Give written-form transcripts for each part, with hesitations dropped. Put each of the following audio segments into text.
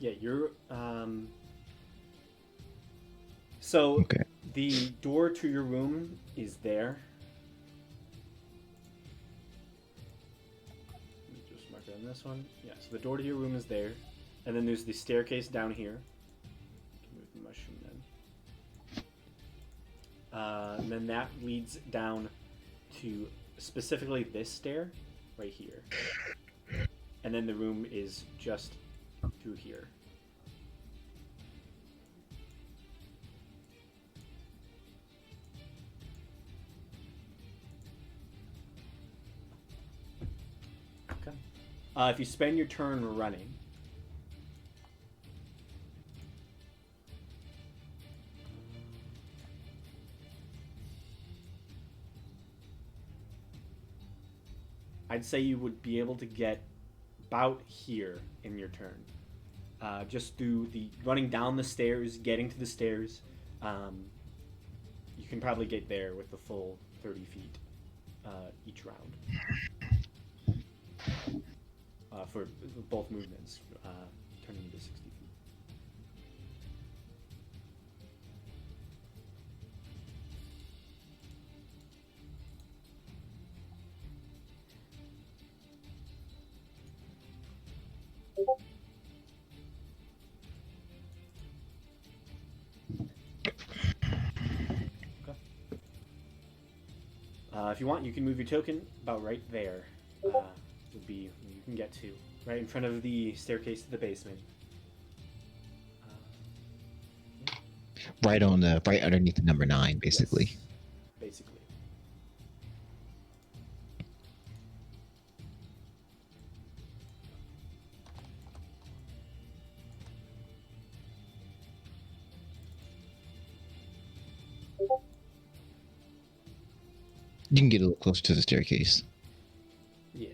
Yeah, you're. So Okay. the door to your room is there. Let me just mark it on this one. Yeah, so the door to your room is there, and then there's the staircase down here. Move the mushroom then. And then that leads down to specifically this stair right here. And then the room is just through here. Okay. If you spend your turn running, I'd say you would be able to get about here in your turn. Just through the running down the stairs, getting to the stairs. You can probably get there with the full 30 feet each round for both movements, turning into 60 feet. Okay. If you want, you can move your token about right there. Would be you can get to right in front of the staircase to the basement. Right underneath the number 9, basically. Yes, basically. You can get a little closer to the staircase. Yeah,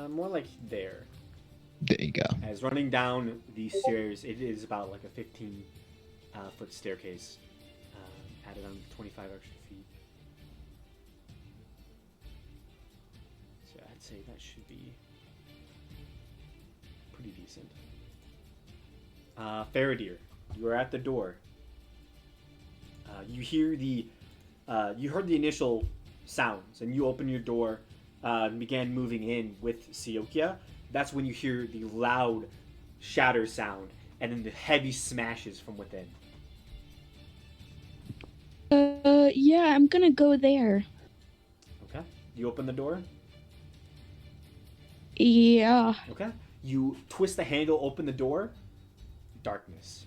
more like there. There you go. As running down these stairs, it is about like a 15 foot staircase, added on 25 extra feet. So I'd say that should be pretty decent. Faradir, you are at the door. You hear you heard the initial sounds, and you open your door and began moving in with Siokia. That's when you hear the loud shatter sound and then the heavy smashes from within. Yeah, I'm gonna go there. Okay. You open the door? Yeah. Okay. You twist the handle, open the door. Darkness.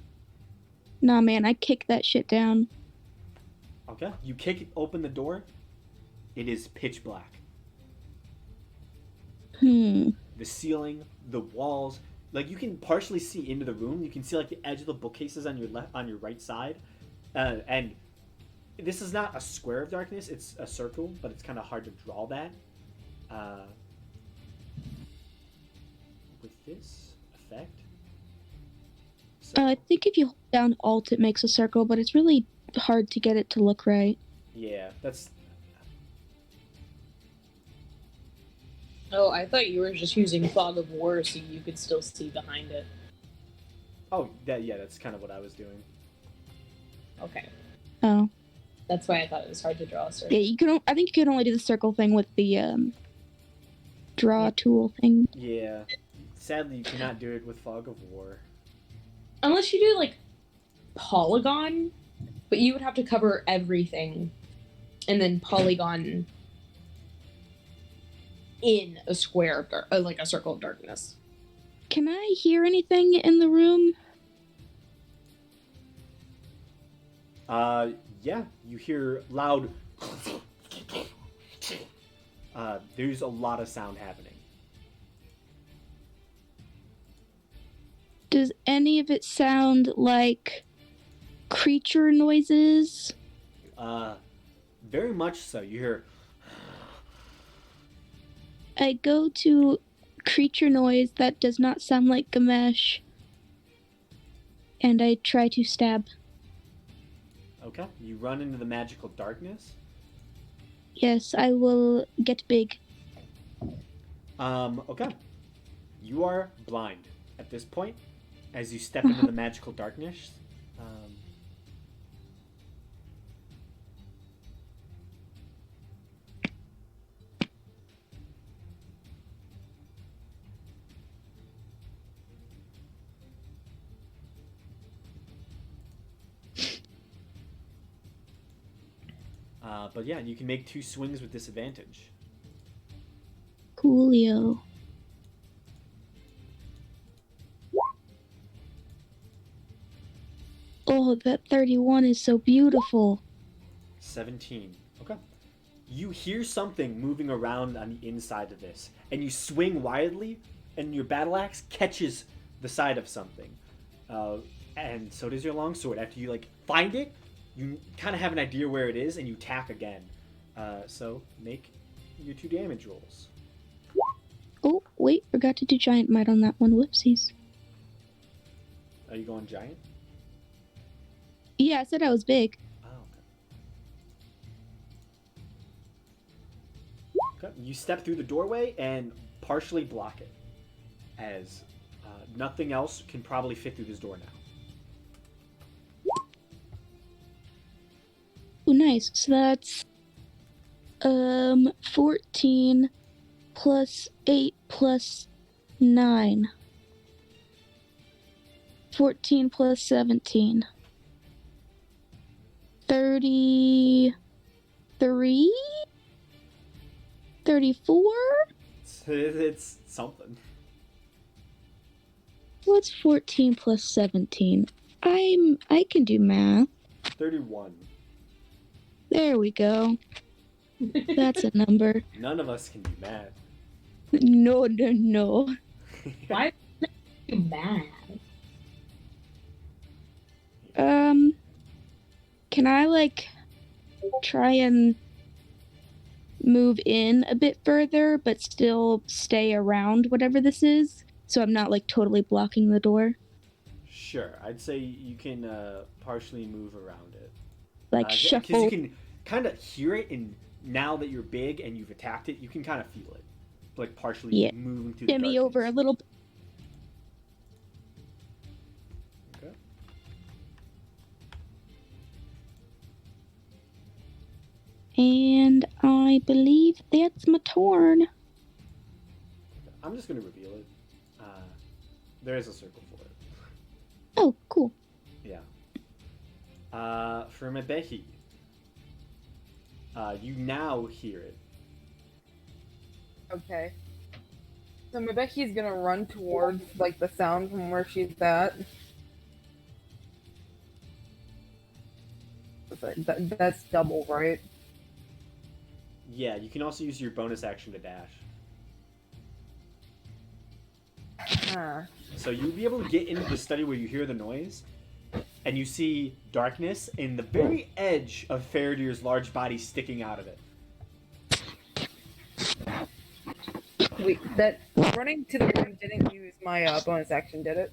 Nah, man, I kick that shit down. Okay. You kick open the door. It is pitch black. The ceiling, the walls, like you can partially see into the room. You can see like the edge of the bookcases on your right side, and this is not a square of darkness; it's a circle, but it's kind of hard to draw that. With this effect, so, I think if you hold down Alt, it makes a circle, but it's really hard to get it to look right. yeah, that's. Oh, I thought you were just using Fog of War so you could still see behind it. Oh, that's kind of what I was doing. Okay. Oh. That's why I thought it was hard to draw a circle. Yeah, you can. I think you can only do the circle thing with the draw tool thing. Yeah, sadly you cannot do it with Fog of War. Unless you do like polygon, but you would have to cover everything, and then polygon in a square, like a circle of darkness. Can I hear anything in the room? Yeah, you hear loud. There's a lot of sound happening. Does any of it sound like creature noises? Very much so. You hear. I go to creature noise that does not sound like Gamesh, and I try to stab. Okay, you run into the magical darkness. Yes, I will get big. Okay. You are blind at this point, as you step into the magical darkness. But yeah, you can make 2 swings with disadvantage. Coolio. Oh, that 31 is so beautiful. 17. Okay. You hear something moving around on the inside of this, and you swing wildly, and your battle axe catches the side of something. And so does your longsword. After you find it, you kind of have an idea where it is, and you tack again. So make your 2 damage rolls. Oh, wait, forgot to do giant might on that one. Whoopsies. Are you going giant? Yeah, I said I was big. Oh, okay. You step through the doorway and partially block it, as nothing else can probably fit through this door now. Oh, nice. So that's 14 plus 8 plus 9. 14 plus 17. 33? 34? It's something. What's 14 plus 17? I can do math. 31. There we go. That's a number. None of us can do math. No. Why are you mad? Can I try and move in a bit further but still stay around whatever this is, so I'm not totally blocking the door? Sure, I'd say you can partially move around it. Shuffle. Because you can kind of hear it, and now that you're big and you've attacked it, you can kind of feel it, partially moving through the darkness. Shimmy over a little bit. Okay. And I believe that's my turn. I'm just gonna reveal it. There is a circle for it. Oh, cool. Yeah. For Mebehi, you now hear it. Okay. So Mebeki's gonna run towards the sound from where she's at. That's double, right? Yeah, you can also use your bonus action to dash. So you'll be able to get into the study where you hear the noise, and you see darkness and the very edge of Faradir's large body sticking out of it. Wait, that running to the room didn't use my bonus action, did it?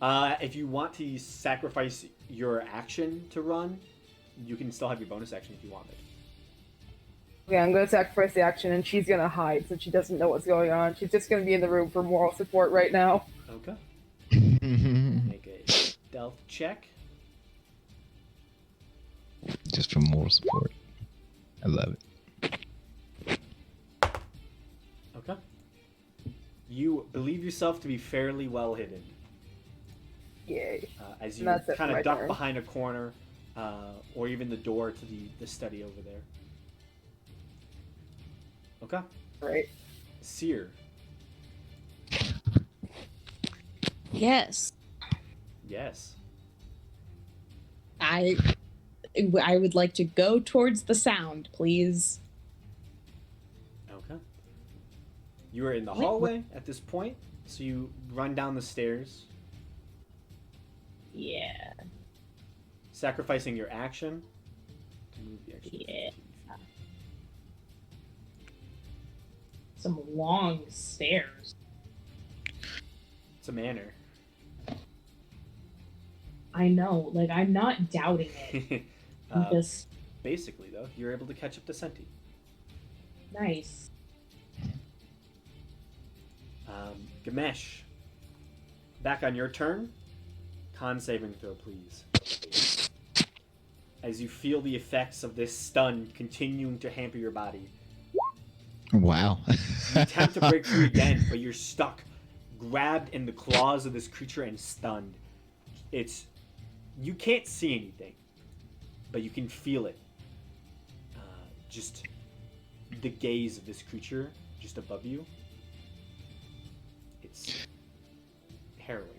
If you want to sacrifice your action to run, you can still have your bonus action if you want it. Okay, I'm gonna sacrifice the action, and she's gonna hide since she doesn't know what's going on. She's just gonna be in the room for moral support right now. Okay. Make a stealth check. Just for moral support. I love it. Okay. You believe yourself to be fairly well hidden. Yay. As you That's it for kind my of duck turn. behind a corner, or even the door to the study over there. Okay. Right. Seer. Yes. Yes. I would like to go towards the sound, please. Okay. You are in the hallway at this point, so you run down the stairs, Yeah. sacrificing your action to move the extra 15 Yeah. feet. Some long stairs. It's a manor. I know, I'm not doubting it. I'm just Basically, though, you're able to catch up to Senti. nice. Gamesh, Back on your turn. Con saving throw, please. As you feel the effects of this stun continuing to hamper your body. Wow. You attempt to break free again, but you're stuck, grabbed in the claws of this creature and stunned. You can't see anything, but you can feel it. Just the gaze of this creature just above you. It's harrowing.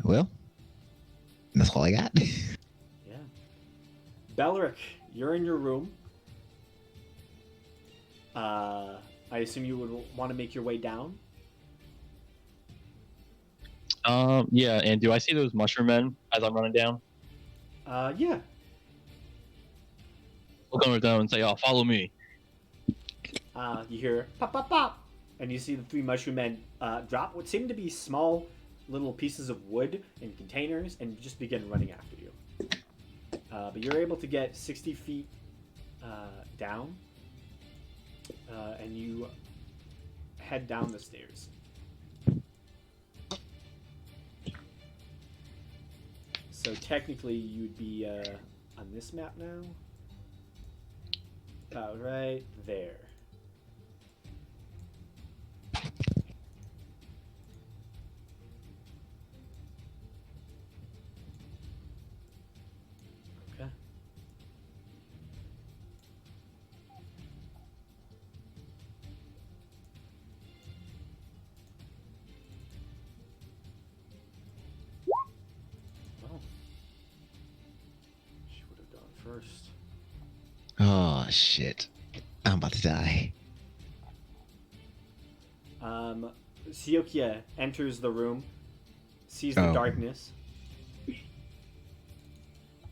Well, that's all I got. Yeah. Belric, you're in your room. I assume you would want to make your way down. Yeah, and do I see those mushroom men as I'm running down? Yeah. I'll come down and say, "Oh, follow me." You hear pop, pop, pop, and you see the three mushroom men drop what seem to be small little pieces of wood in containers and just begin running after you. But you're able to get 60 feet down, and you head down the stairs. So technically, you'd be on this map now. About right there. Okay. Well, she would have gone first. Oh, shit. I'm about to die. Siokia enters the room, sees the darkness,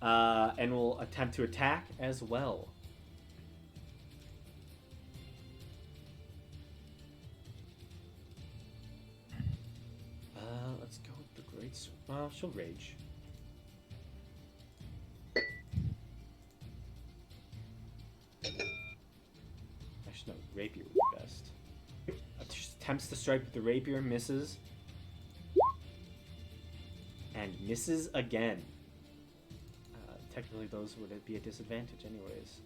and will attempt to attack as well. Let's go with the great sword. She'll rage. Actually, no, rapier would be best. Attempts to strike with the rapier, misses. And misses again. Technically, those would be a disadvantage anyways.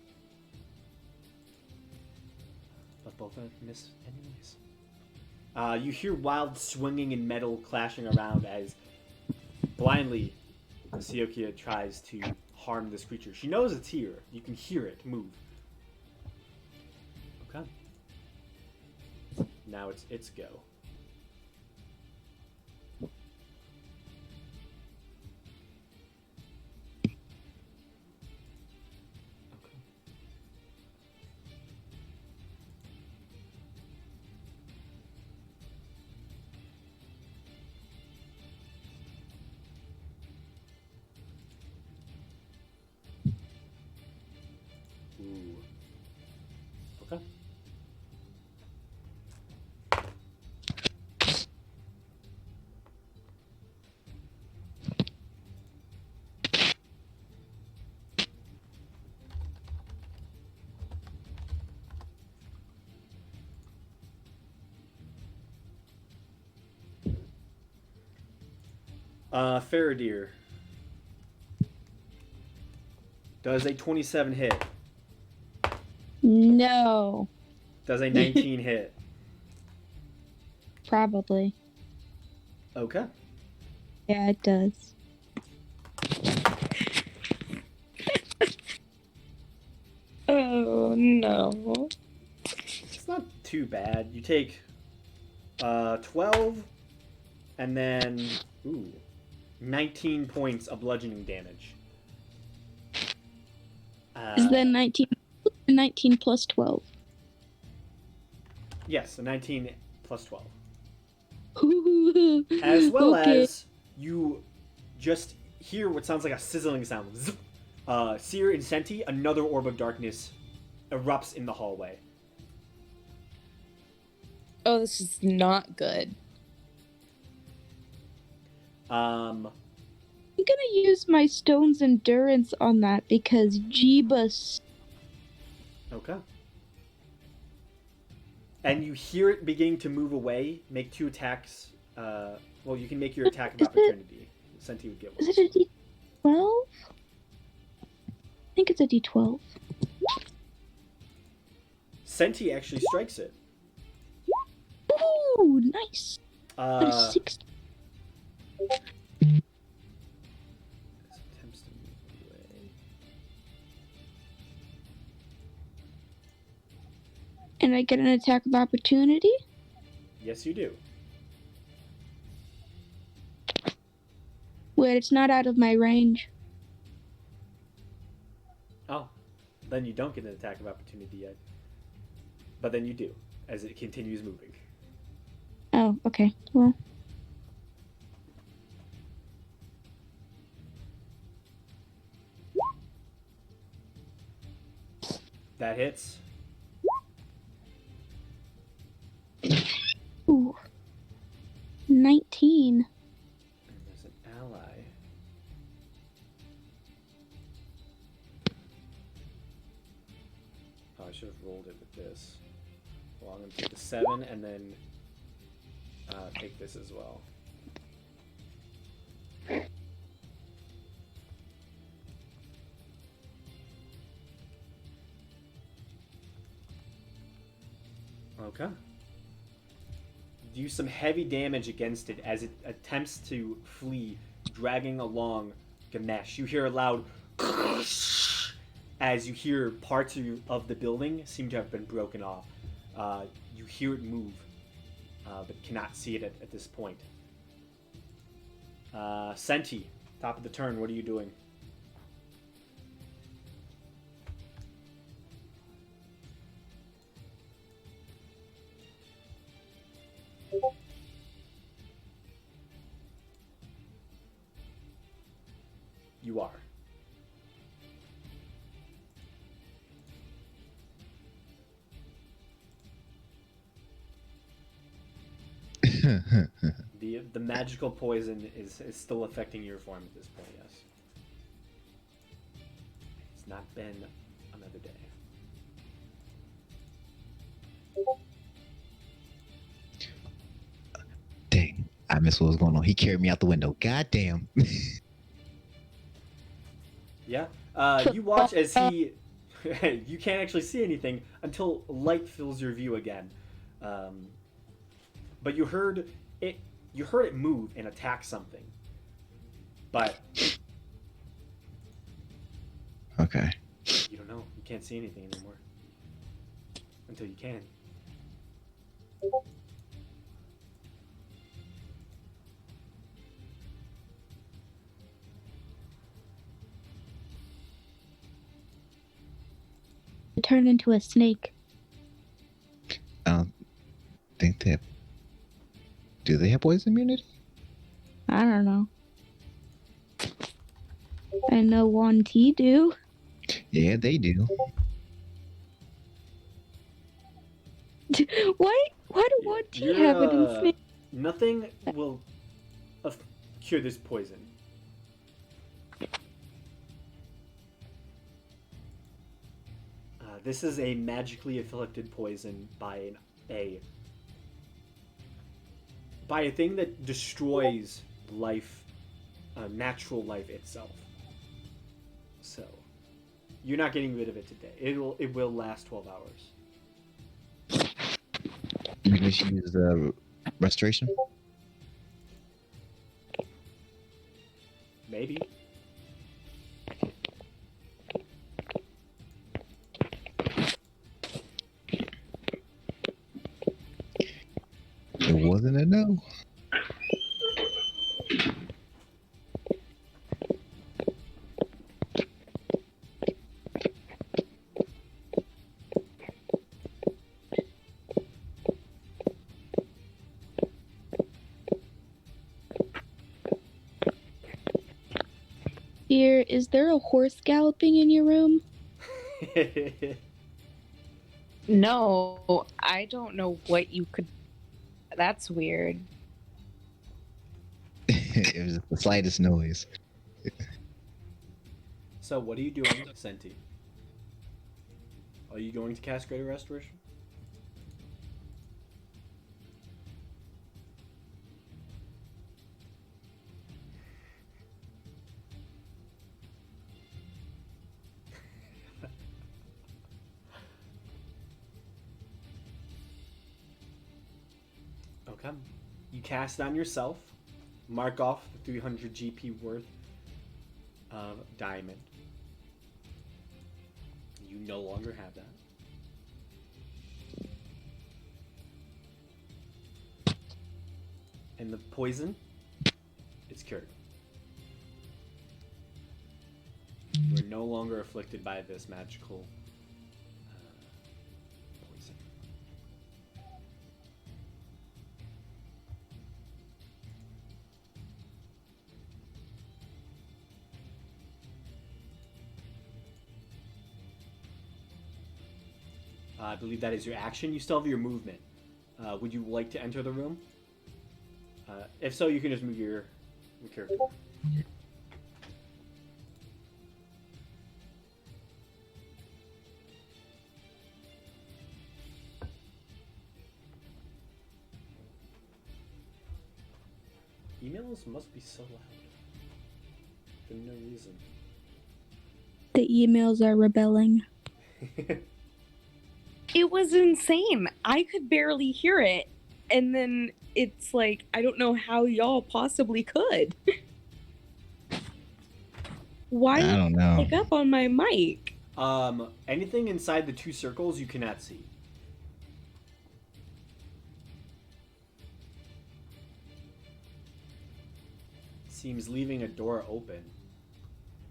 But both of them miss anyways. You hear wild swinging and metal clashing around as blindly Siokia tries to harm this creature. She knows it's here. You can hear it move. Okay. Now it's its go. Okay. Ooh. Okay. Faradir does a 27 hit. No, Does a 19 hit. probably. Okay. Yeah, it does. Oh no. It's not too bad. You take 12 and then 19 points of bludgeoning damage. Is that 19 plus 12? Yes, a 19 plus 12. Ooh, As well okay. as you just hear what sounds like a sizzling sound. Zip. Seer and Senti, another orb of darkness erupts in the hallway. Oh, this is not good. Um, I'm gonna use my stone's endurance on that because Jeebus. okay. And you hear it beginning to move away. Make 2 attacks Well, you can make your attack of Is it- opportunity. Senti would get one. Is it a D12? I think it's a D12. Senti actually strikes it. Ooh, nice. Got a Uh, 6. attempts to move away. And I get an attack of opportunity? Yes, you do. Wait, it's not out of my range. Oh, then you don't get an attack of opportunity yet. But then you do, as it continues moving. Oh, okay. Well, That hits. ooh. 19. And there's an ally. Oh, I should have rolled it with this. Well, I'm going to take the 7 and then take this as well. Okay. Do some heavy damage against it as it attempts to flee, dragging along Ganesh. You hear a loud as you hear parts of the building seem to have been broken off. You hear it move, but cannot see it at this point. Senti, top of the turn, what are you doing? You are. The magical poison is still affecting your form at this point, yes. It's not been another day. Dang, I missed what was going on. He carried me out the window. God damn. Yeah. You watch as he. You can't actually see anything until light fills your view again. But you heard it. You heard it move and attack something. But Okay. you don't know. You can't see anything anymore. Until you can. It turned into a snake. I don't think they have. Do they have poison immunity? I don't know. I know 1T do. Yeah, they do. Why do 1T You're, have it in snake? nothing will cure this poison. This is a magically afflicted poison by a thing that destroys life, natural life itself. So, you're not getting rid of it today. It will last 12 hours. You can just use restoration. Maybe. It wasn't a no. Dear, is there a horse galloping in your room? No, I don't know what you could. That's weird. It was the slightest noise. So, what are you doing, Senti? Are you going to cast Greater Restoration? Okay. You cast it on yourself. Mark off the 300 GP worth of diamond. You no longer have that. And the poison, it's cured. You are no longer afflicted by this magical poison. I believe that is your action. You still have your movement. Would you like to enter the room? If so, you can just move your character. Emails must be so loud. For no reason. The emails are rebelling. It was insane. I could barely hear it. And then it's like, I don't know how y'all possibly could. Why I did don't I know. pick up on my mic? Anything inside the two circles you cannot see. Seems leaving a door open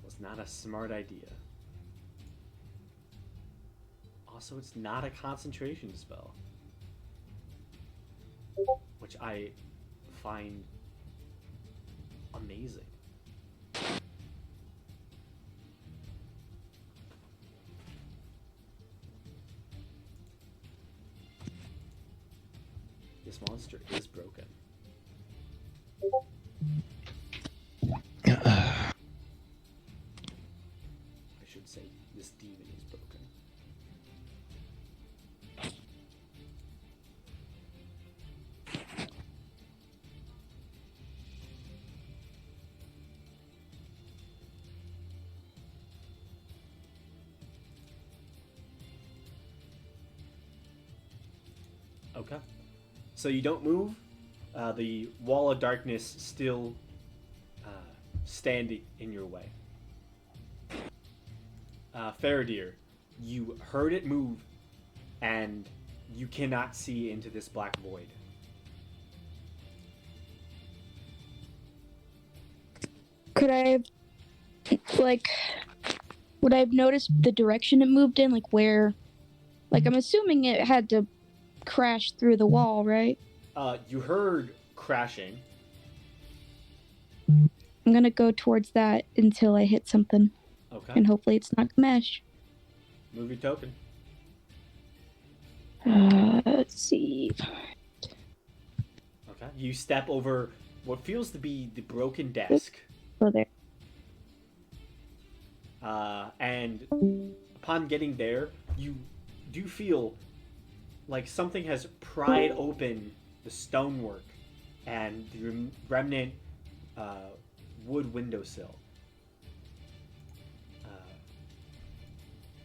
was not a smart idea. Also, it's not a concentration spell, which I find amazing. This monster is broken. I should say this demon is broken. Okay. So you don't move. The wall of darkness still standing in your way. Faradir, you heard it move, and you cannot see into this black void. Could I have, like, would I have noticed the direction it moved in? Like, where, like, I'm assuming it had to crash through the wall, right? You heard crashing. I'm gonna go towards that until I hit something, Okay. and hopefully it's not mesh. Move your token. Let's see. Okay. You step over what feels to be the broken desk. Oh, there. And upon getting there, you do feel like something has pried open the stonework and the remnant wood windowsill.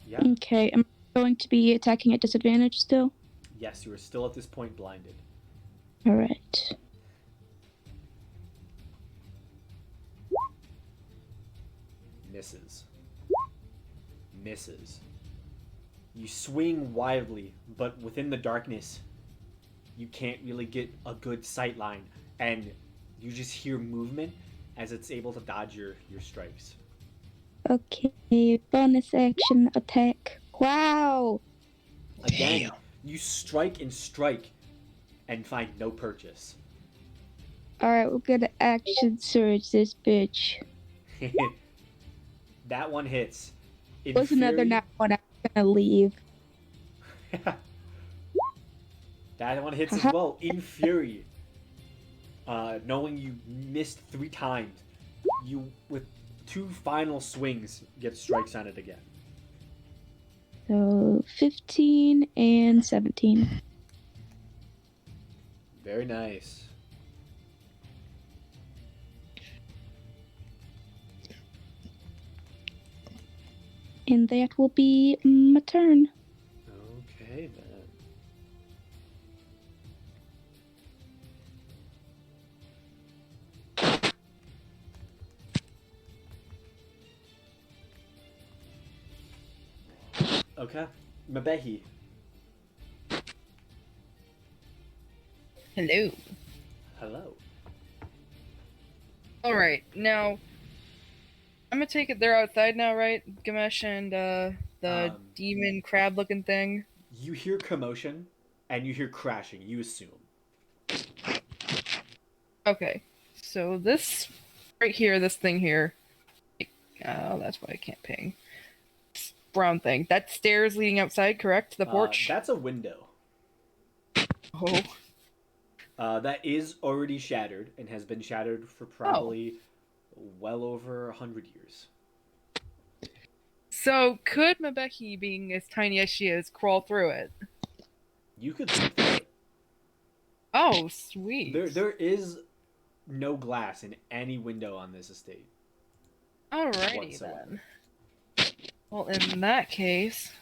Yeah. Okay, I'm going to be attacking at disadvantage still. Yes, you are still at this point blinded. All right. Misses. Misses. You swing wildly, but within the darkness, you can't really get a good sight line, and you just hear movement as it's able to dodge your strikes. Okay, bonus action attack. Wow! Again, Damn. you strike and find no purchase. Alright, we're gonna action surge this bitch. That one hits. In Was another fury- nat one, I'm gonna leave. That one hits as well. In fury, knowing you missed 3 times, you with 2 final swings get strikes on it again. So 15 and 17. Very nice. And that will be my turn. Okay then. Okay. Mabehi. Hello. Hello. All right, now I'm gonna take it they're outside now, right? Gamesh and the demon crab-looking thing. You hear commotion, and you hear crashing. You assume. Okay, so this right here, this thing here. Oh, that's why I can't ping. This brown thing. That stairs leading outside, correct? The porch. That's a window. Oh. That is already shattered and has been shattered for probably well over 100 years. So could Mabeki, being as tiny as she is, crawl through it? You could think through it. Oh, sweet. There is no glass in any window on this estate. Alrighty then. Well, in that case,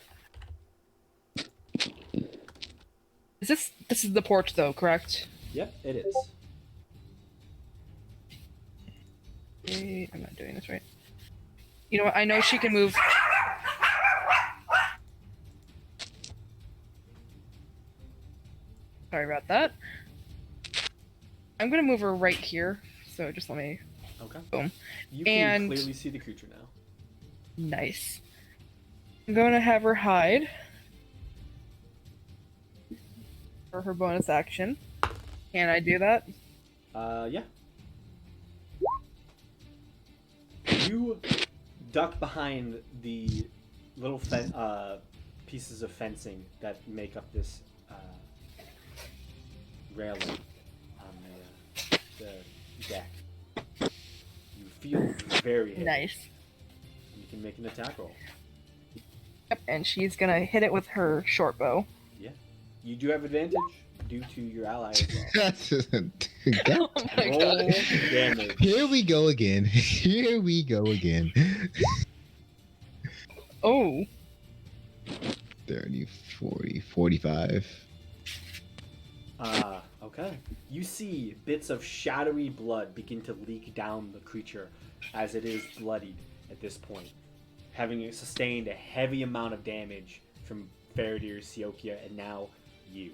this is the porch though, correct? Yep, it is. Wait, I'm not doing this right. You know what? I know she can move. Sorry about that. I'm gonna move her right here. So just let me. Okay. Boom. You can clearly see the creature now. Nice. I'm gonna have her hide for her bonus action. Can I do that? Yeah. You duck behind the little pieces of fencing that make up this railing on the deck. You feel very heavy. Nice. You can make an attack roll. Yep, and she's gonna hit it with her short bow. Yeah. You do have advantage due to your ally as well. Oh my Roll god. damage. Here we go again. Here we go again. Oh. 30, 40, 45. Okay. You see bits of shadowy blood begin to leak down the creature as it is bloodied at this point, having sustained a heavy amount of damage from Faradir, Siokia, and now you.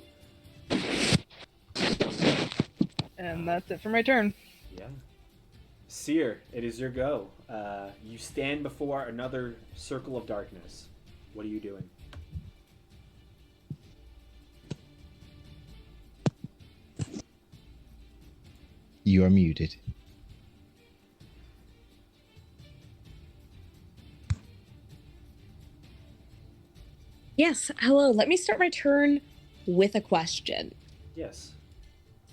And that's it for my turn. Yeah. Seer, it is your go. You stand before another circle of darkness. What are you doing? You are muted. Yes, hello. Let me start my turn with a question. Yes.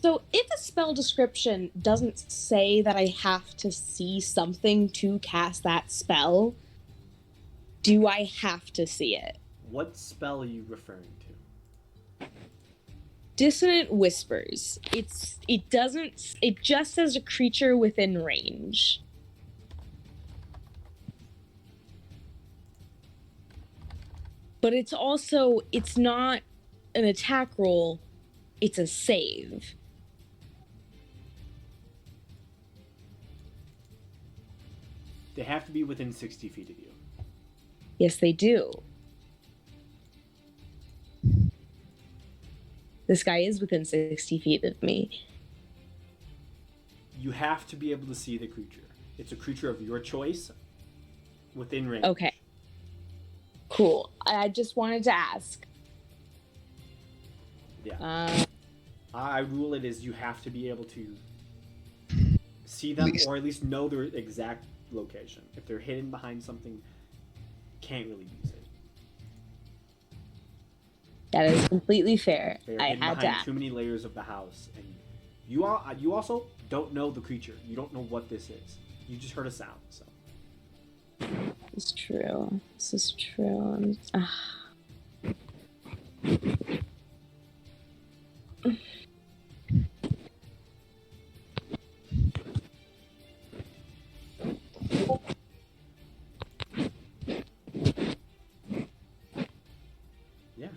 So, if a spell description doesn't say that I have to see something to cast that spell, do I have to see it? What spell are you referring to? Dissonant Whispers. It just says a creature within range. But it's not an attack roll, it's a save. They have to be within 60 feet of you. Yes, they do. This guy is within 60 feet of me. You have to be able to see the creature. It's a creature of your choice within range. Okay. Cool. I just wanted to ask. Yeah. I rule it as you have to be able to see them or at least know their exact location. If they're hidden behind something, can't really use it. That is completely fair. They're I hidden had to behind ask. too many layers of the house, and you also don't know the creature. You don't know what this is. You just heard a sound. So It's true. This is true. yeah.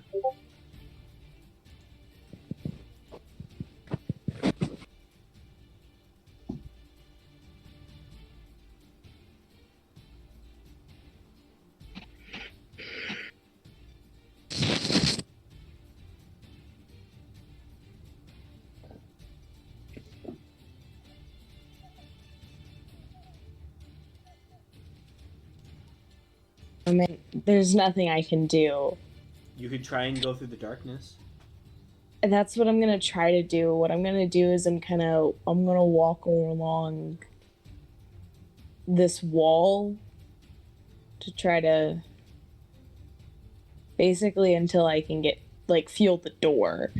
I mean, there's nothing I can do. You could try and go through the darkness. And that's what I'm gonna try to do. What I'm gonna do is I'm gonna walk along this wall to try to basically until I can get feel the door.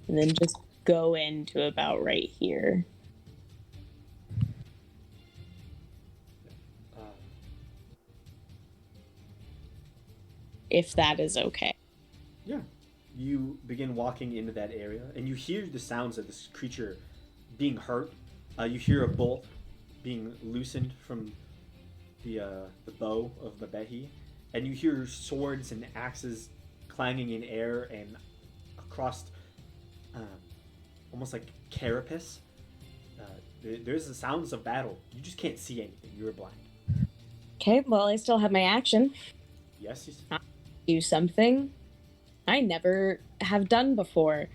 And then just go into about right here. Uh, If that is okay. Yeah. You begin walking into that area, and you hear the sounds of this creature being hurt. You hear a bolt being loosened from the bow of Babehi, and you hear swords and axes clanging in air and across, almost like carapace. There's the sounds of battle. You just can't see anything. You're blind. Okay, well, I still have my action. Yes. Do something I never have done before.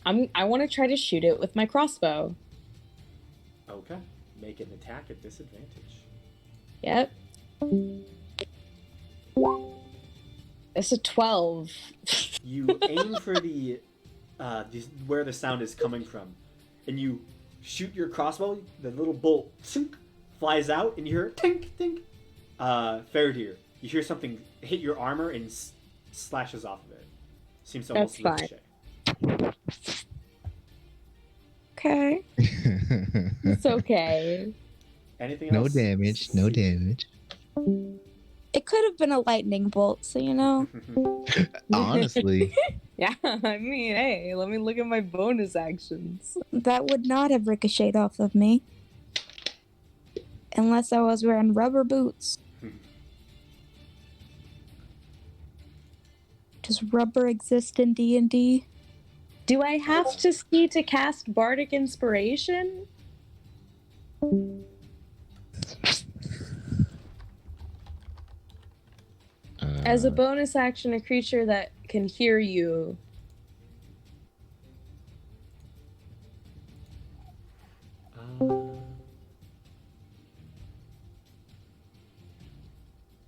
I want to try to shoot it with my crossbow. Okay. Make an attack at disadvantage. Yep. It's a 12. You aim for the where the sound is coming from, and you shoot your crossbow. The little bolt flies out, and you hear tink tink. Faradir, you hear something hit your armor and slashes off of it. Seems to almost That's ricochet. Okay. It's okay. Anything No else? damage. No damage. It could have been a lightning bolt, so you know. Honestly, Yeah, I mean, hey, let me look at my bonus actions. That would not have ricocheted off of me. Unless I was wearing rubber boots. Does rubber exist in D&D? Do I have to ski to cast Bardic Inspiration? As a bonus action, a creature that can hear you.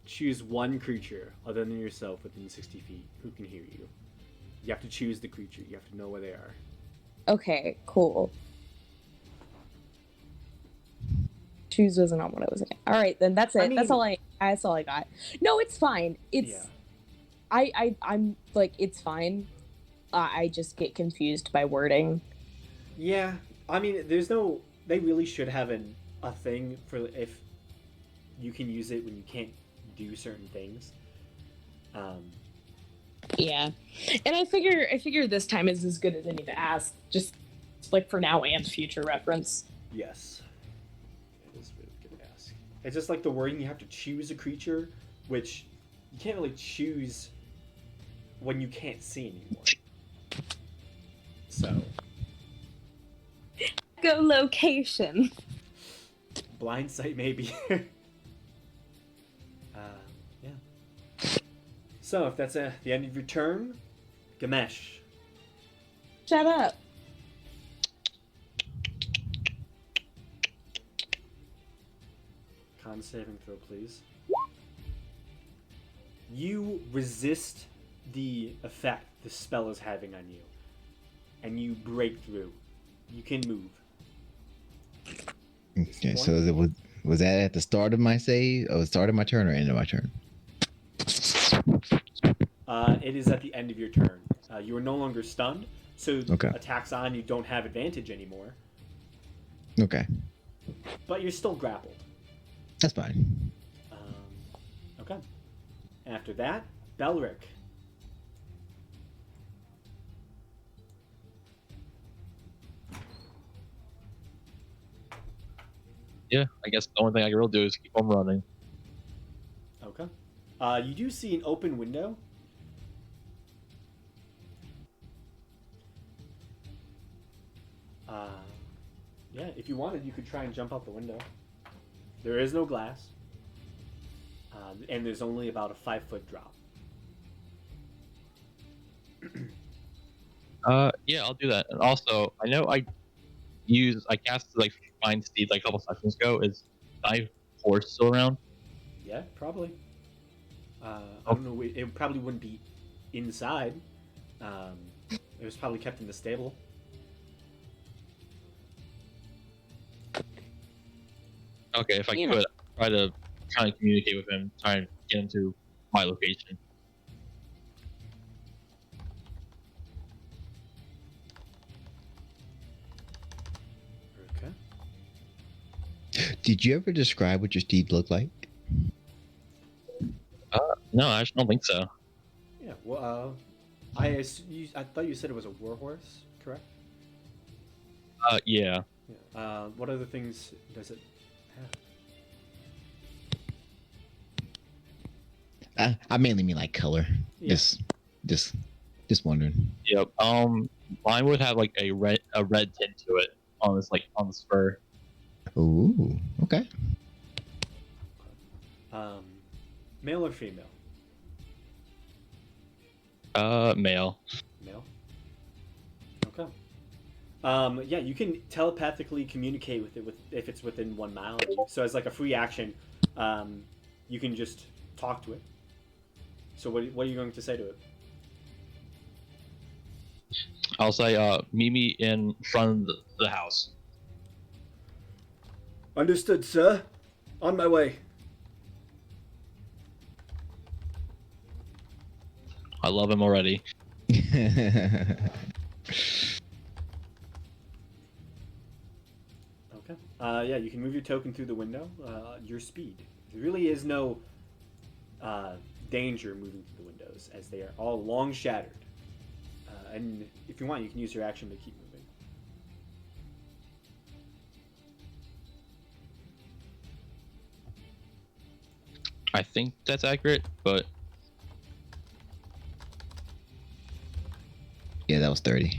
Choose one creature other than yourself within 60 feet who can hear you. You have to choose the creature. You have to know where they are. Okay, cool. Choose wasn't on what I was saying. All right, then that's it. I mean- That's all I got. No, it's fine. It's Yeah. I'm like, it's fine. I just get confused by wording. Yeah. I mean, there's no. They really should have a thing for if you can use it when you can't do certain things. Yeah, and I figure this time is as good as any to ask, just like for now and future reference. Yes. It is really good to ask. It's just like the wording, you have to choose a creature, which you can't really choose when you can't see anymore. So, Go location. blind sight maybe. Yeah. So, if that's the end of your turn, Gamesh. Shut up. Con saving throw, please. You resist the effect the spell is having on you, and you break through. You can move. okay. So was that at the start of my save, or the start of my turn, or end of my turn? It is at the end of your turn. You are no longer stunned, so Okay. attacks on you don't have advantage anymore. Okay, But you're still grappled. that's fine. Okay. After that, Belric. Yeah, I guess the only thing I can really do is keep on running. Okay. You do see an open window. Yeah, if you wanted, you could try and jump out the window. There is no glass. And there's only about a 5-foot drop. Yeah, I'll do that. And also, I know I cast like Find Steed like a couple sessions ago. Is my horse still around? Yeah, probably. I don't know. It probably wouldn't be inside. It was probably kept in the stable. Okay, if I You know. could, try to communicate with him, try and get him to my location. Okay. Did you ever describe what your steed looked like? No, I actually don't think so. Yeah. Well, I thought you said it was a warhorse, correct? Yeah. Yeah. What other things does it have? I mainly mean like color. Yeah. Just wondering. Yep. Mine would have like a red tint to it on this fur. Ooh, okay. Um, male or female? Male. Male. Okay. Yeah, you can telepathically communicate with it if it's within 1 mile of you. So as like a free action, you can just talk to it. So what are you going to say to it? I'll say, meet me in front of the house. Understood, sir. On my way. I love him already. Okay. Yeah, you can move your token through the window. Your speed. There really is no danger moving through the windows, as they are all long shattered. And if you want, you can use your action to keep moving. I think that's accurate, but Yeah, that was 30.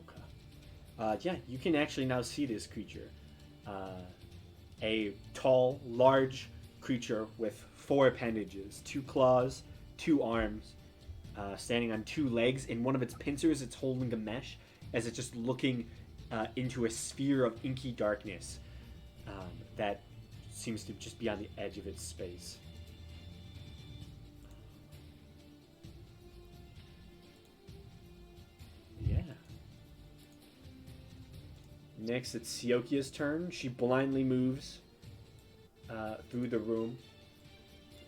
Okay. Yeah, you can actually now see this creature. A tall, large creature with 4 appendages, 2 claws, 2 arms, standing on 2 legs. In one of its pincers, it's holding a mesh as it's just looking into a sphere of inky darkness that seems to just be on the edge of its space. Yeah. Next, it's Siokia's turn. She blindly moves through the room.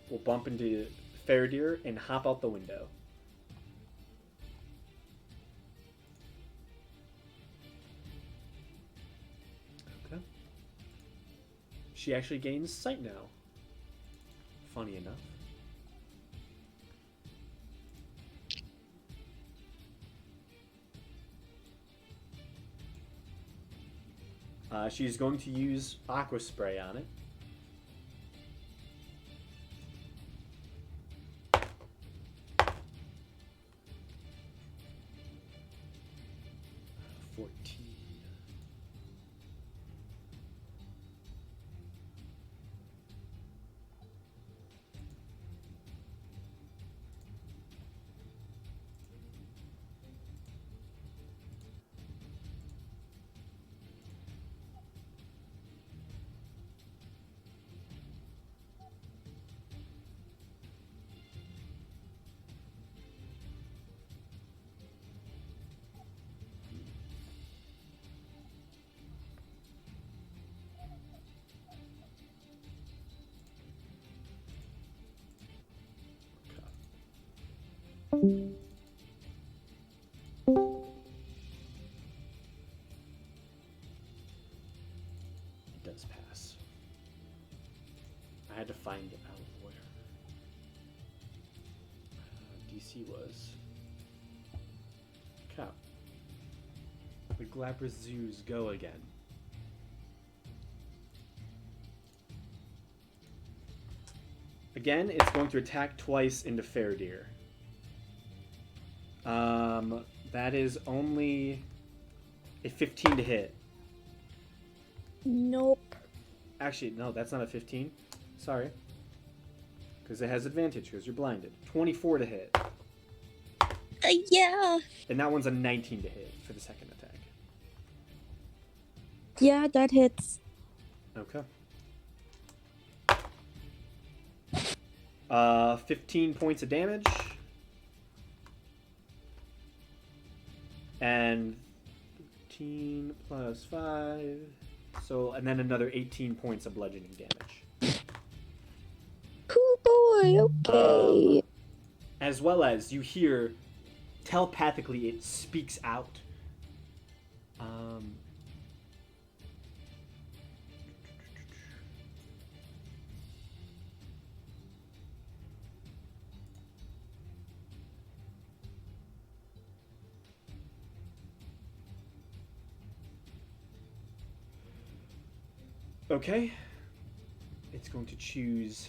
Will bump into Faradir and hop out the window. Okay. She actually gains sight now. Funny enough. She's going to use aqua spray on it. It does pass. I had to find out where DC was. Okay. The Glabra Zoos go again. Again, it's going to attack twice into Faradir. That is only a 15 to hit. Nope. Actually, no, that's not a 15. Sorry. Because it has advantage because you're blinded. 24 to hit. Yeah. And that one's a 19 to hit for the second attack. Yeah, that hits. Okay. 15 points of damage. And 15 plus 5. So, and then another 18 points of bludgeoning damage. Cool boy, okay. As well as you hear telepathically it speaks out. Okay. It's going to choose.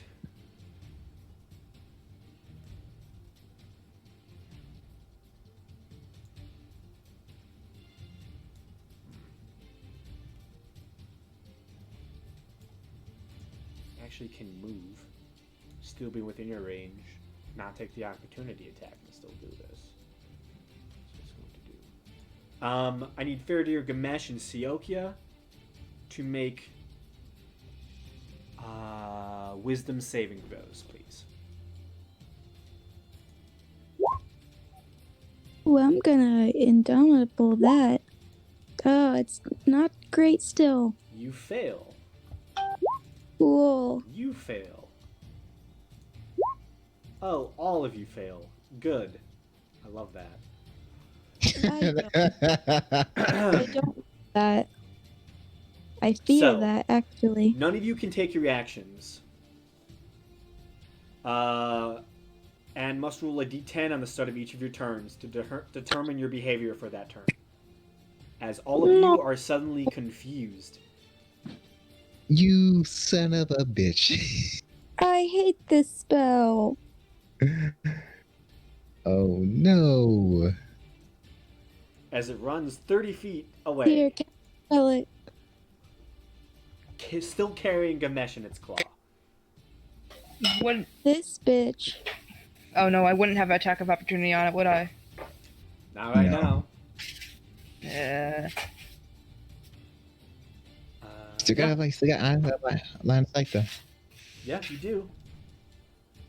Actually can move, still be within your range, not take the opportunity attack and still do this. That's what it's going to do. I need Faradir, Gamesh, and Siokia to make wisdom saving throws, please. Well, I'm gonna indomitable that. Oh, it's not great still. You fail. Cool. You fail. Oh, all of you fail. Good. I love that. I don't that. I fear So, that, actually. None of you can take your reactions. And must roll a d10 on the start of each of your turns to determine your behavior for that turn. As all of you are suddenly confused. You son of a bitch. I hate this spell. Oh no. As it runs 30 feet away. Here, can I spell it? Still carrying Gamesh in its claw. Wouldn't. This bitch. Oh no, I wouldn't have attack of opportunity on it, would I? Not right No. now. Yeah. Still got line of sight though. Yeah, you do.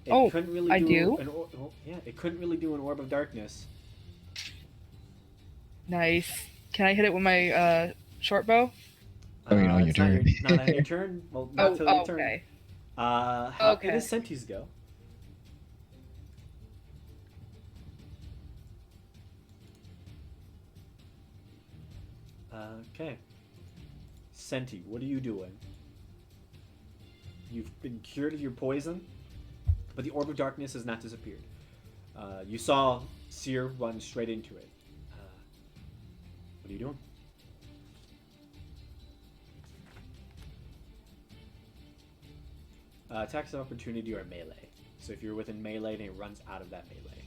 It Oh, couldn't really I do. do? It couldn't really do an orb of darkness. Nice. Can I hit it with my short bow? I mean, on your It's not turn. not on your turn. Well, not till your turn. Okay. It is Senti's go. Okay. Senti, what are you doing? You've been cured of your poison, but the orb of darkness has not disappeared. You saw Seer run straight into it. What are you doing? Attacks of opportunity are melee. So if you're within melee, then it runs out of that melee.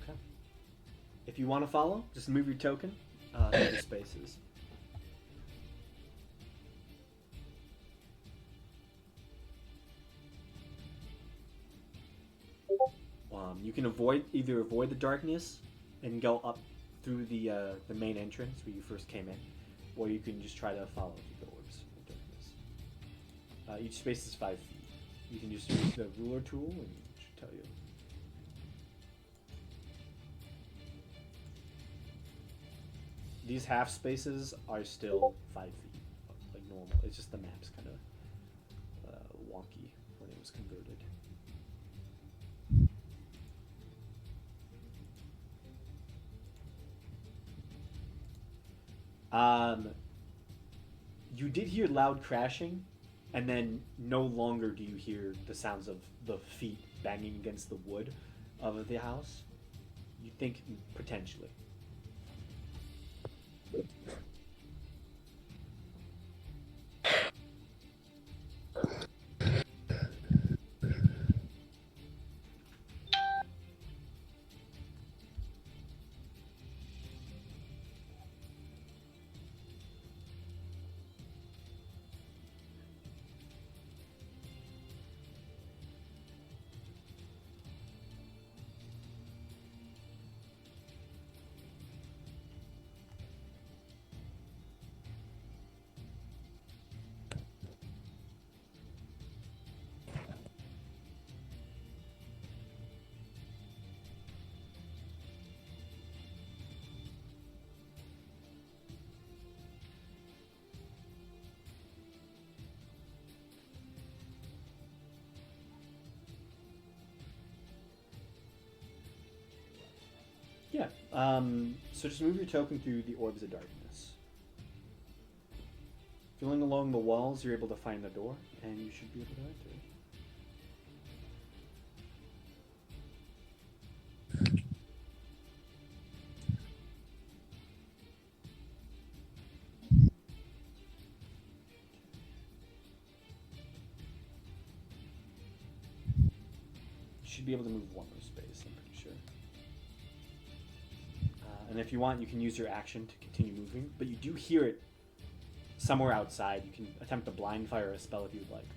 Okay. If you want to follow, just move your token to the spaces. You can either avoid the darkness and go up through the main entrance where you first came in, or you can just try to follow the orbs of darkness. Each space is 5 feet. You can just use the ruler tool and it should tell you. These half spaces are still 5 feet, like normal. It's just the map's kind of wonky when it was converted. You did hear loud crashing, and then no longer do you hear the sounds of the feet banging against the wood of the house. You think potentially. Yeah. So just move your token through the orbs of darkness. Feeling along the walls, you're able to find the door, and you should be able to enter it. You should be able to move one more space, I'm pretty sure. And if you want, you can use your action to continue moving, but you do hear it somewhere outside. You can attempt to blind fire a spell if you'd like.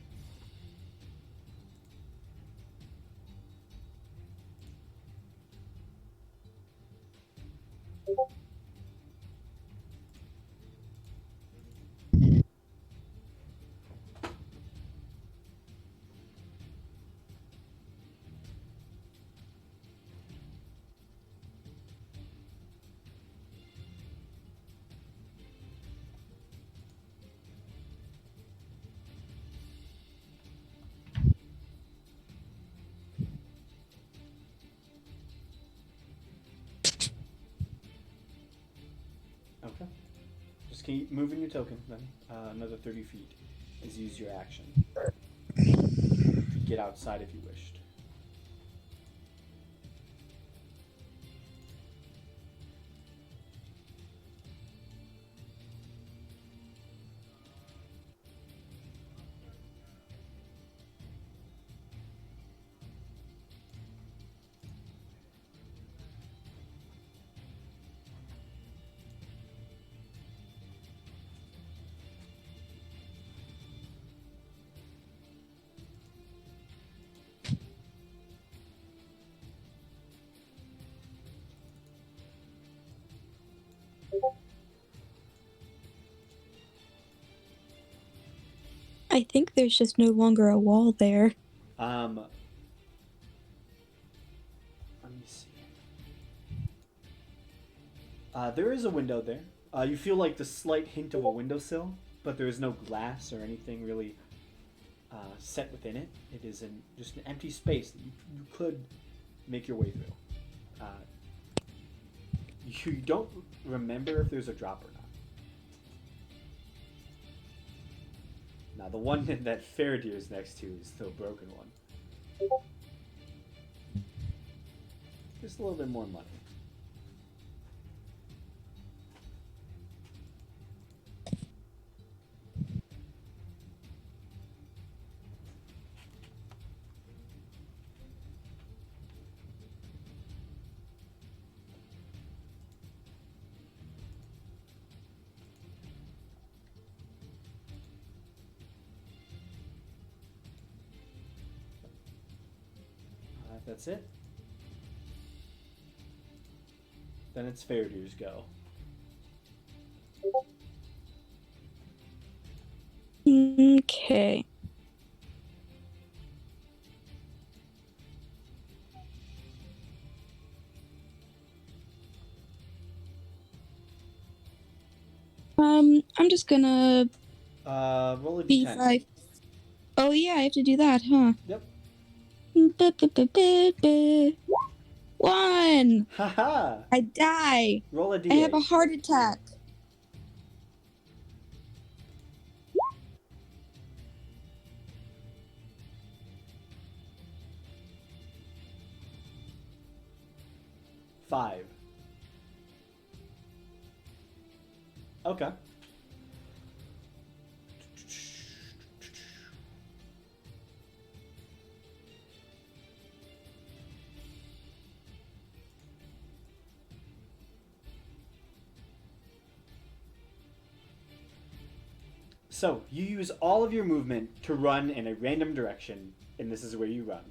Okay. Just keep moving your token then. Another 30 feet is use your action. You could get outside if you wished. I think there's just no longer a wall there. Let me see. There is a window there. You feel like the slight hint of a windowsill, but there is no glass or anything really set within it. It is just an empty space that you could make your way through. You don't remember if there's a drop or not. Now, the one that Faradir's next to is the broken one. Just a little bit more money. That's it. Then it's Faradir's go. Okay. I'm just gonna Roll a d10. B5. Oh yeah, I have to do that, huh? Yep. 1! Haha! I die! Roll a d8. I have a heart attack. 5. Okay. So, you use all of your movement to run in a random direction, and this is where you run.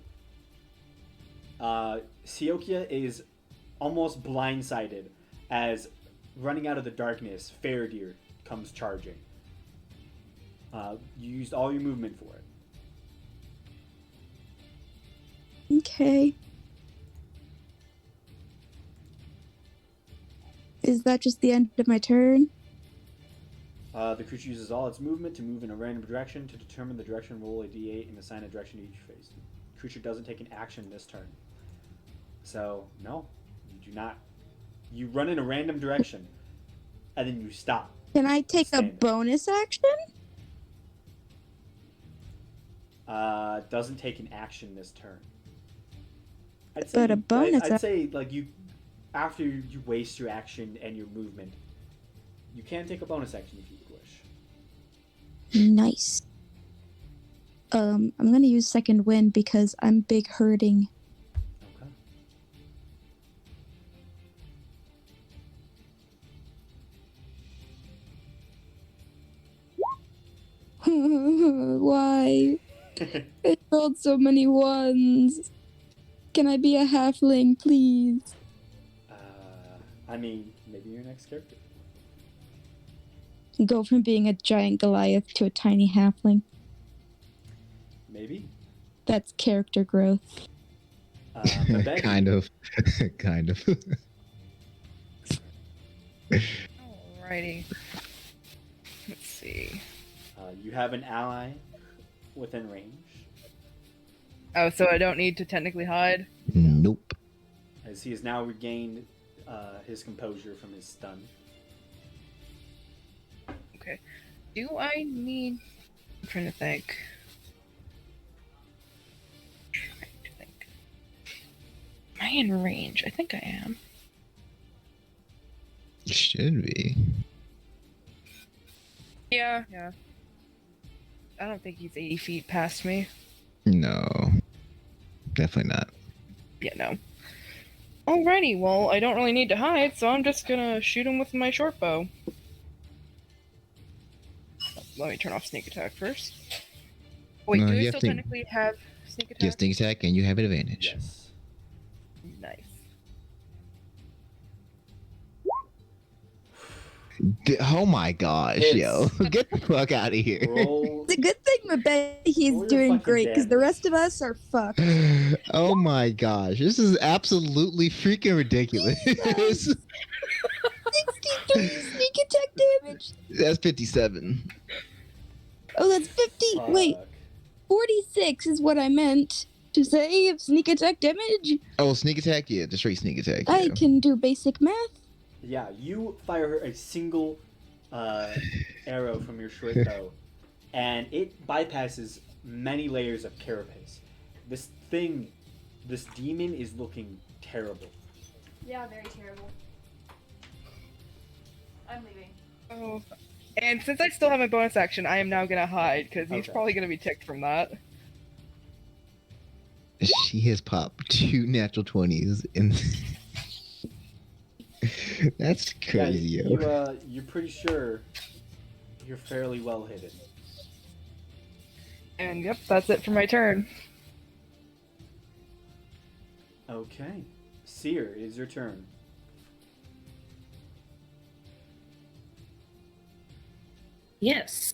Siokia is almost blindsided as, running out of the darkness, Faradir comes charging. You used all your movement for it. Okay. Is that just the end of my turn? The creature uses all its movement to move in a random direction. To determine the direction, roll a d8 and assign a direction to each phase. The creature doesn't take an action this turn. So, no, you do not. You run in a random direction, and then you stop. Can I take a Stand. bonus action? Doesn't take an action this turn. I'd But a bonus I'd say, like, you, after you waste your action and your movement, you can take a bonus action if you would wish. Nice. I'm gonna use second wind because I'm big hurting. Why? Okay. I rolled so many ones. Can I be a halfling, please? I mean, maybe your next character. Go from being a giant Goliath to a tiny halfling. Maybe. That's character growth. Mabedi. Kind of. Kind of. Alrighty. Let's see. You have an ally within range. Oh, so I don't need to technically hide? Nope. As he has now regained his composure from his stun. Okay. Do I need... I'm trying to think. Am I in range? I think I am. Should be. Yeah. I don't think he's 80 feet past me. No. Definitely not. Yeah, no. Alrighty, well, I don't really need to hide, so I'm just gonna shoot him with my short bow. Let me turn off sneak attack first. Wait, No, do I you still have to- technically have sneak attack? You have sneak attack and you have an advantage. Yes. Nice. Oh my gosh, Hits. yo. Get the fuck out of here. Roll. It's a good thing he's Roll your doing fucking great because the damage. rest of us are fucked. Oh my gosh. This is absolutely freaking ridiculous. 63 sneak attack damage. That's 57. Oh, that's 50. Wait, Fuck. 46 is what I meant to say of sneak attack damage. Oh, sneak attack? Yeah, just straight sneak attack. I Yeah. can do basic math. Yeah, you fire a single arrow from your short bow, and it bypasses many layers of carapace. This demon is looking terrible. Yeah, very terrible. I'm leaving. Oh. And since I still have my bonus action, I am now gonna hide, because he's Okay. probably gonna be ticked from that. She has popped 2 natural 20s. And that's crazy, Yeah, yo. you're pretty sure you're fairly well hidden. And yep, that's it for my turn. Okay. Seer, it is your turn. Yes.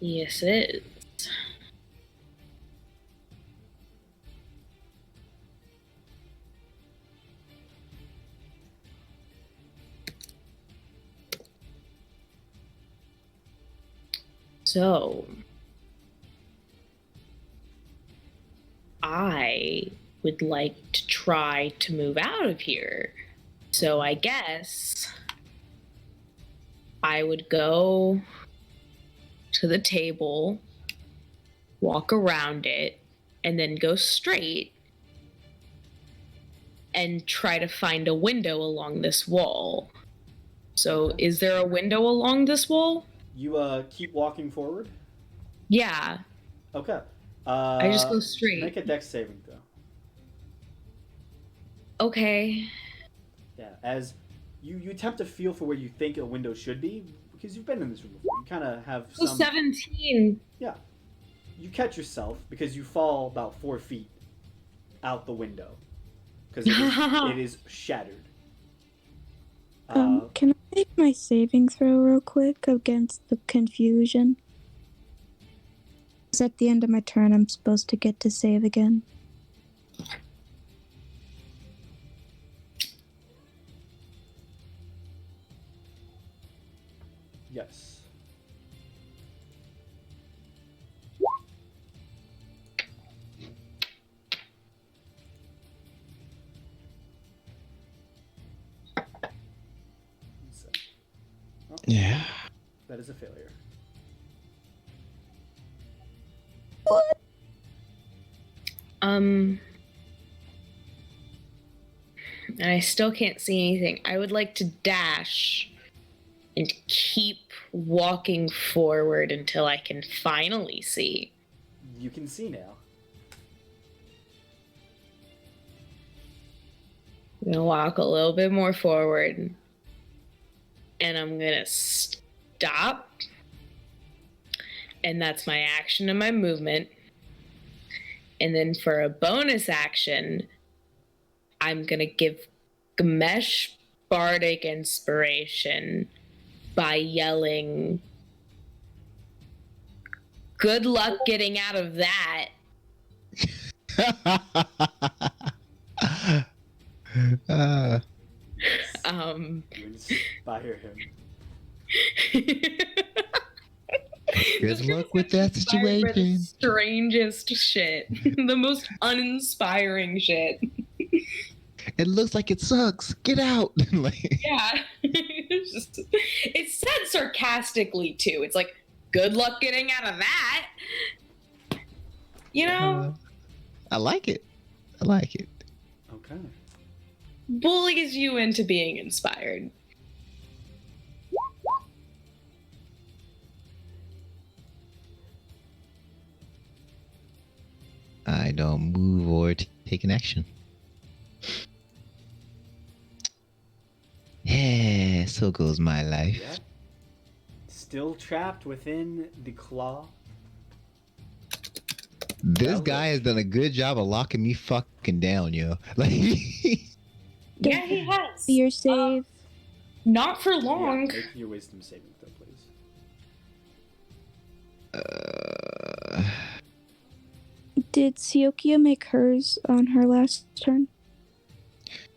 Yes, it is. So, I would like to try to move out of here. So, I guess I would go to the table, walk around it, and then go straight and try to find a window along this wall. So, is there a window along this wall? You keep walking forward. Yeah. Okay. I just go straight. Make a dex saving throw. Okay. Yeah, as you attempt to feel for where you think a window should be, because you've been in this room before. You kind of have So some... 17. Yeah. You catch yourself because you fall about 4 feet out the window. Because it is shattered. Can I make my saving throw real quick against the confusion? Because at the end of my turn, I'm supposed to get to save again. Yes. Oh, Yeah. that is a failure. And I still can't see anything. I would like to dash and keep walking forward until I can finally see. You can see now. I'm gonna walk a little bit more forward. And I'm gonna stop. And that's my action and my movement. And then for a bonus action, I'm gonna give Gamesh Bardic Inspiration by yelling, "Good luck getting out of that." You inspire him. Good luck with that Inspired by the situation. strangest shit. The most uninspiring shit. It looks like it sucks. Get out. Like, Yeah. It's said sarcastically too. It's like, good luck getting out of that. You know? I like it. I like it. Okay. Bullies you into being inspired. I don't move or take an action. Yeah, so goes my life. Yeah. Still trapped within the claw. This Well, guy has done a good job of locking me fucking down, yo. Like, Yeah, he has. Your save. Not for Yeah, long. make your wisdom saving throw, please. Did Siokia make hers on her last turn?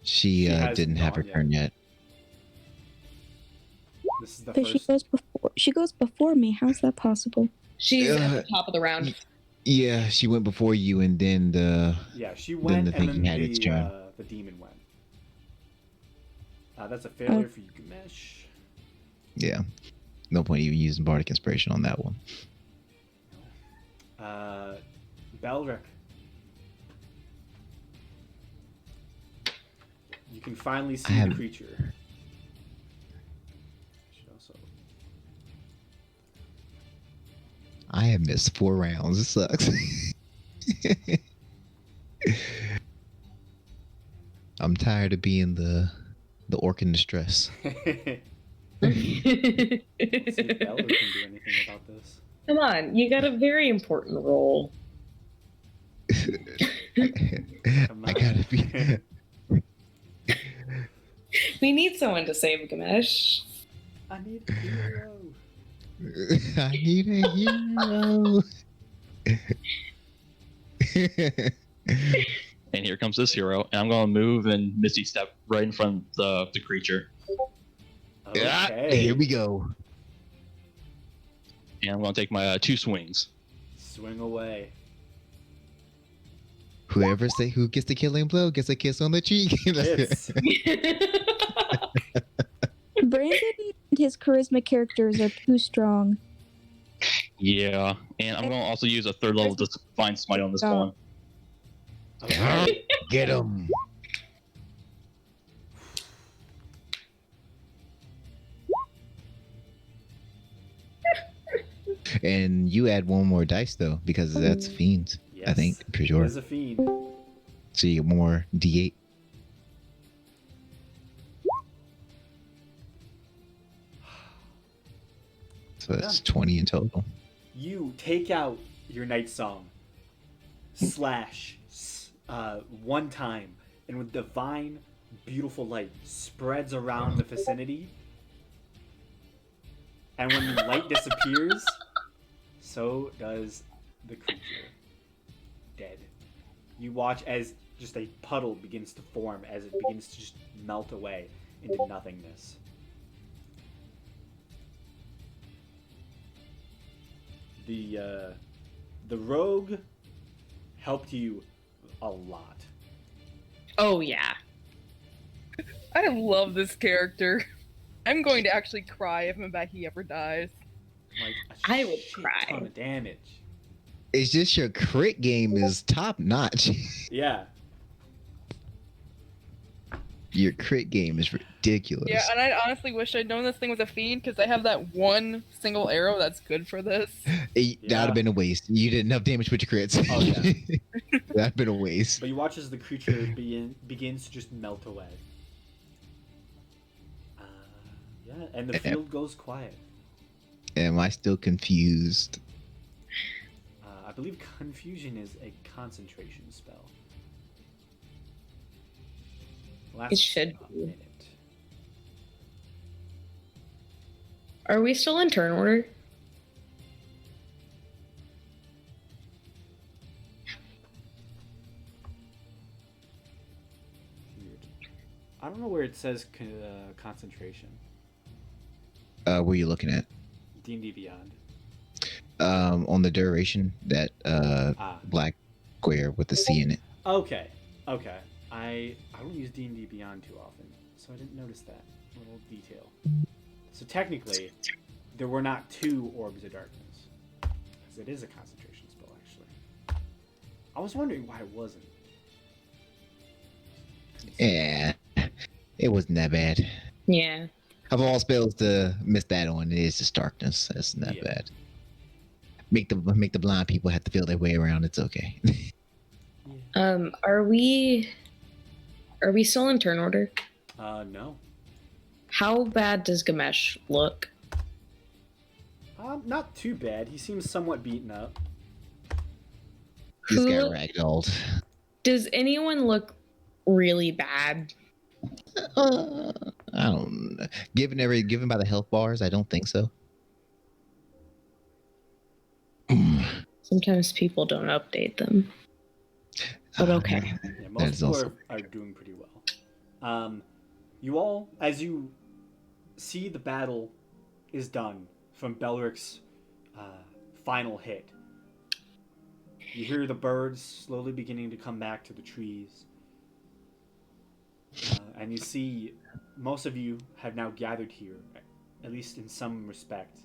she has didn't have her not yet. turn yet. This is the But first. she goes before me. How's that possible? She's at the top of the round. Yeah, she went before you, and then Yeah, she went, the and thing then had its turn. the demon went. That's a failure Oh. for you, Gamesh. Yeah, no point even using bardic inspiration on that one. Belric. You can finally see the creature. Should also... I have missed 4 rounds. It sucks. I'm tired of being the orc in distress. Let's see if Belric can do anything about this. Come on, you got a very important role. Come I gotta be. We need someone to save Gamesh. I need a hero. I need a hero. And here comes this hero, and I'm gonna move and Misty step right in front of the creature. Okay. Here we go. And I'm gonna take my 2 swings. Swing away. Who gets the killing blow gets a kiss on the cheek. Hits. Brandon and his charisma characters are too strong. Yeah, and I'm gonna also use a 3rd level Divine Smite on this Oh. one. Okay. Get him. And you add one more dice though, because that's fiends. Yes, I think, for it sure. is a fiend. So you get more D8. So that's 20 in total. You take out your night song, slash one time, and with divine, beautiful light spreads around the vicinity. And when the light disappears, so does the creature. Dead. You watch as just a puddle begins to form, as it begins to just melt away into nothingness. The rogue helped you a lot. Oh yeah. I love this character. I'm going to actually cry if Mbaki ever dies. Like I would shit cry. ton of damage. It's just your crit game is top notch. Yeah. Your crit game is ridiculous. Yeah, and I honestly wish I'd known this thing was a fiend because I have that one single arrow that's good for this. That would have been a waste. You did enough damage with your crits. Oh, yeah. That'd have been a waste. But you watch as the creature begins to just melt away. Yeah, and the field goes quiet. Am I still confused? I believe confusion is a concentration spell. It should a be. minute. Are we still in turn order? Weird. I don't know where it says concentration. Where are you looking at? D&D Beyond. On the duration, that black square with the C in it. Okay. I don't use D&D Beyond too often, so I didn't notice that little detail. So technically, there were not 2 orbs of darkness, because it is a concentration spell, actually. I was wondering why it wasn't. Yeah, it wasn't that bad. Yeah. Of all spells to miss that on, it is just darkness. That's not Yeah. bad. Make the blind people have to feel their way around. It's okay. Are we still in turn order? No. How bad does Gamesh look? Not too bad. He seems somewhat beaten up. This Who- guy ragdolled. Does anyone look really bad? I don't. Given by the health bars, I don't think so. Sometimes people don't update them. But okay. Yeah, That most is people also- are doing pretty well. You all, as you see the battle is done from Belric's final hit, you hear the birds slowly beginning to come back to the trees. And you see most of you have now gathered here, at least in some respect,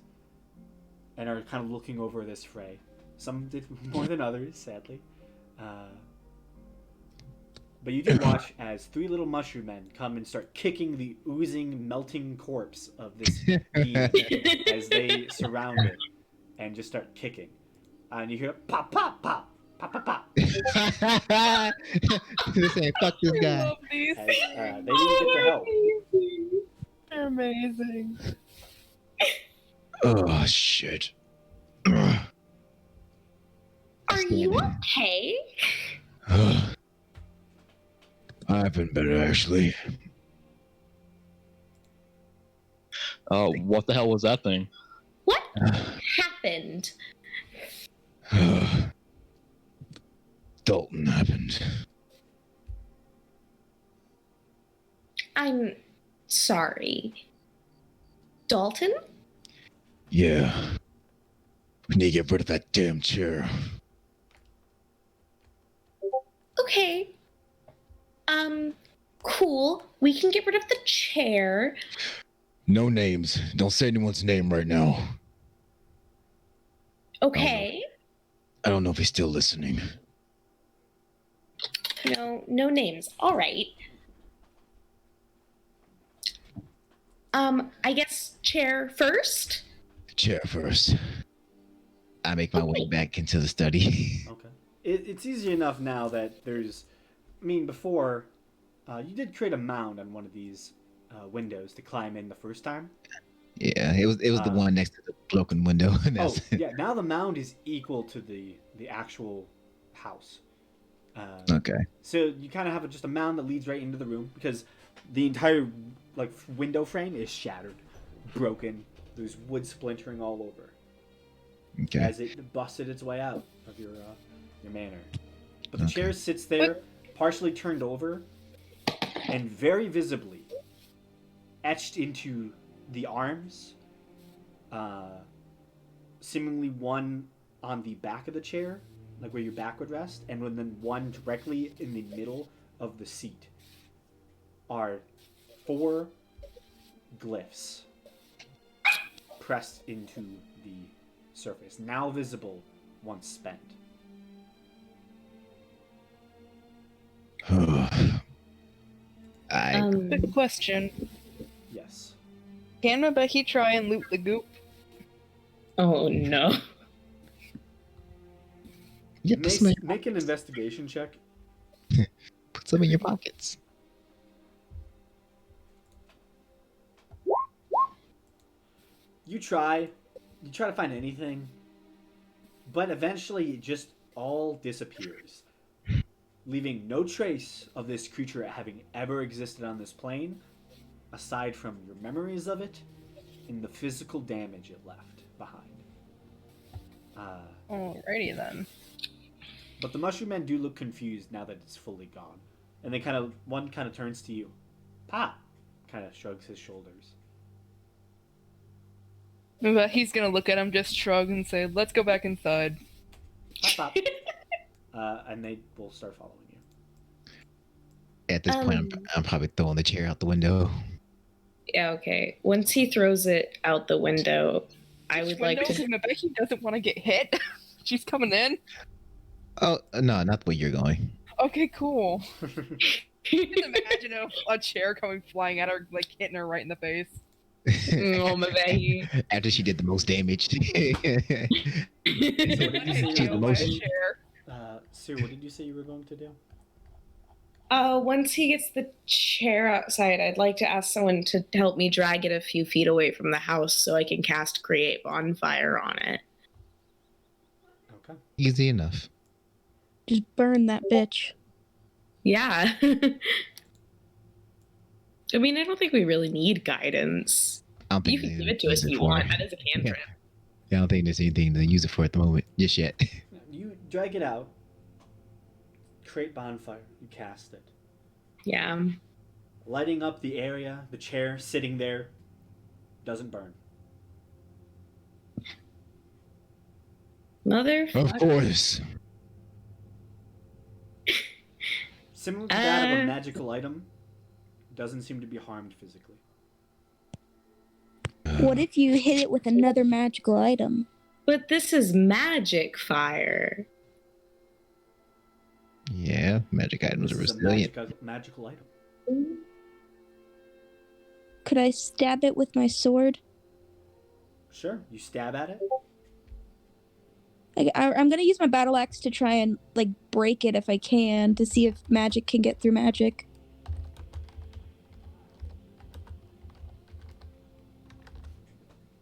and are kind of looking over this fray. Some did more than others, sadly. But you do watch as 3 little mushroom men come and start kicking the oozing, melting corpse of this being as they surround it and just start kicking. And you hear pop, pop, pop, pop, pop, pop. They're saying, "Fuck this I guy." love these. As, they didn't get to help. They're amazing. Oh shit. Are you okay? I've been better actually. What the hell was that thing? What happened? Dalton happened. I'm sorry. Dalton? Yeah. We need to get rid of that damn chair. Okay. Cool. We can get rid of the chair. No names. Don't say anyone's name right now. Okay. I don't know if he's still listening. No names. All right. I guess chair first. Chair first. I make my way back into the study. Okay. It's easy enough now that there's. I mean, before, you did create a mound on one of these windows to climb in the first time. Yeah, it was the one next to the broken window. Oh, yeah. Now the mound is equal to the actual house. Okay. So you kind of have just a mound that leads right into the room because the entire like window frame is shattered, broken. There's wood splintering all over Okay. as it busted its way out of your manor. But the Okay. chair sits there, partially turned over, and very visibly etched into the arms, seemingly one on the back of the chair, like where your back would rest, and then one directly in the middle of the seat, are 4 glyphs pressed into the surface, now visible once spent. I Quick question. Yes. Can Becky try and loot the goop? Oh no. Yep, Make an investigation check. put some in your pockets. You try to find anything, but eventually it just all disappears, leaving no trace of this creature having ever existed on this plane, aside from your memories of it and the physical damage it left behind. Alrighty then. But the mushroom men do look confused now that it's fully gone, and one kind of turns to you. Pa, kind of shrugs his shoulders. Becky's gonna look at him, just shrug, and say, "Let's go back inside." Pop, pop. And they will start following you. At this point, I'm probably throwing the chair out the window. Yeah, okay. Once he throws it out the window, I would like Window, to. because Becky doesn't want to get hit. She's coming in. Oh no, not the way you're going. Okay, cool. Just imagine a chair coming flying at her, like hitting her right in the face. Oh, my baby. After she did the most damage. So what did you say She's you the were most- going a chair. Sue, what did you say you were going to do? Once he gets the chair outside, I'd like to ask someone to help me drag it a few feet away from the house so I can cast Create Bonfire on it. Okay. Easy enough. Just burn that bitch. Yeah. I mean, I don't think we really need guidance. I don't You think can they give it to us use if you for. want. That is a cantrip. Yeah, I don't think there's anything to use it for at the moment, just yet. You drag it out. Create bonfire. You cast it. Yeah. Lighting up the area, the chair sitting there doesn't burn. Motherfucker. Of course. Similar to that of a magical item, doesn't seem to be harmed physically. What if you hit it with another magical item? But this is magic fire. Yeah, magic items This are is a resilient. magical item. Could I stab it with my sword? Sure, you stab at it. I'm gonna use my battle axe to try and like break it if I can to see if magic can get through magic.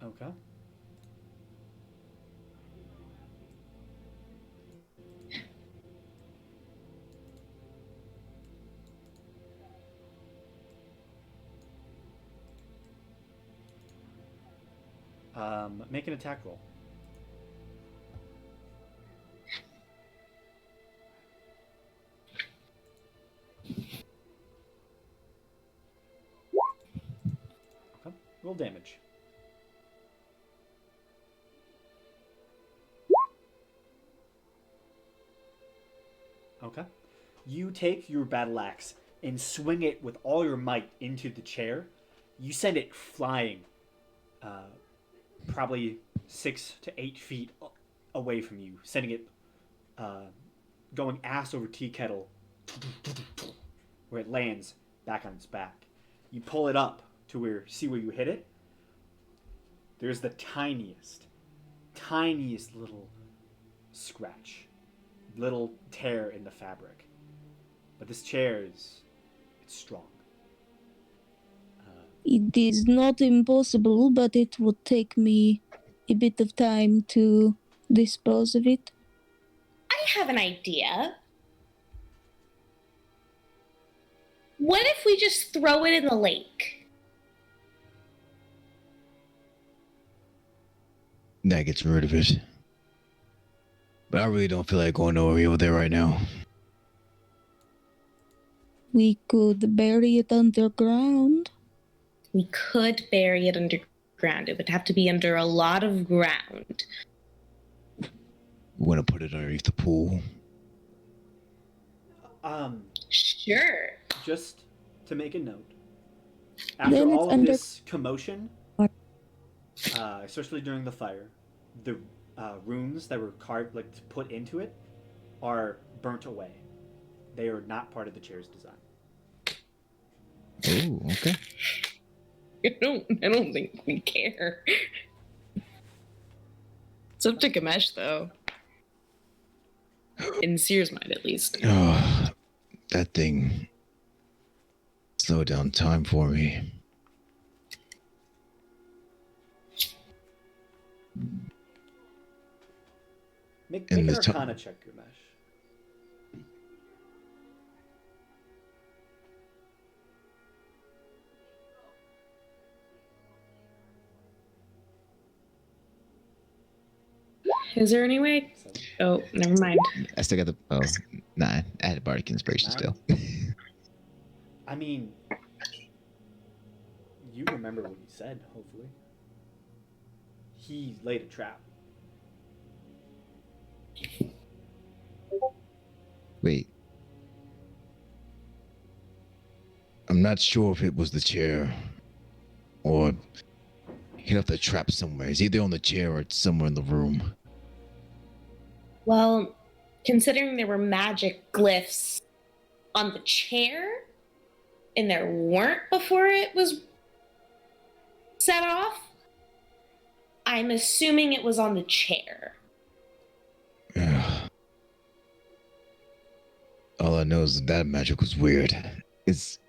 Okay. Make an attack roll. Okay. Roll damage. Okay. You take your battle axe and swing it with all your might into the chair. You send it flying, probably 6 to 8 feet away from you, sending it going ass over tea kettle, where it lands back on its back. You pull it up to see where you hit it. There's the tiniest little scratch, little tear in the fabric. But this chair it's strong. It is not impossible, but it would take me a bit of time to dispose of it. I have an idea. What if we just throw it in the lake? That gets rid of it. But I really don't feel like going over there right now. We could bury it underground. We could bury it underground. It would have to be under a lot of ground. We want to put it underneath the pool. Sure. Just to make a note, after Then it's all of under- this commotion, especially during the fire, the runes that were carved, like put into it, are burnt away. They are not part of the chair's design. Oh, okay. I don't think we care. It's up to Gamesh, though. In Seer's mind, at least. Oh, that thing slowed down time for me. Make And an the Arcana check, Gamesh. Is there any way? Oh, never mind. I still got the 9. I had bardic inspiration 9? still. I mean, you remember what he said, hopefully. He laid a trap. Wait. I'm not sure if it was the chair or he left a trap somewhere. It's either on the chair or it's somewhere in the room. Well, considering there were magic glyphs on the chair, and there weren't before it was set off, I'm assuming it was on the chair. All I know is that magic was weird. It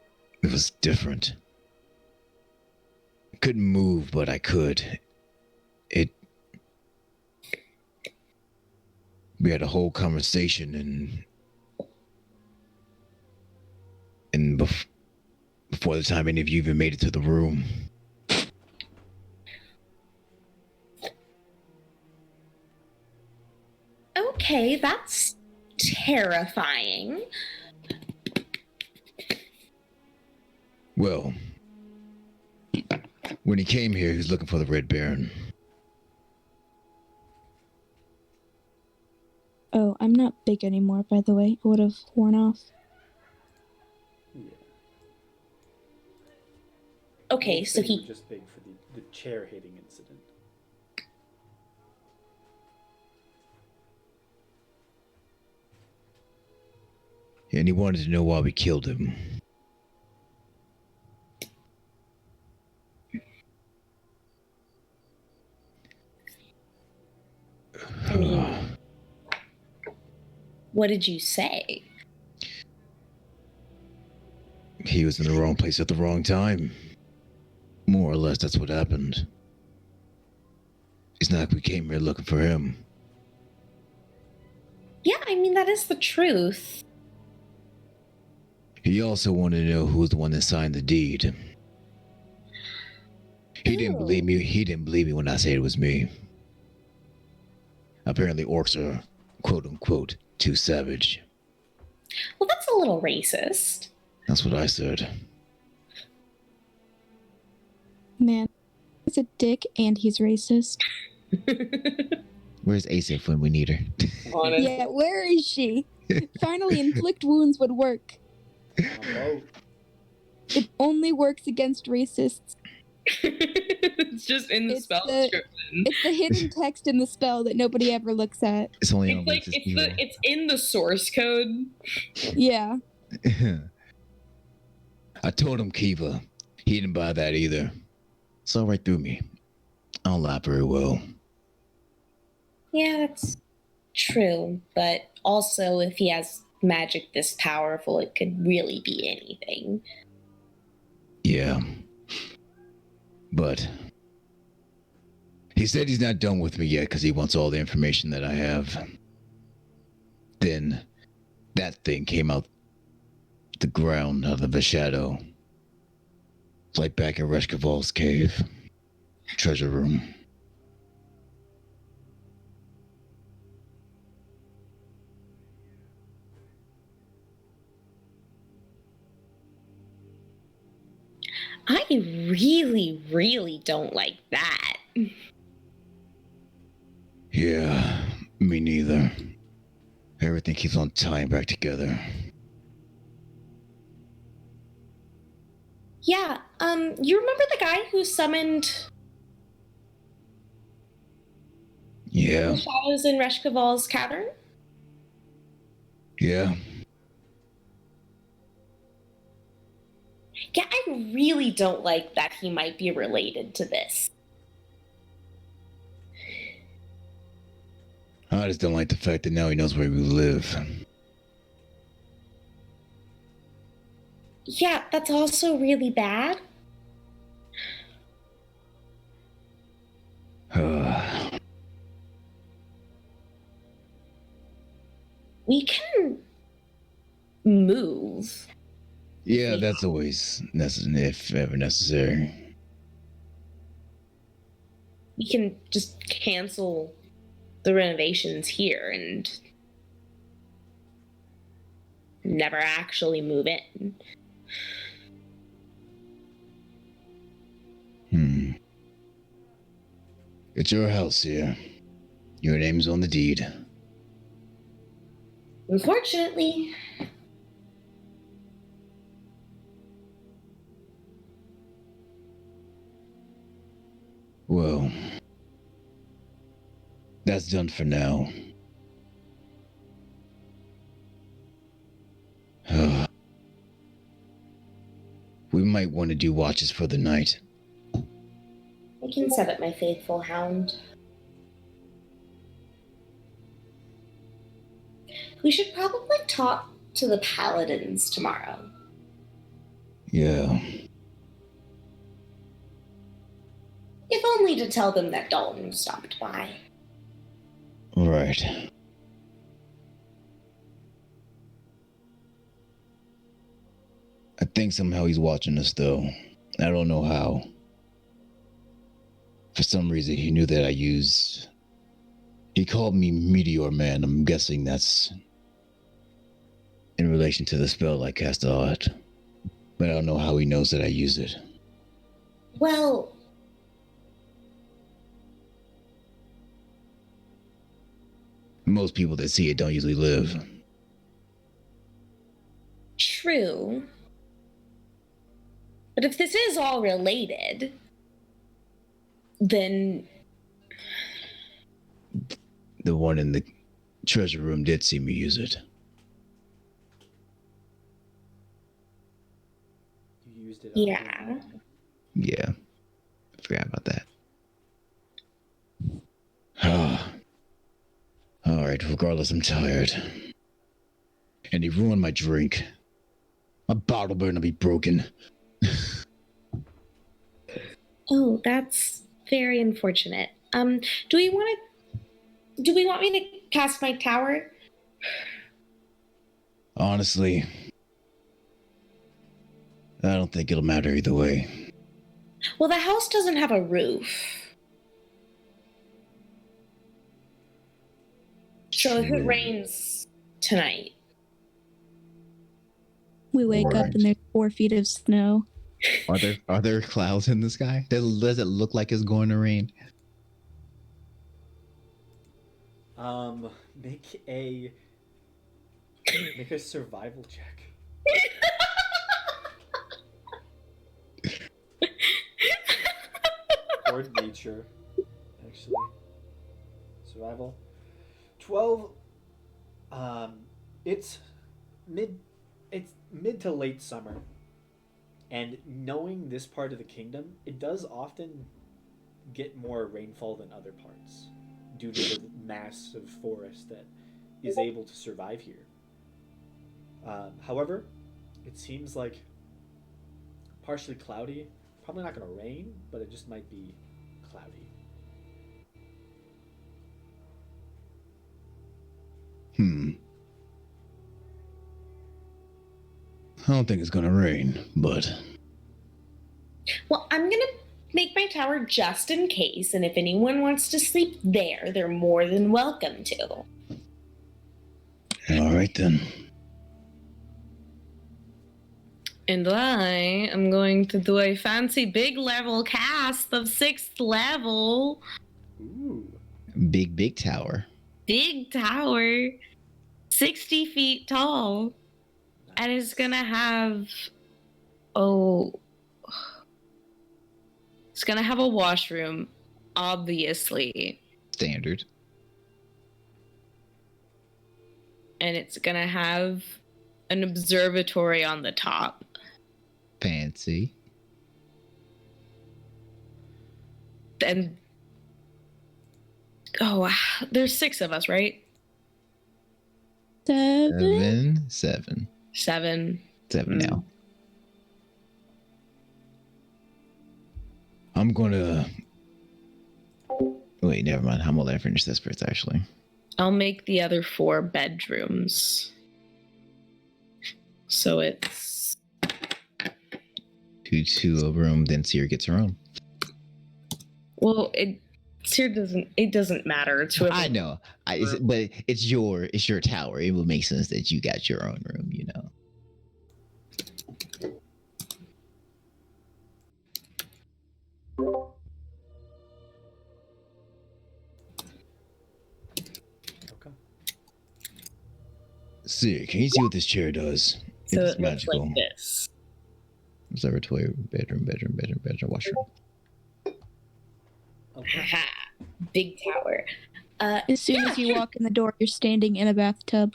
was different. I couldn't move, but I could. We had a whole conversation and before the time any of you even made it to the room. Okay, that's terrifying. Well, when he came here, he was looking for the Red Baron. Oh, I'm not big anymore, by the way. I would have worn off. Yeah. Okay, Most so things were he just big for the chair hitting incident. And he wanted to know why we killed him. I mean, what did you say? He was in the wrong place at the wrong time. More or less, that's what happened. It's not like we came here looking for him. Yeah, I mean, that is the truth. He also wanted to know who was the one that signed the deed. He didn't believe me. He didn't believe me when I said it was me. Apparently, orcs are, quote unquote, too savage. Well, that's a little racist. That's what I said. Man, he's a dick and he's racist. Where's Asif when we need her? Honest. Yeah, where is she? Finally, inflict wounds would work. On a boat. It only works against racists. It's just in the It's spell the- description. It's the hidden text in the spell that nobody ever looks at. It's only on It's like racist it's in the source code. Yeah. people. I told him Kiva. He didn't buy that either. Saw right through me. I don't lie very well. Yeah, that's True, but also if he has magic this powerful, it could really be anything. Yeah. But he said he's not done with me yet because he wants all the information that I have. Then that thing came out the ground out of the shadow. It's like back in Reshkaval's cave. Treasure room. I really, really don't like that. Yeah, me neither. Everything keeps on tying back together. Yeah, you remember the guy who summoned Yeah, the shadows in Reshkaval's cavern? yeah. Yeah, I really don't like that he might be related to this. I just don't like the fact that now he knows where we live. Yeah, that's also really bad. We can move. Yeah, that's always necessary if ever necessary. We can just cancel the renovations here and never actually move in. It's your house here. Your name's on the deed. Unfortunately. Well, that's done for now. We might want to do watches for the night. I can set up my faithful hound. We should probably talk to the paladins tomorrow. Yeah. If only to tell them that Dalton stopped by. Right. I think somehow he's watching us, though. I don't know how. For some reason, he knew that I used... He called me Meteor Man. I'm guessing that's in relation to the spell I cast on it. But I don't know how he knows that I use it. Well, Most people that see it don't usually live. true. But if this is all related, then The one in the treasure room did see me use it. You used it. yeah. Yeah. I forgot about that. Alright, regardless, I'm tired. And he ruined my drink. My bottle better be broken. Oh, that's very unfortunate. Do we want me to cast my tower? Honestly, I don't think it'll matter either way. Well, the house doesn't have a roof. So if it True. rains tonight, We wake up Right. and there's 4 feet of snow. Are there clouds in the sky? Does it look like it's going to rain? Make a survival check. Or nature, actually. Survival. 12. It's mid to late summer. And knowing this part of the kingdom, it does often get more rainfall than other parts. due to the massive forest that is able to survive here. However, it seems like partially cloudy. Probably not going to rain, but it just might be cloudy. I don't think it's gonna rain, but Well, I'm gonna make my tower just in case, and if anyone wants to sleep there, they're more than welcome to. all right then. And I am going to do a fancy big level cast of 6th level. Ooh. Big tower. Big tower, 60 feet tall. And it's gonna have, it's gonna have a washroom, obviously. Standard. And it's gonna have an observatory on the top. Fancy. And, there's 6 of us, right? 7. 7. 7. 7 now. I'm gonna. Wait, never mind. I'm gonna let her finish this first, actually. I'll make the other 4 bedrooms. So it's 2 a room, then Seer gets her own. well, it doesn't matter. It's whoever. I know, but it's your tower. It would make sense that you got your own room, you know. Okay. Seer, can you see what this chair does? So It's it looks magical. like this. Observatory, bedroom, washroom. Okay. Haha. Big tower. As soon as you walk in the door, you're standing in a bathtub.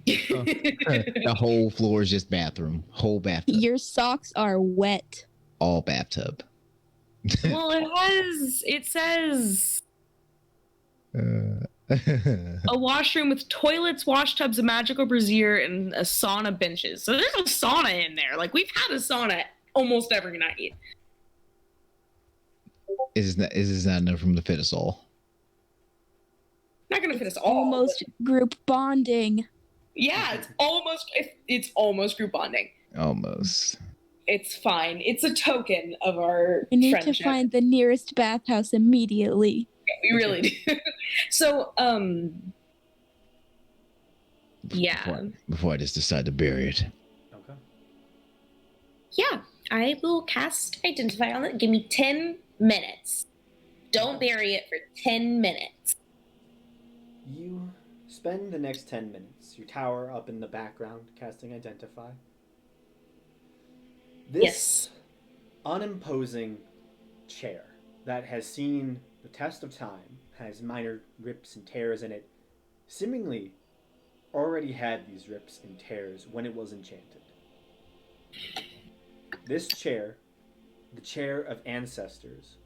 The whole floor is just bathroom. Whole bathtub. Your socks are wet. All bathtub. Well, it says a washroom with toilets, wash tubs, a magical brazier, and a sauna benches. So there's a sauna in there. Like, we've had a sauna almost every night. Is this not enough room to fit us all? Not gonna fit us all. Almost group bonding. Yeah, it's almost group bonding. Almost. It's fine. It's a token of our You need friendship. to find the nearest bathhouse immediately. Yeah, we really do. So, yeah. Before I just decide to bury it. Okay. Yeah, I will cast Identify on it. Give me 10 minutes. Don't bury it for 10 minutes. You spend the next 10 minutes, your tower up in the background, casting Identify. This Yes. unimposing chair that has seen the test of time, has minor rips and tears in it, seemingly already had these rips and tears when it was enchanted. This chair, the chair of ancestors,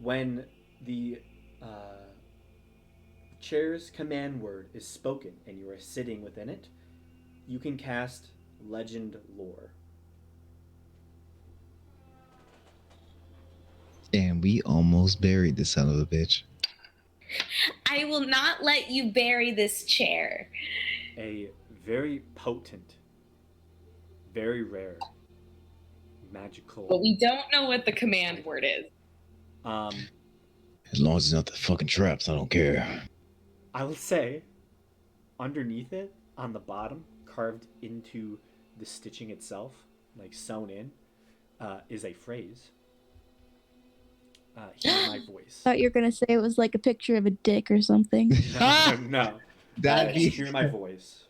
when the chair's command word is spoken and you are sitting within it, you can cast Legend Lore. And we almost buried the son of a bitch. I will not let you bury this chair. A very potent, very rare, magical. But we don't know what the command word is. As long as it's not the fucking traps, I don't care. I will say, underneath it, on the bottom, carved into the stitching itself, like sewn in, is a phrase. Hear my voice. Thought you were gonna say it was like a picture of a dick or something. No. That'd be... Hear my voice.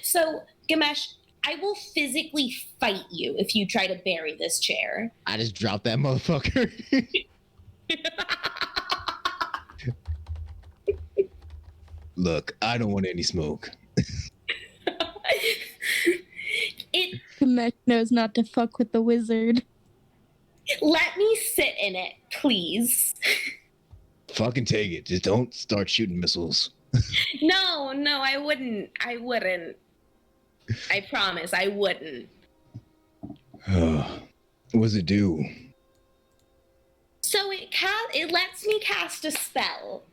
So, Gamesh, I will physically fight you if you try to bury this chair. I just dropped that motherfucker. Look, I don't want any smoke. Kamesh knows not to fuck with the wizard. Let me sit in it, please. Fucking take it. Just don't start shooting missiles. No, I wouldn't. I promise, I wouldn't. What does it do? So it lets me cast a spell.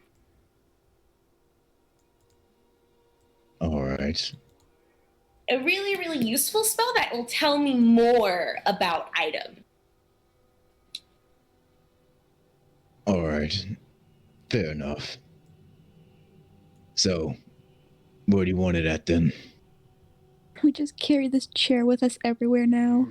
All right. A really, really useful spell that will tell me more about item. All right. Fair enough. So, where do you want it at then? We just carry this chair with us everywhere now.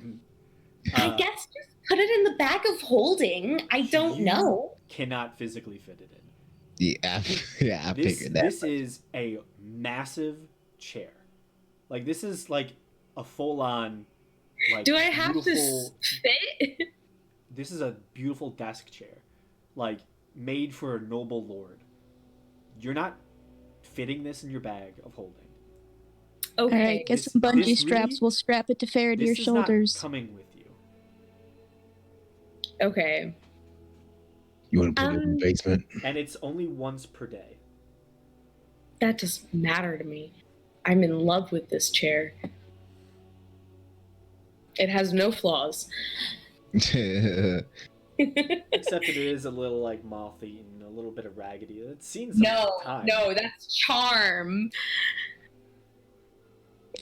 I guess just put it in the bag of holding. I don't you know. Cannot physically fit it in. I This figured that. this is a massive chair. Like this is like a full-on like Do I have to beautiful. fit? This is a beautiful desk chair, like made for a noble lord. You're not fitting this in your bag of holding. Okay. Alright, get This- some bungee this straps. really- We'll strap it to Farrah to This your is shoulders. not coming with you. Okay. You want to put it in the basement? And it's only once per day. That doesn't matter to me. I'm in love with this chair. It has no flaws. Except that it is a little like moth-eaten, a little bit of raggedy. It's seen some time. No, that's charm.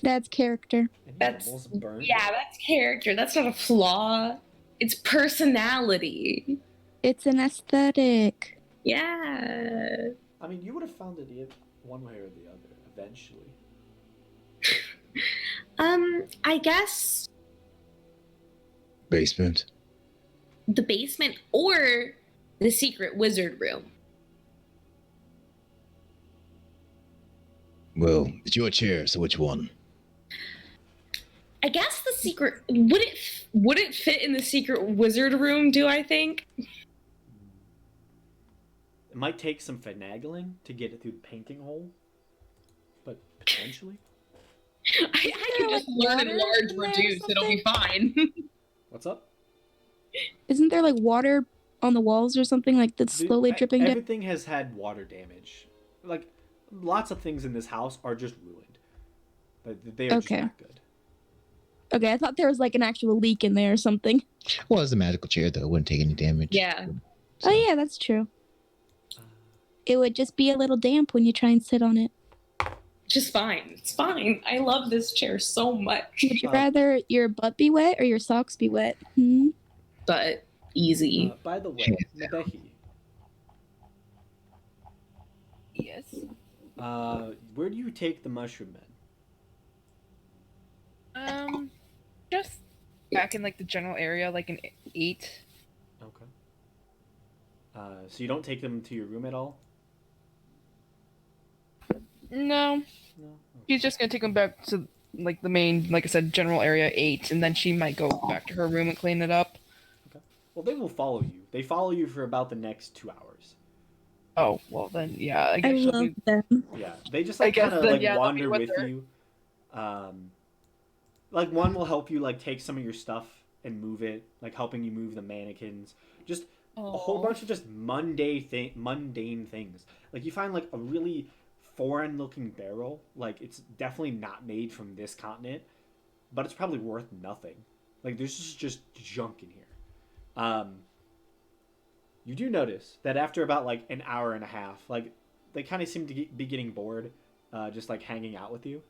That's character. And you That's almost burned yeah, it. that's character. That's not a flaw. It's personality. It's an aesthetic. Yeah. I mean, you would have found it one way or the other eventually. I guess Basement. the basement or the secret wizard room. Well, it's your chair, so which one? I guess the secret would it fit in the secret wizard room, do I think? It might take some finagling to get it through the painting hole, but potentially. I can just learn water enlarge in there or reduce, it'll be fine. What's up? Isn't there like water on the walls or something like that's Dude, slowly dripping down? Everything has had water damage. Like, lots of things in this house are just ruined. But they are just Okay. not good. Okay, I thought there was like an actual leak in there or something. Well, it's a magical chair, though. It wouldn't take any damage. Yeah. So- Oh yeah, that's true. It would just be a little damp when you try and sit on it. Just fine. It's fine. I love this chair so much. Would you rather your butt be wet or your socks be wet? Hmm? But easy. By the way, Nabehi, Yes. where do you take the mushroom men? Just back in like the general area, like an 8. Okay. So you don't take them to your room at all? No, No. she's just gonna take them back to like the main, like I said, general area 8, and then she might go back to her room and clean it up. Well, they will follow you. They follow you for about the next 2 hours. Oh, well then, yeah, I I guess she'll love be. them. Yeah, they just I like guess kind of then, like yeah, they'll be wander with with her. you. Like one will help you like take some of your stuff and move it, like helping you move the mannequins. Just a whole Aw. bunch of just mundane things. Like you find like a really foreign looking barrel. Like it's definitely not made from this continent, but it's probably worth nothing. Like there's just junk in here. You do notice that after about like an hour and a half, like they kind of seem to be getting bored, just like hanging out with you.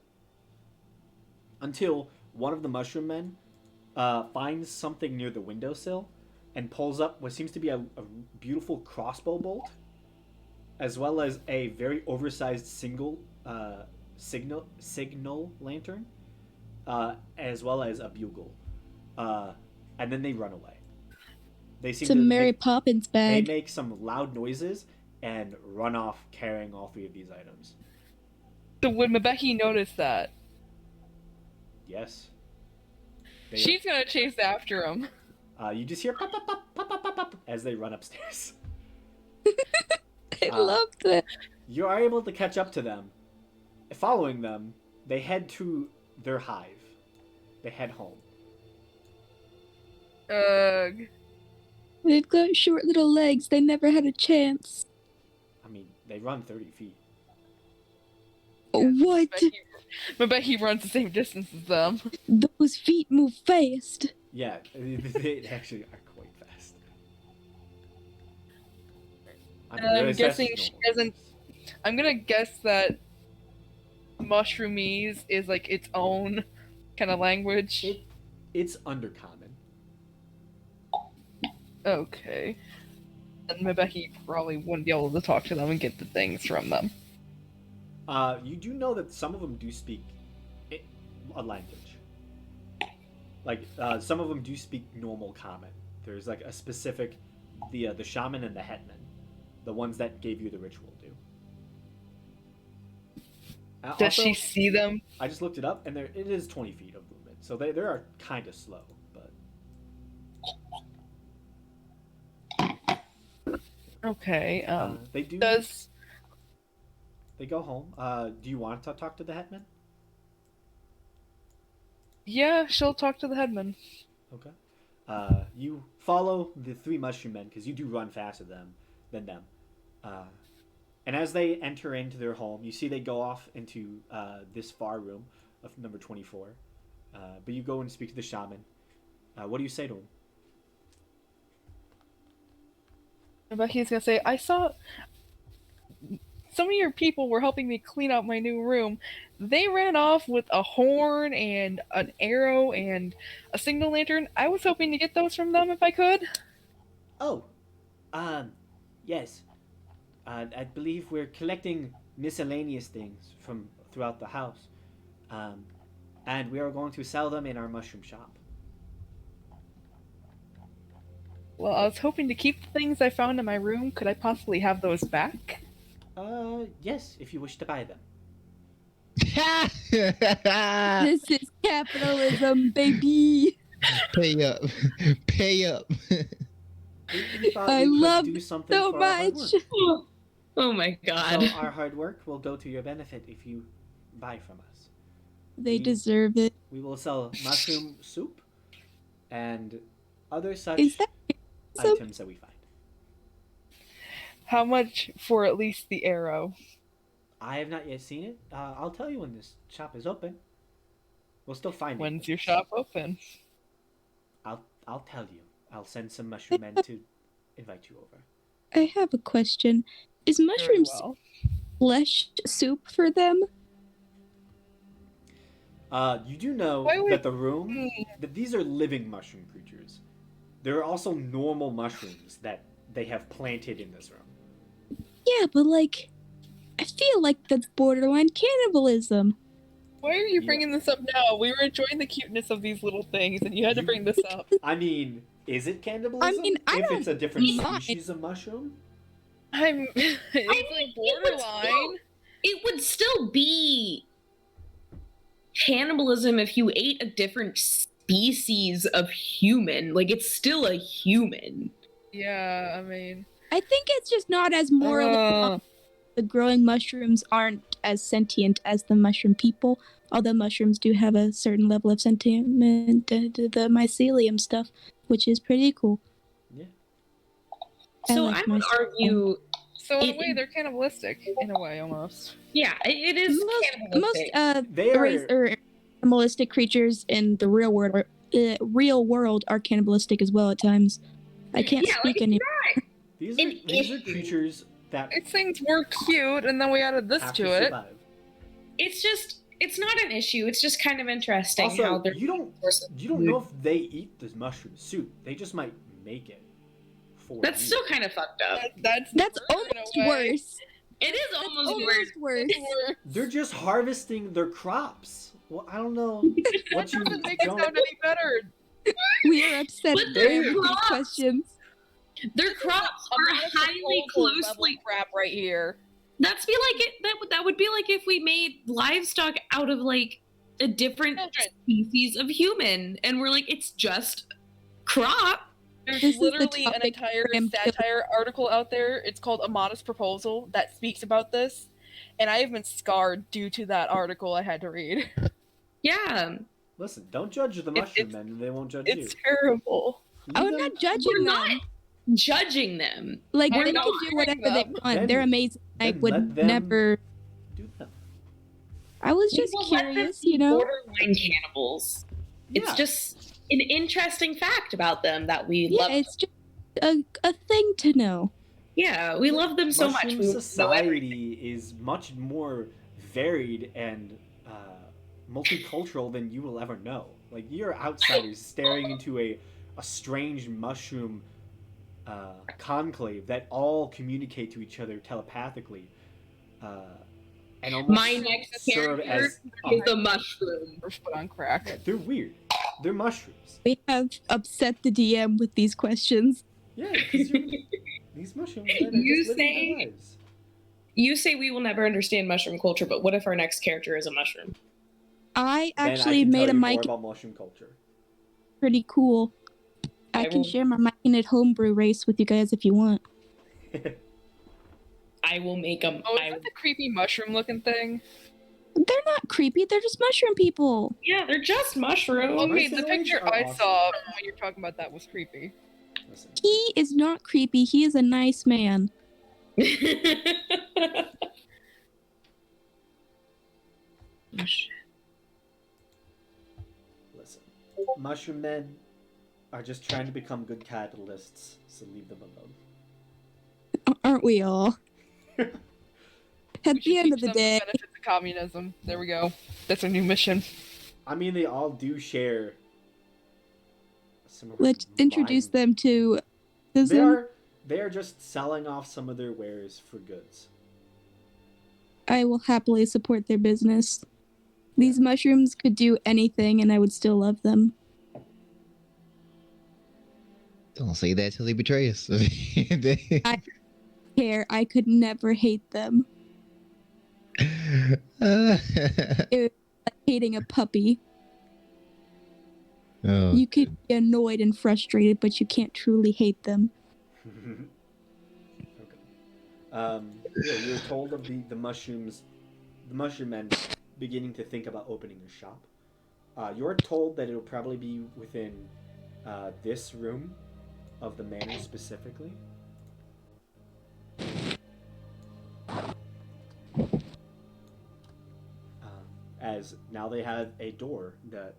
Until one of the mushroom men finds something near the windowsill and pulls up what seems to be a beautiful crossbow bolt, as well as a very oversized signal lantern, as well as a bugle, and then they run away. They seem It's a to Mary make, Poppins they bag. make some loud noises and run off carrying all 3 of these items. So would Mabeki notice that? Yes. They- She's gonna chase after him. you just hear pop, pop, pop, pop, pop, pop, pop, as they run upstairs. I love that. You are able to catch up to them. Following them, they head to their hive. They head home. Ugh. They've got short little legs. They never had a chance. They run 30 feet. What? I bet he runs the same distance as them. Those feet move fast. Yeah, they actually are quite fast. I mean, I'm really fast guessing is she normal. doesn't. I'm gonna guess that Mushroomies is like its own kind of language. It's undercommon. Okay. And I bet he probably wouldn't be able to talk to them and get the things from them. You do know that some of them do speak a language. Like, some of them do speak normal common. There's like a specific, the shaman and the hetman, the ones that gave you the ritual do. Does Also, she see them? I just looked it up, and it is 20 feet of movement, so they are kind of slow, but Okay. they do. Does They go home. Do you want to talk to the hetman? yeah, she'll talk to the headman. Okay. You follow the three mushroom men because you do run faster than them. And as they enter into their home, you see they go off into this far room of number 24. But you go and speak to the shaman. What do you say to him? I bet he's gonna say, I saw some of your people were helping me clean out my new room. They ran off with a horn and an arrow and a signal lantern. I was hoping to get those from them if I could. Oh, yes. I believe we're collecting miscellaneous things from throughout the house. And we are going to sell them in our mushroom shop. Well, I was hoping to keep the things I found in my room. Could I possibly have those back? Yes, if you wish to buy them. This is capitalism, baby. Pay up. Pay up. We thought I we could love do something so for our hard much. work. Oh my god. So our hard work will go to your benefit if you buy from us. They deserve it. We will sell mushroom soup and other such Is that some? items that we find. How much for at least the arrow? I have not yet seen it. I'll tell you when this shop is open. We'll still find it. When's your shop open? I'll tell you. I'll send some mushroom men to invite you over. I have a question. Is Very mushroom well. flesh soup for them? You do know Why would- that the room that these are living mushroom creatures. There are also normal mushrooms that they have planted in this room. Yeah, but like, I feel like that's borderline cannibalism. Why are you Yeah. bringing this up now? We were enjoying the cuteness of these little things, and you had to bring this up. I mean, is it cannibalism? I mean, I if don't it's a different mind. species of mushroom? It's mean, like borderline. It would still be cannibalism if you ate a different species of human. Like, it's still a human. Yeah, I mean, I think it's just not as morally. The growing mushrooms aren't as sentient as the mushroom people, although mushrooms do have a certain level of sentiment to the mycelium stuff, which is pretty cool. Yeah. So like I would myself. argue, so in a It- way, they're cannibalistic. In a way, almost. yeah, it is Most cannibalistic. They race are. or animalistic creatures in the real world are cannibalistic as well at times. I can't Yeah, speak like, any. These an are issue. creatures that These things were cute, and then we added this have to to it. survive. It's not an issue. It's just kind of interesting how Also, they're you don't know if they eat this mushroom soup. They just might make it for That's you. still kind of fucked up. That's That's murder in a almost way. worse. It is That's almost almost worse. worse. Worse. They're just harvesting their crops. Well, I don't know what you Doesn't make it don't. sound any better. We are upset But at they're these crops. questions. Their crops are highly Level closely. crap right here. That's be like it. That would be like if we made livestock out of like a different Children. species of human, and we're like, it's just crop. There's This is the literally an topic entire for him to- satire article out there. It's called A Modest Proposal that speaks about this. And I have been scarred due to that article I had to read. Yeah, Listen, don't judge the mushroom men. They won't judge It's you. terrible. I'm Leave them- not judging we're them. not judging them. Like We're they not can do whatever hiring they them. want. Then- They're amazing Then would let them never. do them. I was just We'll let them curious, be you know. borderline cannibals. It's Yeah. just an interesting fact about them that we Yeah, love. it's just a thing to know. Yeah, we love them so much. Mushroom We know everything. society is much more varied and multicultural than you will ever know. Like, you're outsiders staring into a strange mushroom conclave that all communicate to each other telepathically, and almost My next serve character as is the mushroom. Or foot on crack. Yeah, they're weird. They're mushrooms. We have upset the DM with these questions. Yeah, because these mushrooms, man, are You just living say- their lives. You say we will never understand mushroom culture, but what if our next character is a mushroom? I Then actually I can made tell a you mic more about mushroom culture. pretty cool. I I can will- share my Myconid homebrew race with you guys if you want. I will make them. Oh, is that the creepy mushroom looking thing? They're not creepy. They're just mushroom people. Yeah, they're just mushrooms. Okay, the Mycenoids picture are I awesome. saw when you're talking about that was creepy. Listen, He is not creepy. He is a nice man. listen. Mushroom men are just trying to become good capitalists, so leave them alone. Aren't we all? At We the should end teach of the them day, benefits of communism. There we go. That's our new mission. I mean, they all do share a similar let's introduce mind. them to They are just selling off some of their wares for goods. I will happily support their business. These mushrooms could do anything and I would still love them. Don't say that till they betray us. I could never hate them. Like hating a puppy. Oh, You could be annoyed and frustrated, but you can't truly hate them. Okay. Yeah, you were told of the mushrooms, the mushroom men beginning to think about opening a shop. You're told that it'll probably be within this room of the manor specifically. As now they have a door that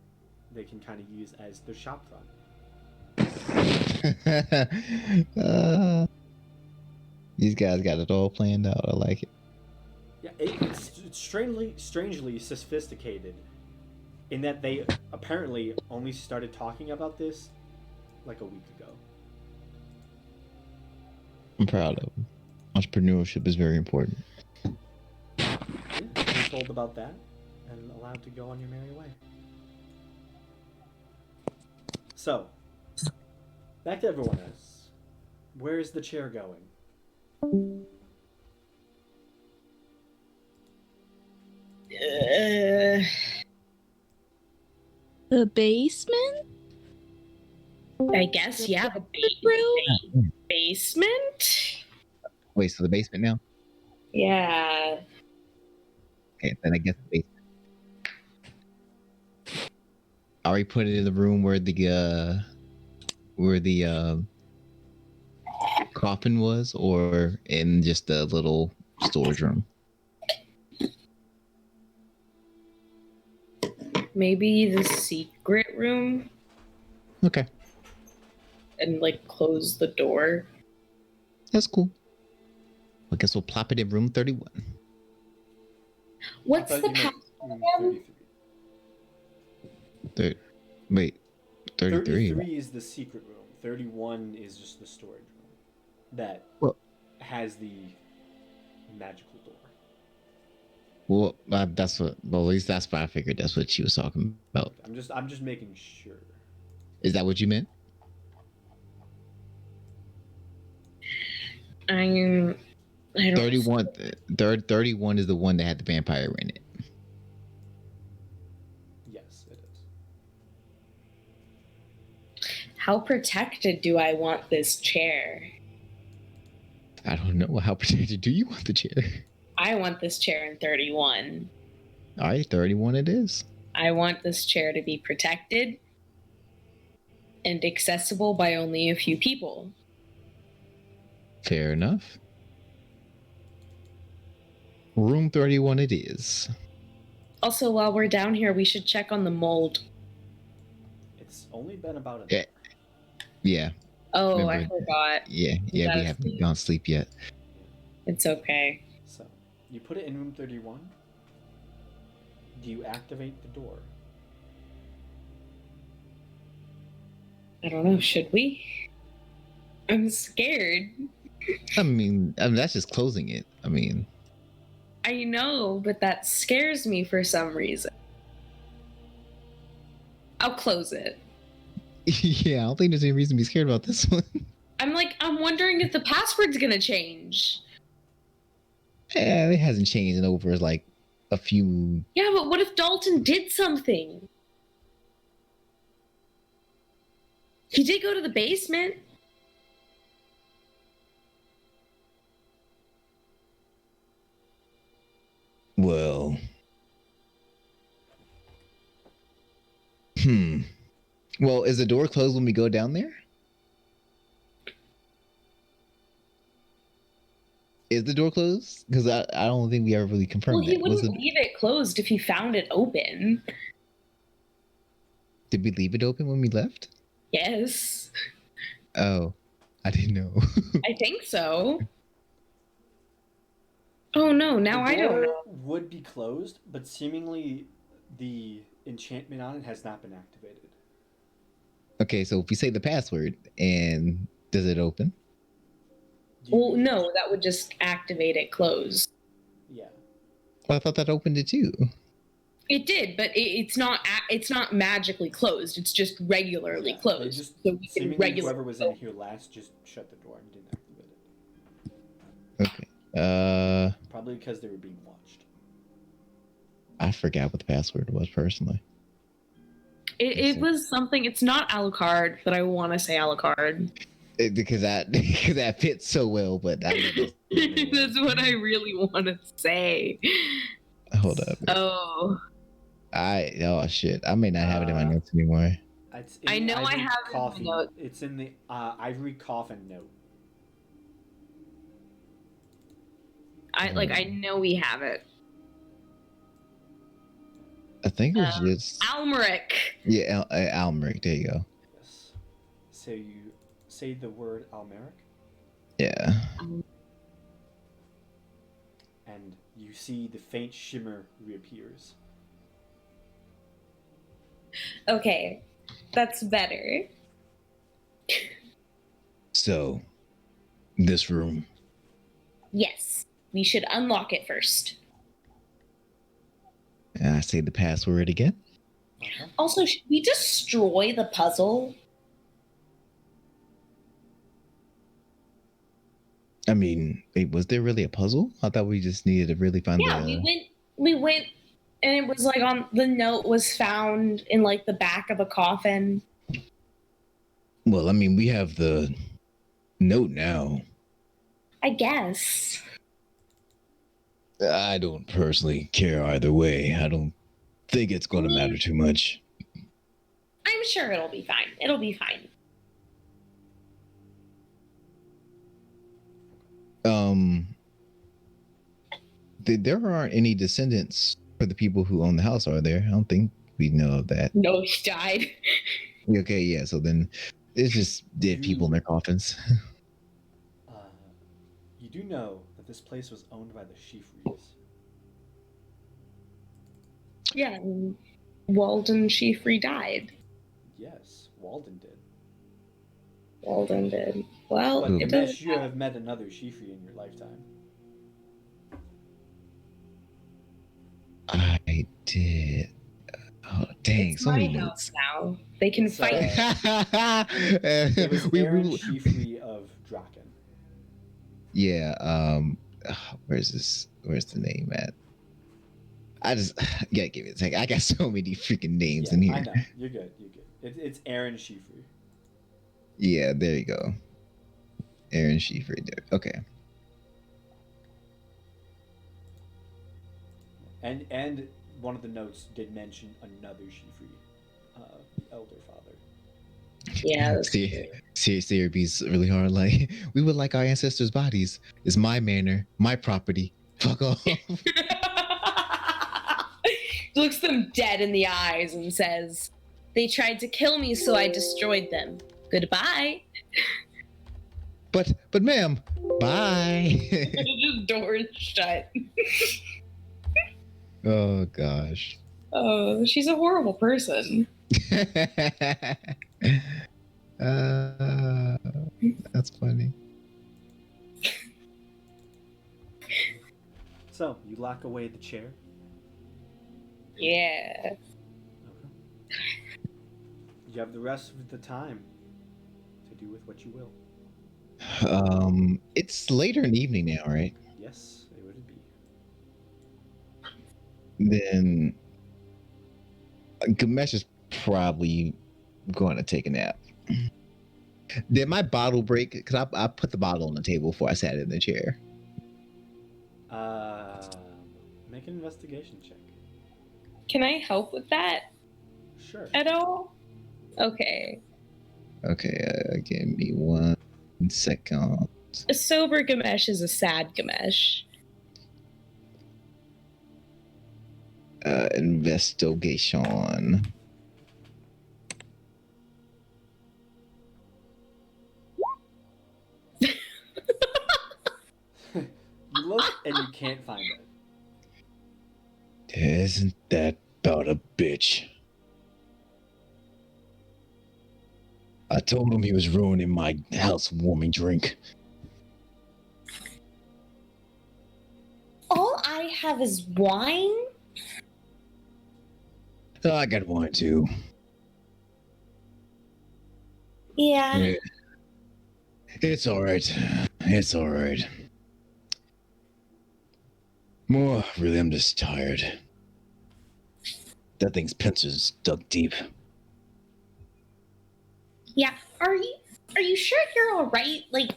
they can kind of use as their shop front. these guys got it all planned out. I like it. Yeah, it's strangely sophisticated in that they apparently only started talking about this like a week ago. I'm proud of them. Entrepreneurship is very important. Yeah, you're told about that and allowed to go on your merry way. So, back to everyone else. Where is the chair going? The basement? I guess, yeah, the Room? basement? Wait, so the basement now? Yeah. Okay, then I guess the basement. Are we put it in the room where the coffin was, or in just a little storage room? Maybe the secret room Okay, and like close the door. that's cool. I guess we'll plop it in room 31. What's I the thought you meant password? room 33. Wait, 33. 33 is the secret room. 31 is just the storage room that has the magical door. Well, that's what. Well, at least that's what I figured. That's what she was talking about. I'm just making sure. Is that what you meant? I don't 31. 31 is the one that had the vampire in it. Yes, it is. How protected do I want this chair? I don't know. How protected do you want the chair? I want this chair in 31. All right, 31 it is. I want this chair to be protected and accessible by only a few people. Fair enough. Room 31 it is. Also, while we're down here, we should check on the mold. It's only been about an Yeah. hour. Yeah. Oh, I Remember- forgot. Yeah, we gotta haven't sleep. gone to sleep yet. It's okay. So, you put it in room 31. Do you activate the door? I don't know. Should we? I'm scared. I mean, that's just closing it. I mean, I know, but that scares me for some reason. I'll close it. yeah, I don't think there's any reason to be scared about this one. I'm wondering if the password's gonna change. Yeah, it hasn't changed in over like a few. Yeah, but what if Dalton did something? He did go to the basement. Well, well, is the door closed when we go down there? Is the door closed? Because I don't think we ever really confirmed Well, he that. Was wouldn't leave it closed if he found it open. Did we leave it open when we left? Yes, Oh, I didn't know. I think so. Oh no, now The I don't door know. would be closed, but seemingly the enchantment on it has not been activated. Okay, so if we say the password and does it open? Do you- Well, no, that would just activate it closed. Yeah. Well, I thought that opened it too. It did, but it's not magically closed. It's just regularly Yeah, they closed. just So we can seemingly regularly. whoever was in here last just shut the door and didn't activate it. Okay. Probably because they were being watched. I forgot what the password was personally. It was something. It's not Alucard, but I want to say Alucard. Because that fits so well, but That's what I really want to say. Hold up. Oh, Oh shit! I may not have it in my Uh, notes anymore. It's in I the know I ivory have it in my coffin. note. It's in the ivory coffin note. I know we have it. I think it was just Almeric. yeah, Almeric. There you go. Yes. So you say the word Almeric, Yeah. and you see the faint shimmer reappears. Okay, that's better. So, this room. Yes, we should unlock it first. And I say the password again. Okay. Also, should we destroy the puzzle? I mean, wait, was there really a puzzle? I thought we just needed to really find Yeah, we went, and it was like on the note was found in like the back of a coffin. Well, I mean, we have the note now. I guess. I don't personally care either way. I don't think it's going to matter too much. I'm sure it'll be fine. It'll be fine. There aren't any descendants for the people who own the house, are there? I don't think we know of that. No, he died. Okay, yeah. So then it's just dead people in their coffins. You do know that this place was owned by the Sheafries. Yeah, and Walden Sheafrey died. Yes, Walden did. Walden did. Well, But it unless doesn't you have met another Sheafrey in your lifetime. I did. Oh, dang. It's So my many house notes. now. They can So- fight. It was Aaron Sheafrey of Draken. Yeah. Where's this? Where's the name at? I just gotta give it a second. I got so many freaking names in here. I know. You're good. You're good. It's Aaron Sheafrey. Yeah, there you go. Aaron Sheafrey. There. Okay. And one of the notes did mention another Sheafrey, the elder father. Yeah. CRB's really hard. Like, we would like our ancestors' bodies. It's my manor, my property, Fuck off. Looks them dead in the eyes and says, "They tried to kill me, so I destroyed them. Goodbye." But ma'am, bye. Just doors shut. Oh gosh. Oh, she's a horrible person. That's funny. So, you lock away the chair. Yeah. Okay. You have the rest of the time to do with what you will. It's later in the evening now, right? Yes, it would be. Then Gamesh is probably going to take a nap. Did my bottle break? Because I put the bottle on the table before I sat in the chair. Make an investigation check. Can I help with that Sure. at all? Okay. Okay, give me 1 second. A sober Gamesh is a sad Gamesh. Investigation. You look and you can't find it. Isn't that about a bitch? I told him he was ruining my housewarming drink. All I have is wine? Oh, I got wine too. Yeah. It's all right. It's all right. More, really, I'm just tired. That thing's pincers dug deep. Yeah. Are you sure you're all right? Like,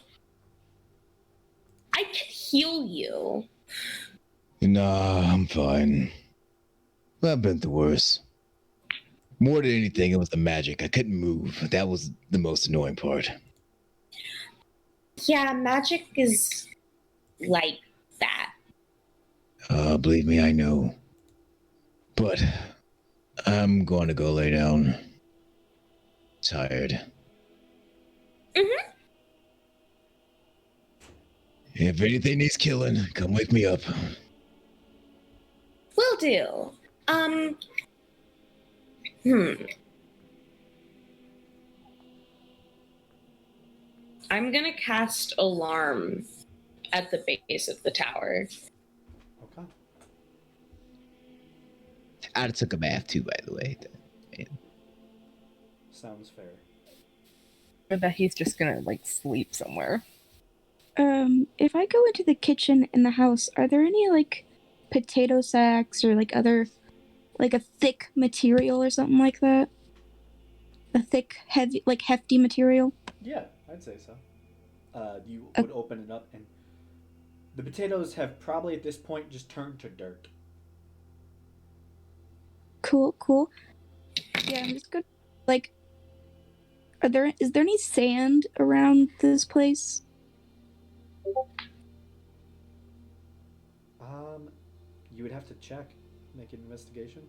I could heal you. Nah, I'm fine. I've been through worse. More than anything, it was the magic. I couldn't move. That was the most annoying part. Yeah, magic is like that. Believe me, I know. But I'm going to go lay down. Tired. Mm-hmm. If anything needs killing, come wake me up. Will do. I'm gonna cast Alarm at the base of the tower. Okay. I took a bath too, by the way. Sounds fair. Or that he's just gonna like sleep somewhere. If I go into the kitchen in the house, are there any like potato sacks or like other like a thick material or something like that? A thick, heavy, like hefty material? Yeah, I'd say so. You would open it up, and the potatoes have probably at this point just turned to dirt. Cool. Yeah, I'm just good. Like, is there any sand around this place? You would have to check, make an investigation.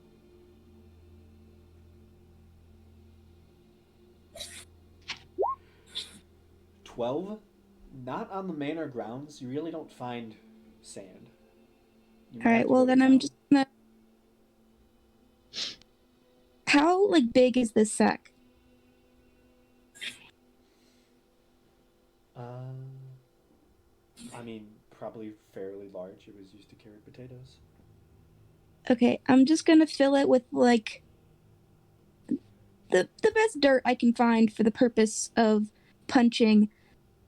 $12. Not on the manor grounds. You really don't find sand. You might All have right, to well go to then I'm town. just gonna. How like big is this sack? I mean, probably fairly large. It was used to carry potatoes. Okay, I'm just gonna fill it with like the best dirt I can find for the purpose of punching,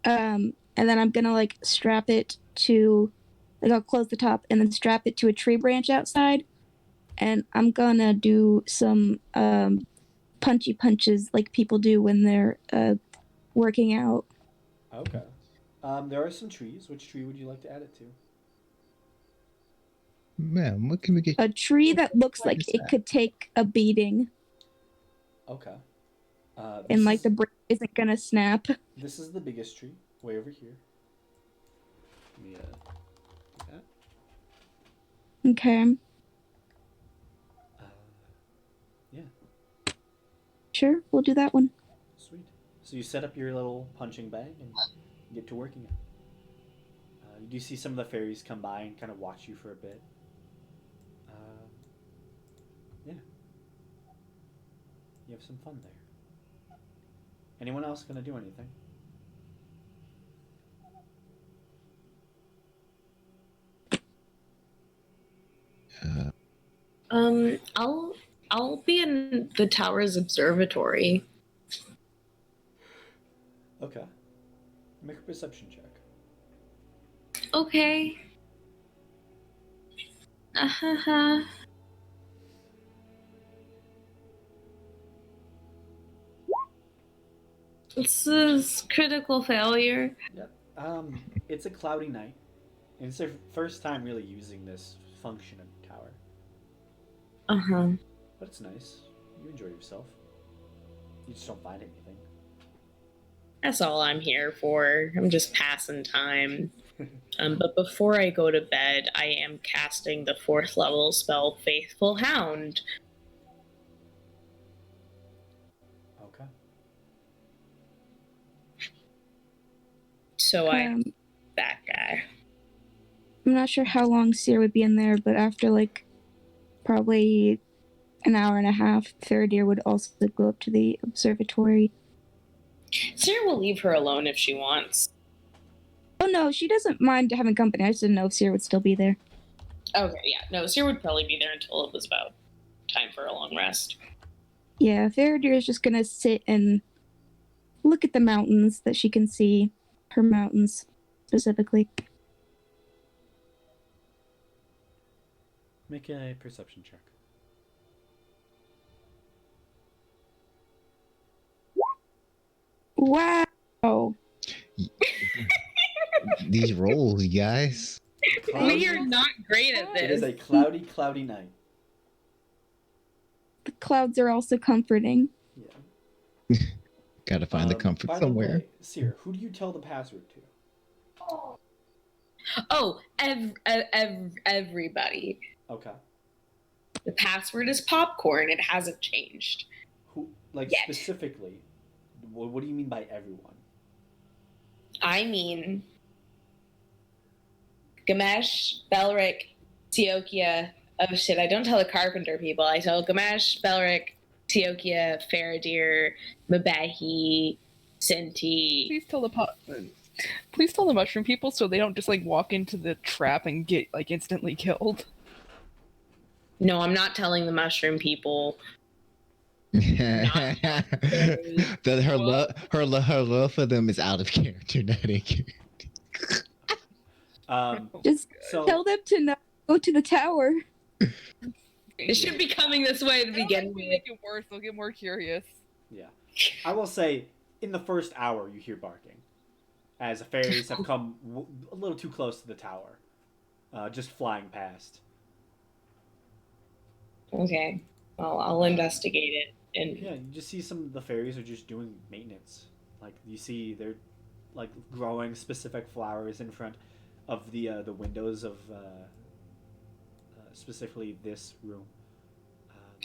and then I'm gonna like strap it to, like I'll close the top and then strap it to a tree branch outside, and I'm gonna do some punchy punches like people do when they're working out. Okay. There are some trees. Which tree would you like to add it to? Man, what can we get? A tree that looks like it could take a beating, Okay. and like the branch isn't gonna snap. This is the biggest tree, way over here. Let me do that. Okay. Yeah, Sure, we'll do that one. sweet. So you set up your little punching bag and get to working it. You do see some of the fairies come by and kind of watch you for a bit. Yeah. You have some fun there. Anyone else gonna do anything? I'll be in the tower's observatory. Okay. Make a perception check. Okay. Uh-huh. This is critical failure. Yep. It's a cloudy night. And it's their first time really using this function of the tower. Uh-huh. But it's nice. You enjoy yourself. You just don't find anything. That's all I'm here for. I'm just passing time. But before I go to bed, I am casting the 4th level spell Faithful Hound. Okay. So that guy. I'm not sure how long Seer would be in there, but after like probably an hour and a half, Third Ear would also go up to the observatory. Sarah will leave her alone if she wants. Oh no, she doesn't mind having company. I just didn't know if Seer would still be there. Okay, yeah. No, Sarah would probably be there until it was about time for a long rest. Yeah, Third Ear is just gonna sit and look at the mountains that she can see. Her mountains, specifically. Make a perception check. Wow. These rolls, you guys. We are not great at It is this. a cloudy, cloudy night. The clouds are also comforting. Yeah. Gotta find the comfort by somewhere. The way, Seer, who do you tell the password to? Oh, everybody. Okay. The password is popcorn. It hasn't changed. Who, like, Yet. specifically, what do you mean by everyone? I mean, Gamesh, Belric, Teokia. Oh shit! I don't tell the carpenter people. I tell Gamesh, Belric, Teokia, Faradir, Mabahi, Senti. Please tell the mushroom people so they don't just like walk into the trap and get like instantly killed. No, I'm not telling the mushroom people. Her love for them is out of character, not in character. Just tell them to go to the tower. It should be coming this way to begin If we with. make it worse, they'll get more curious. Yeah. I will say, in the first hour, you hear barking. As the fairies have come a little too close to the tower. Just flying past. Okay. Well, I'll investigate it. And Yeah, you just see some of the fairies are just doing maintenance. Like, you see they're, like, growing specific flowers in front of the windows of, specifically this room.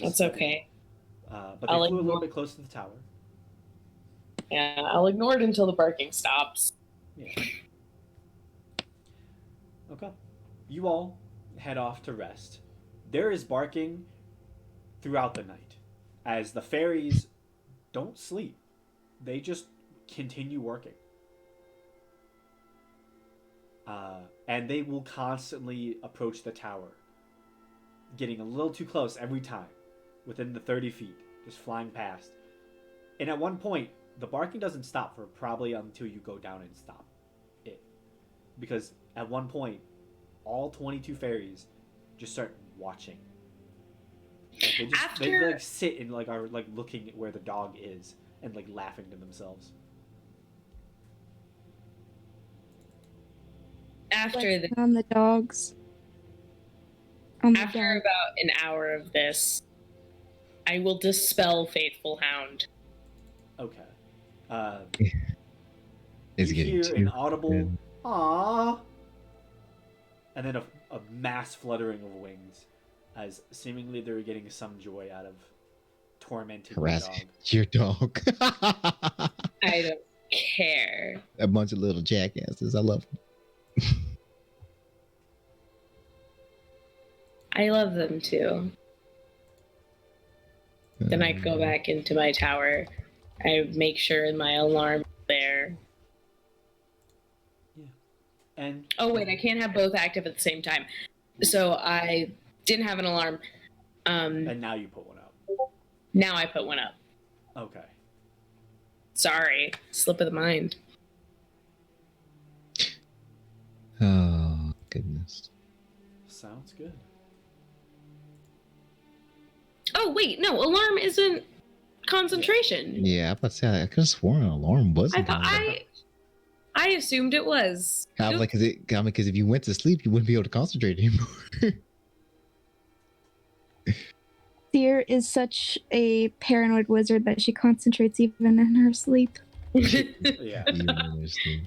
that's okay. But they I'll flew a little ignore- bit close to the tower. Yeah, I'll ignore it until the barking stops. Yeah. Okay. You all head off to rest. There is barking throughout the night, as the fairies don't sleep. They just continue working. And they will constantly approach the tower, getting a little too close every time, within the 30 feet, just flying past. And at one point, the barking doesn't stop for probably until you go down and stop it. Because at one point, all 22 fairies just start watching. Like they like sit and like are like looking at where the dog is and like laughing to themselves. After the On the dogs. On the after dog. about an hour of this, I will dispel Faithful Hound. Okay. It's You getting hear too an audible good. "Aww," and then a a mass fluttering of wings, as seemingly they're getting some joy out of tormenting your Harass dog. your dog. I don't care. A bunch of little jackasses. I love them. I love them too. Then I go back into my tower. I make sure my alarm is there. And Oh wait, I can't have both active at the same time. So I didn't have an alarm. and now you put one up. Now I put one up. Okay. Sorry, slip of the mind. Oh, goodness. Sounds good. Oh wait, no, alarm isn't concentration. Yeah, I was about to say, I could have sworn an alarm wasn't. I assumed it was. I'm like, because if you went to sleep, you wouldn't be able to concentrate anymore. Seer is such a paranoid wizard that she concentrates even in her sleep. Yeah. Even in their sleep.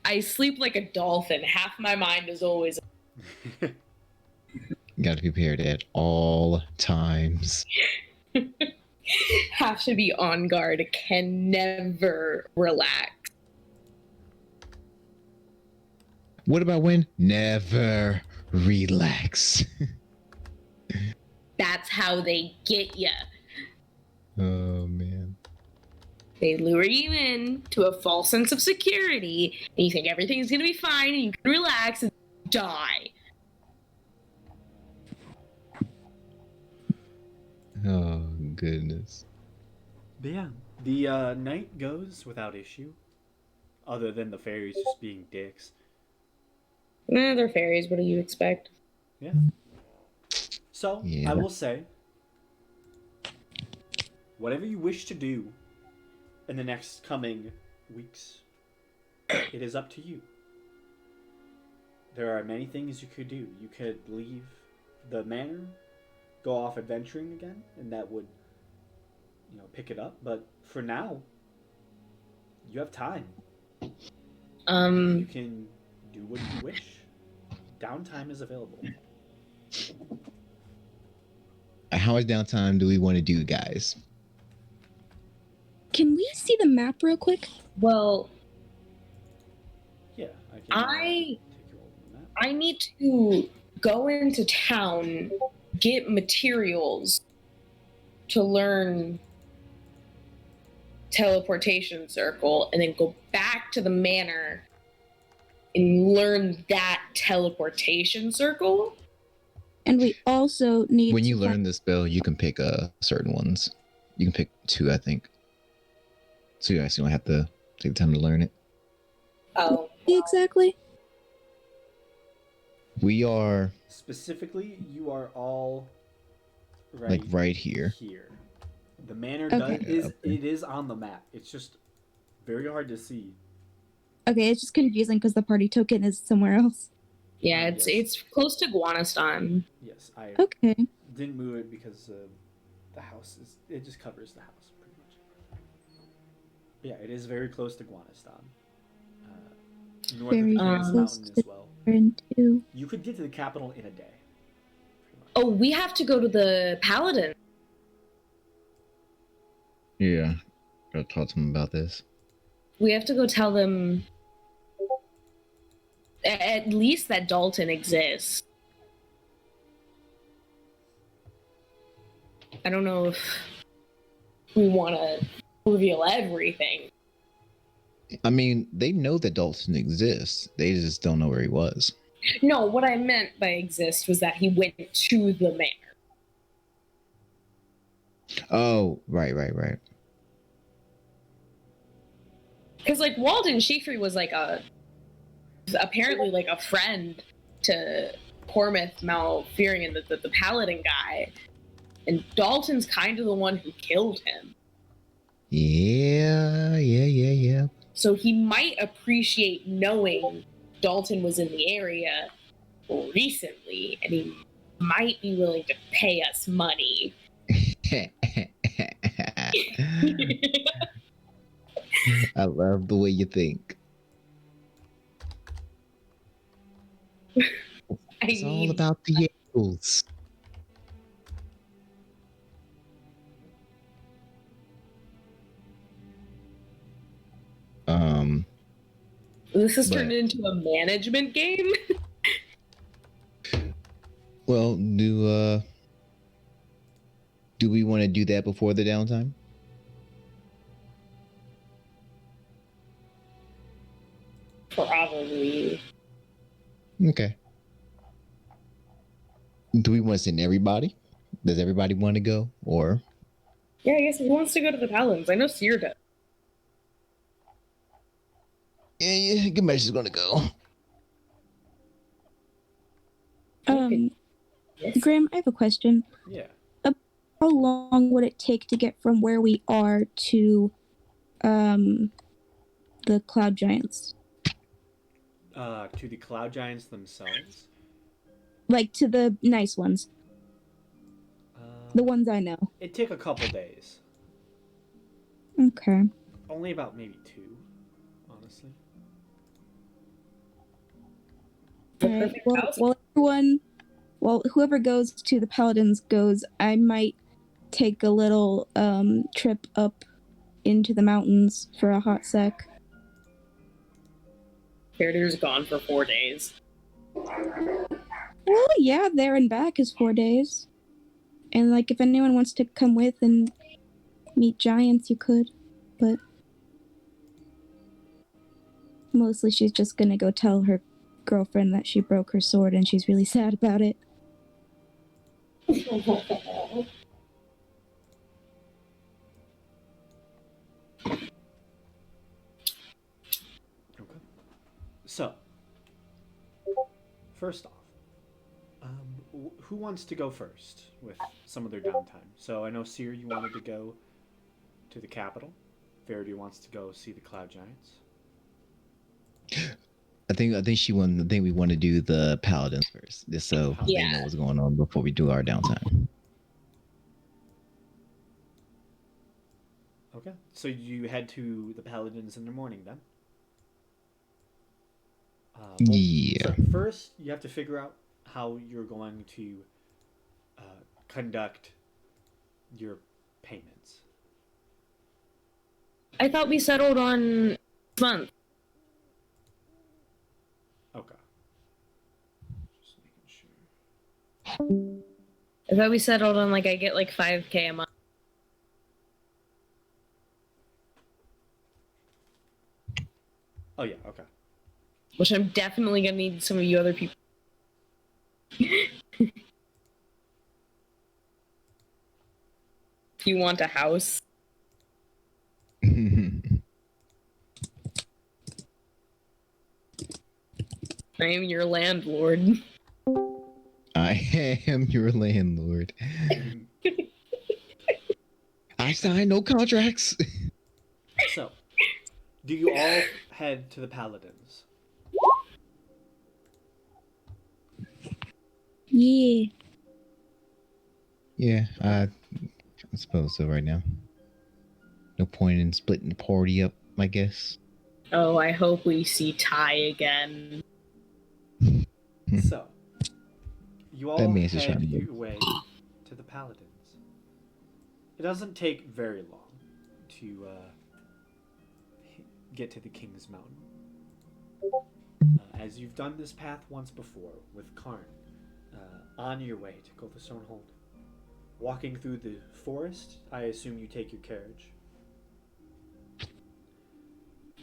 I sleep like a dolphin. Half my mind is always. You got to be prepared at all times. Have to be on guard. Can never relax. What about when? Never relax. That's how they get you. Oh, man. They lure you in to a false sense of security, and you think everything's gonna be fine, and you can relax and die. Oh, goodness. But yeah, the night goes without issue, other than the fairies just being dicks. They're fairies. What do you expect? Yeah. So, Yeah. I will say, whatever you wish to do in the next coming weeks, it is up to you. There are many things you could do. You could leave the manor, go off adventuring again, and that would, pick it up. But for now, you have time. You can do what you wish. Downtime is available. How much downtime do we want to do, guys? Can we see the map real quick? Well, Yeah, I can I take you over the map. I need to go into town, get materials to learn teleportation circle, and then go back to the manor and learn that teleportation circle. And we also need When to you learn the spell, you can pick certain ones. You can pick 2, I think. So you actually don't have to take the time to learn it. Oh, exactly. We are Specifically, you are all like right here. Here, the manor Okay. it is on the map. It's just very hard to see. Okay, it's just confusing because the party token is somewhere else. yeah, Yes. it's close to Guanistan. Yes, I Okay. didn't move it because the house it just covers the house pretty much. But yeah, it is very close to Guanistan. North Very of King's close Mountain to- as well. Into You could get to the capital in a day. Pretty much. Oh, we have to go to the paladin. Yeah. Gotta talk to them about this. We have to go tell them at least that Dalton exists. I don't know if we want to reveal everything. I mean, they know that Dalton exists. They just don't know where he was. No, what I meant by exist was that he went to the manor. Oh, right. Because like Walden Sheafrey was like apparently like a friend to Cormith Malfurion, the paladin guy, and Dalton's kind of the one who killed him. Yeah. So he might appreciate knowing Dalton was in the area recently, and he might be willing to pay us money. I love the way you think. It's all about the angles. This has But- turned into a management game. Well, do we want to do that before the downtime? Probably. Okay. Do we want to send everybody? Does everybody want to go? Or Yeah, I guess who wants to go to the Paladins? I know Seer does. yeah, Gamesh is gonna go. Yes. Graham, I have a question. Yeah. How long would it take to get from where we are to the Cloud Giants? To the Cloud Giants themselves. Like to the nice ones. The ones I know. It'd take a couple days. Okay. Only about maybe 2, honestly. Alright, well, whoever goes to the Paladins goes, I might take a little trip up into the mountains for a hot sec. Carrier's gone for 4 days. Well, yeah, there and back is 4 days. And, like, if anyone wants to come with and meet giants, you could. But mostly she's just gonna go tell her girlfriend that she broke her sword and she's really sad about it. Okay. So, first off, who wants to go first with some of their downtime? So I know Seer, you wanted to go to the capital. Verity wants to go see the Cloud Giants. I think we want to do the Paladins first, just so they know what's going on before we do our downtime. Okay. So you head to the Paladins in the morning then? Yeah. So first, you have to figure out how you're going to conduct your payments. I thought we settled on this month. Okay. Just making sure. I thought we settled on like I get like 5K a month. Oh yeah, okay. Which I'm definitely gonna need some of you other people. If you want a house. I am your landlord. I am your landlord. I signed no contracts. So, do you all head to the Paladins? Yeah. Yeah, I suppose so right now. No point in splitting the party up, I guess. Oh, I hope we see Ty again. So, you all That means it's head trying to your way to the Paladins. It doesn't take very long to get to the King's Mountain. As you've done this path once before with Karn, on your way to Golthstone Hold. Walking through the forest, I assume you take your carriage.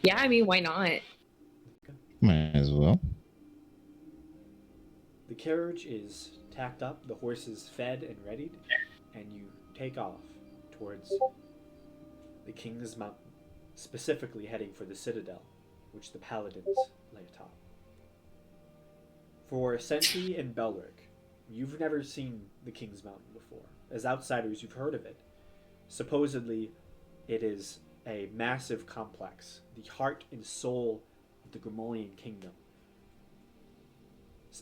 Yeah, I mean, why not? Might as well. The carriage is tacked up, the horse is fed and readied, and you take off towards the King's Mountain, specifically heading for the Citadel, which the Paladins lay atop. For Senti and Belric, you've never seen the King's Mountain before. As outsiders, you've heard of it. Supposedly, it is a massive complex, the heart and soul of the Grimolian kingdom.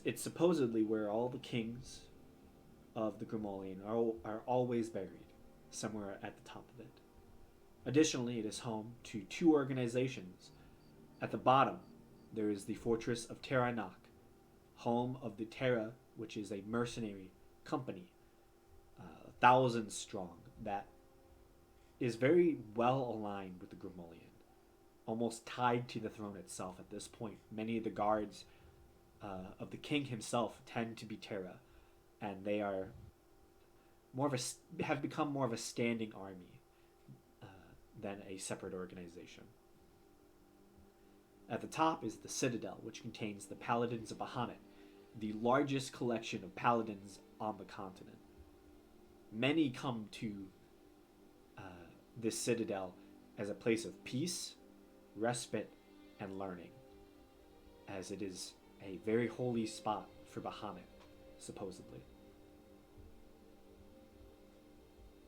It's supposedly where all the kings of the Grimolian are always buried, somewhere at the top of it. Additionally, it is home to 2 organizations. At the bottom, there is the fortress of Terra Nok, home of the Terra which is a mercenary company, 1,000 strong, that is very well aligned with the Grimolian, almost tied to the throne itself at this point. Many of the guards of the king himself tend to be Terra, and they are have become more of a standing army than a separate organization. At the top is the Citadel, which contains the Paladins of Bahamut, the largest collection of paladins on the continent. Many come to this Citadel as a place of peace, respite, and learning, as it is a very holy spot for Bahamut, supposedly.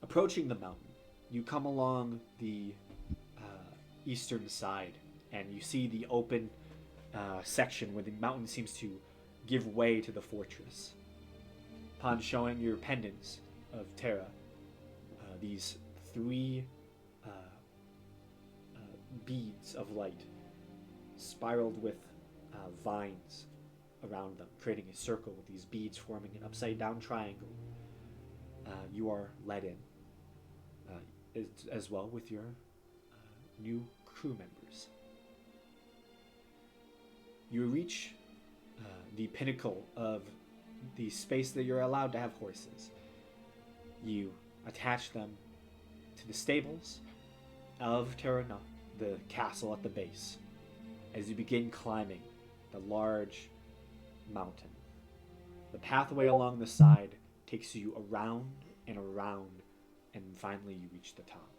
Approaching the mountain, you come along the eastern side, and you see the open section where the mountain seems to give way to the fortress. Upon showing your pendants of Terra, these 3 beads of light spiraled with vines around them, creating a circle with these beads forming an upside down triangle. You are led in, as well with your new crew members. You reach the pinnacle of the space that you're allowed to have horses. You attach them to the stables of Terrana, the castle at the base, as you begin climbing the large mountain. The pathway along the side takes you around and around, and finally you reach the top.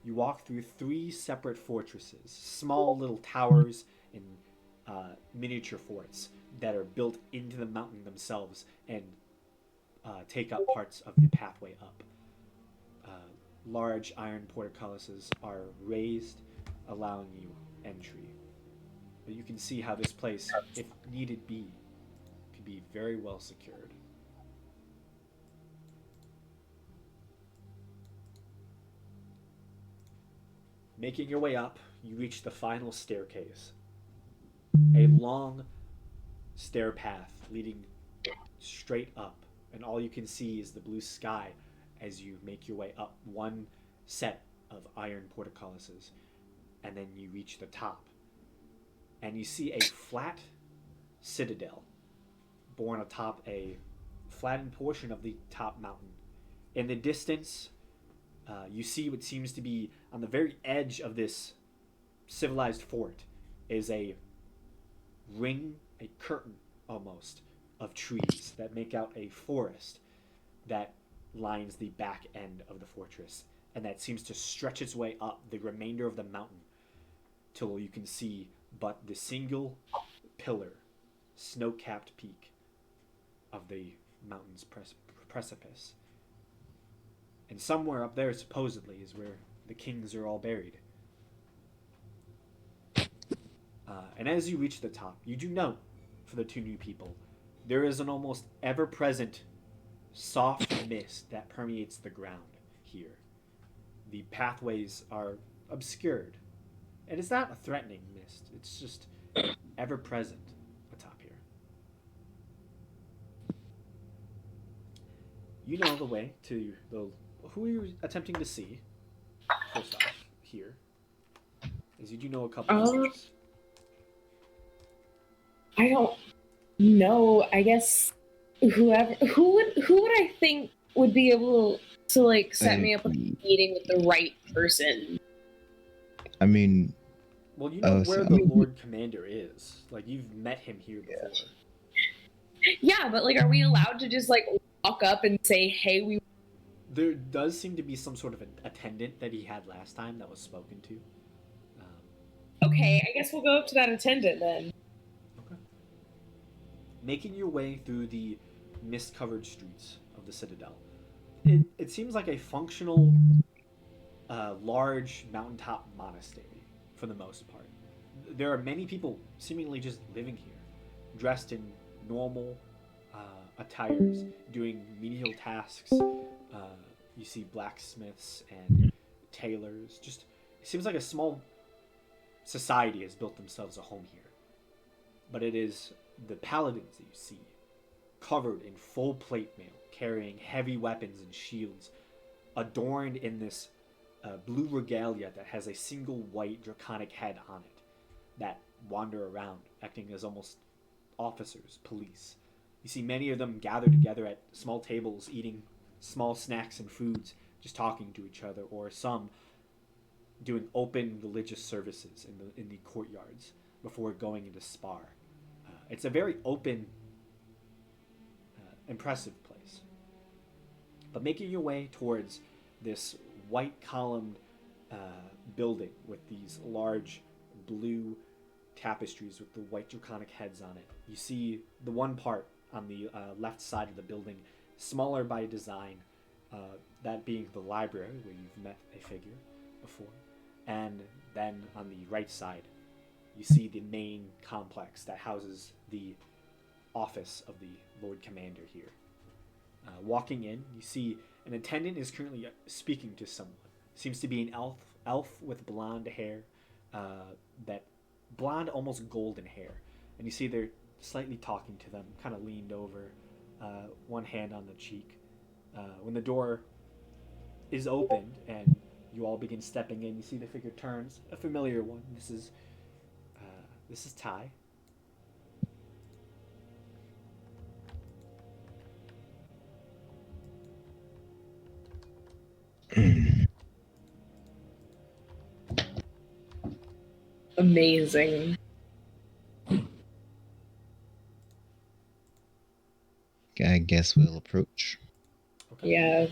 You walk through 3 separate fortresses, small little towers and miniature forts that are built into the mountain themselves and take up parts of the pathway up. Large iron portcullises are raised, allowing you entry. But you can see how this place, if needed be, could be very well secured. Making your way up, you reach the final staircase. A long stair path leading straight up, and all you can see is the blue sky as you make your way up one set of iron portcullises, and then you reach the top. And you see a flat citadel borne atop a flattened portion of the top mountain. In the distance, you see what seems to be on the very edge of this civilized fort is a ring, a curtain almost, of trees that make out a forest that lines the back end of the fortress, and that seems to stretch its way up the remainder of the mountain till you can see but the single pillar, snow-capped peak of the mountain's precipice. And somewhere up there, supposedly, is where the kings are all buried. And as you reach the top, you do note, for the 2 new people, there is an almost ever-present soft mist that permeates the ground here. The pathways are obscured. And it's not a threatening mist. It's just ever-present atop here. You know the way to the... Who are you attempting to see, first off, here? As you do know a couple of things. I don't know. I guess who would I think would be able to like set me up with a meeting with the right person? I mean, well, you know where the Lord Commander is. Like, you've met him here before. Yeah, but like, are we allowed to just like walk up and say, "Hey, we"? There does seem to be some sort of an attendant that he had last time that was spoken to. Okay, I guess we'll go up to that attendant then. Okay. Making your way through the mist-covered streets of the Citadel, it seems like a functional, large mountaintop monastery for the most part. There are many people seemingly just living here, dressed in normal attires, doing menial tasks. You see blacksmiths and tailors. Just, it seems like a small society has built themselves a home here. But it is the paladins that you see covered in full plate mail, carrying heavy weapons and shields, adorned in this blue regalia that has a single white draconic head on it, that wander around, acting as almost officers, police. You see many of them gathered together at small tables, eating small snacks and foods, just talking to each other, or some doing open religious services in the courtyards before going into spar. It's a very open, impressive place. But making your way towards this white columned building with these large blue tapestries with the white draconic heads on it, you see the one part on the left side of the building, smaller by design, that being the library where you've met a figure before. And then on the right side, you see the main complex that houses the office of the Lord Commander here. Walking in, you see an attendant is currently speaking to someone. Seems to be an elf with blonde hair, that blonde, almost golden hair. And you see they're slightly talking to them, kind of leaned over, one hand on the cheek. When the door is opened and you all begin stepping in, you see the figure turns, a familiar one. This is Ty. Amazing. I guess we'll approach. Okay. Yeah.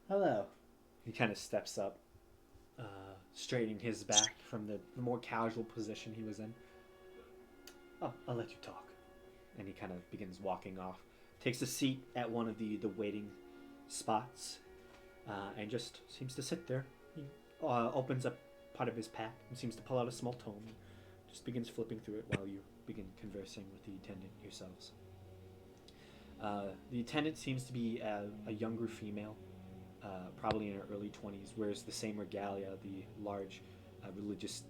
Hello. He kind of steps up, straightening his back from the more casual position he was in. Oh, I'll let you talk. And he kind of begins walking off. Takes a seat at one of the waiting spots, and just seems to sit there. He opens up part of his pack and seems to pull out a small tome. And just begins flipping through it while you begin conversing with the attendant yourselves. The attendant seems to be a younger female, probably in her early 20s, wears the same regalia, the large religious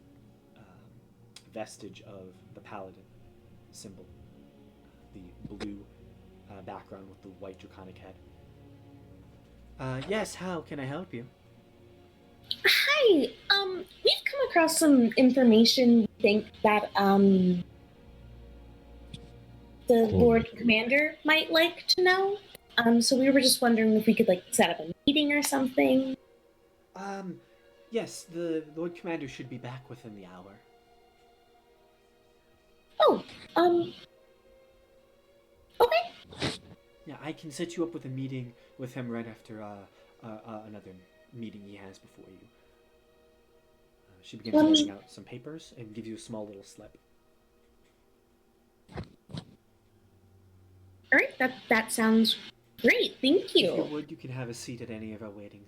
vestige of the paladin symbol, the blue background with the white draconic head. Yes, how can I help you? Hi. We've come across some information. We think that the Lord Commander might like to know. So we were just wondering if we could set up a meeting or something. Yes, the Lord Commander should be back within the hour. Oh, okay. Yeah, I can set you up with a meeting with him right after another meeting he has before you. She begins holding out some papers and gives you a small little slip. All right, that sounds great. Thank you. If you would, you can have a seat at any of our waiting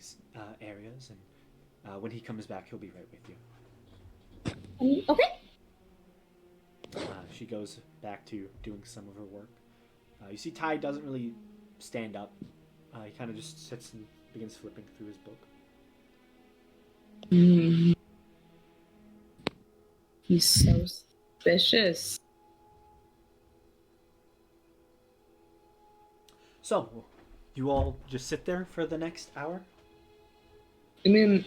areas, and when he comes back, he'll be right with you. Okay. She goes back to doing some of her work. You see Ty doesn't really stand up. He kind of just sits and begins flipping through his book. He's so suspicious. So, you all just sit there for the next hour? I mean,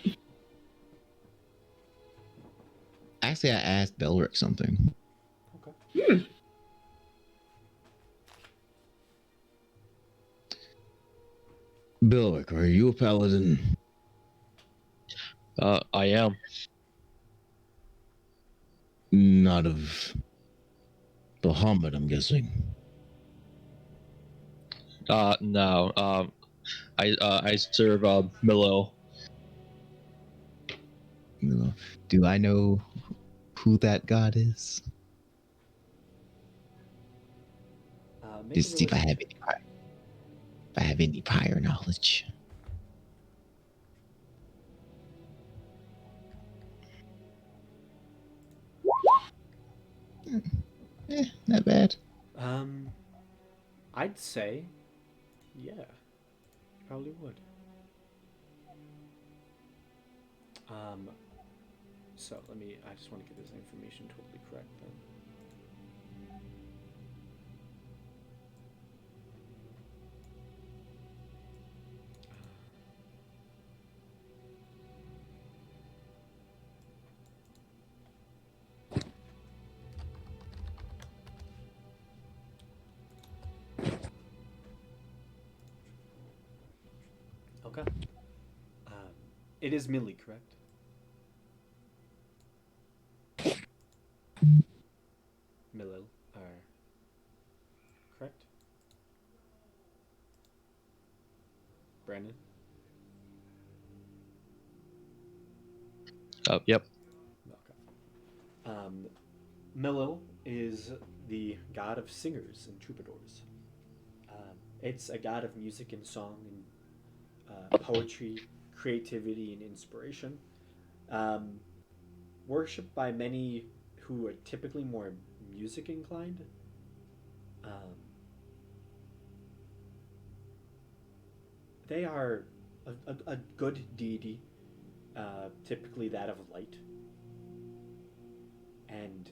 Actually, I asked Belric something. Okay. Belric, are you a paladin? I am. Not of Bahamut, I'm guessing. No. I serve Milo. Do I know who that god is? Just see if I have any prior knowledge. Not bad. I'd say, yeah, probably would. So I just want to get this information totally correct then. It is Millie, correct? Millil, correct? Brandon? Yep. Okay. Millil is the god of singers and troubadours. It's a god of music and song and poetry, creativity, and inspiration. Um, Worshipped by many who are typically more music inclined. Um, they are a good deity, typically that of light, and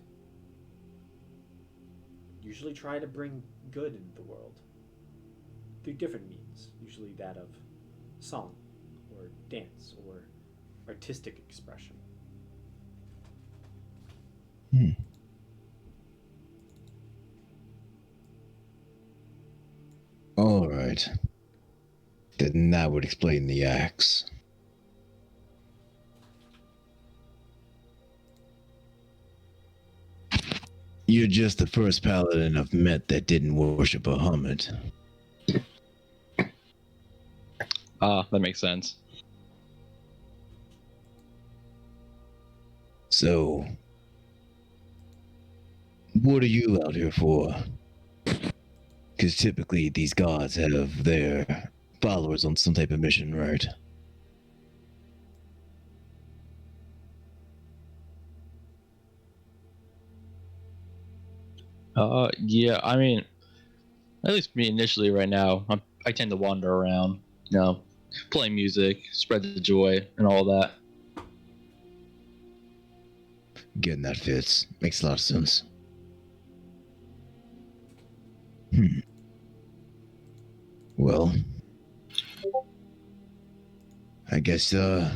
usually try to bring good into the world through different means, usually that of song or dance or artistic expression. All right. Then that would explain the axe. You're just the first paladin I've met that didn't worship a hermit. That makes sense. So, what are you out here for? Because typically these gods have their followers on some type of mission, right? Yeah, I mean, at least me initially right now, I tend to wander around, play music, spread the joy, and all that. Getting that fits. Makes a lot of sense. Well, I guess, Miller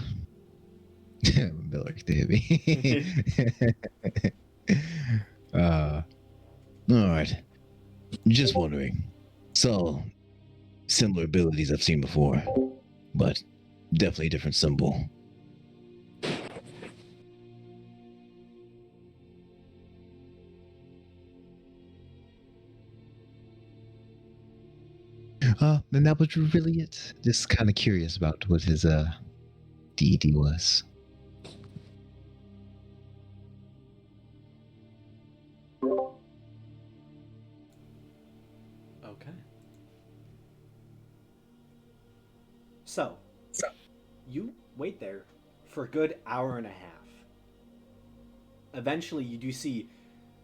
to hit me. Alright. Just wondering. So, similar abilities I've seen before, but definitely a different symbol. Then that was really it. Just kind of curious about what his deity was. Okay. So, you wait there for a good hour and a half. Eventually, you do see,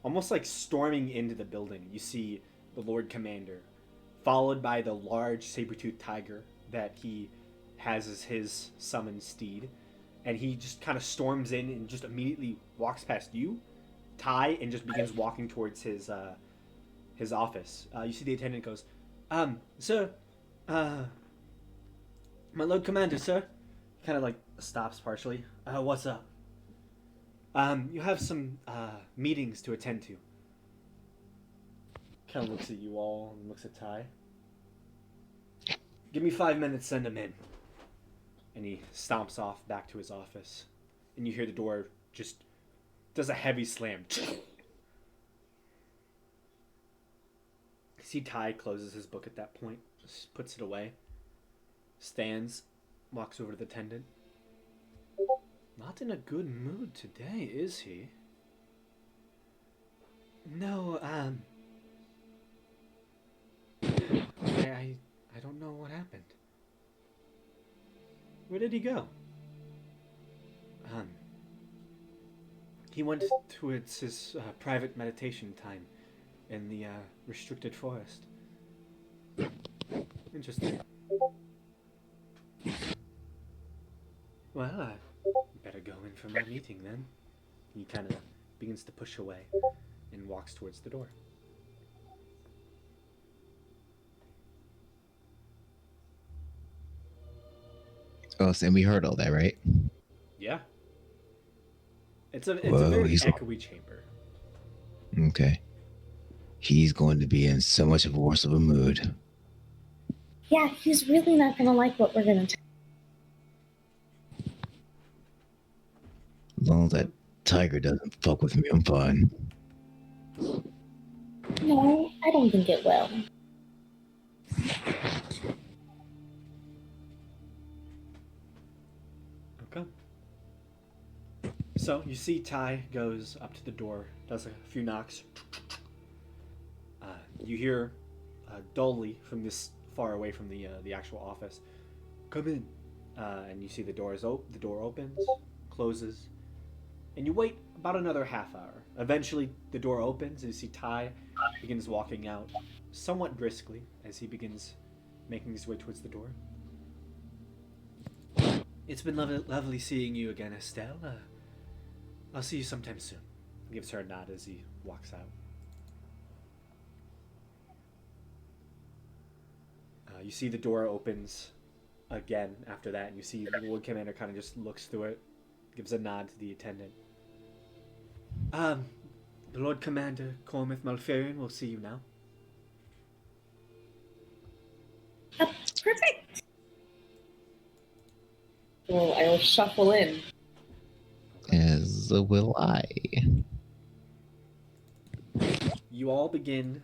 almost like storming into the building, you see the Lord Commander, followed by the large saber-toothed tiger that he has as his summoned steed. And he just kind of storms in and just immediately walks past you, Ty, and just begins walking towards his office. You see the attendant goes, sir, my Lord Commander, sir. Kind of like stops partially. What's up? You have some meetings to attend to. Kind of looks at you all and looks at Ty. Give me 5 minutes, send him in. And he stomps off back to his office. And you hear the door just does a heavy slam. See Ty closes his book at that point, puts it away, stands, walks over to the attendant. Not in a good mood today, is he? No, I don't know what happened. Where did he go? He went towards his private meditation time in the restricted forest. Interesting. Well, I better go in for my meeting then. He kind of begins to push away and walks towards the door. Oh, and we heard all that, right? Yeah. It's a Whoa, very he's- echoey chamber. Okay. He's going to be in so much of worse of a mood. Yeah, he's really not gonna like what we're gonna tell. As long as that tiger doesn't fuck with me, I'm fine. No, I don't think it will. Okay. So you see Ty goes up to the door, does a few knocks. You hear dully from this far away from the actual office, "Come in," and you see the door opens, closes, and you wait about another half hour. Eventually, the door opens, and you see Ty begins walking out, somewhat briskly, as he begins making his way towards the door. "It's been lovely seeing you again, Estelle. I'll see you sometime soon." He gives her a nod as he walks out. You see the door opens again after that, and you see the Lord Commander kind of just looks through it, gives a nod to the attendant. The Lord Commander Cormith Malfarian will see you now." Perfect. Well, I will shuffle in. As will I. You all begin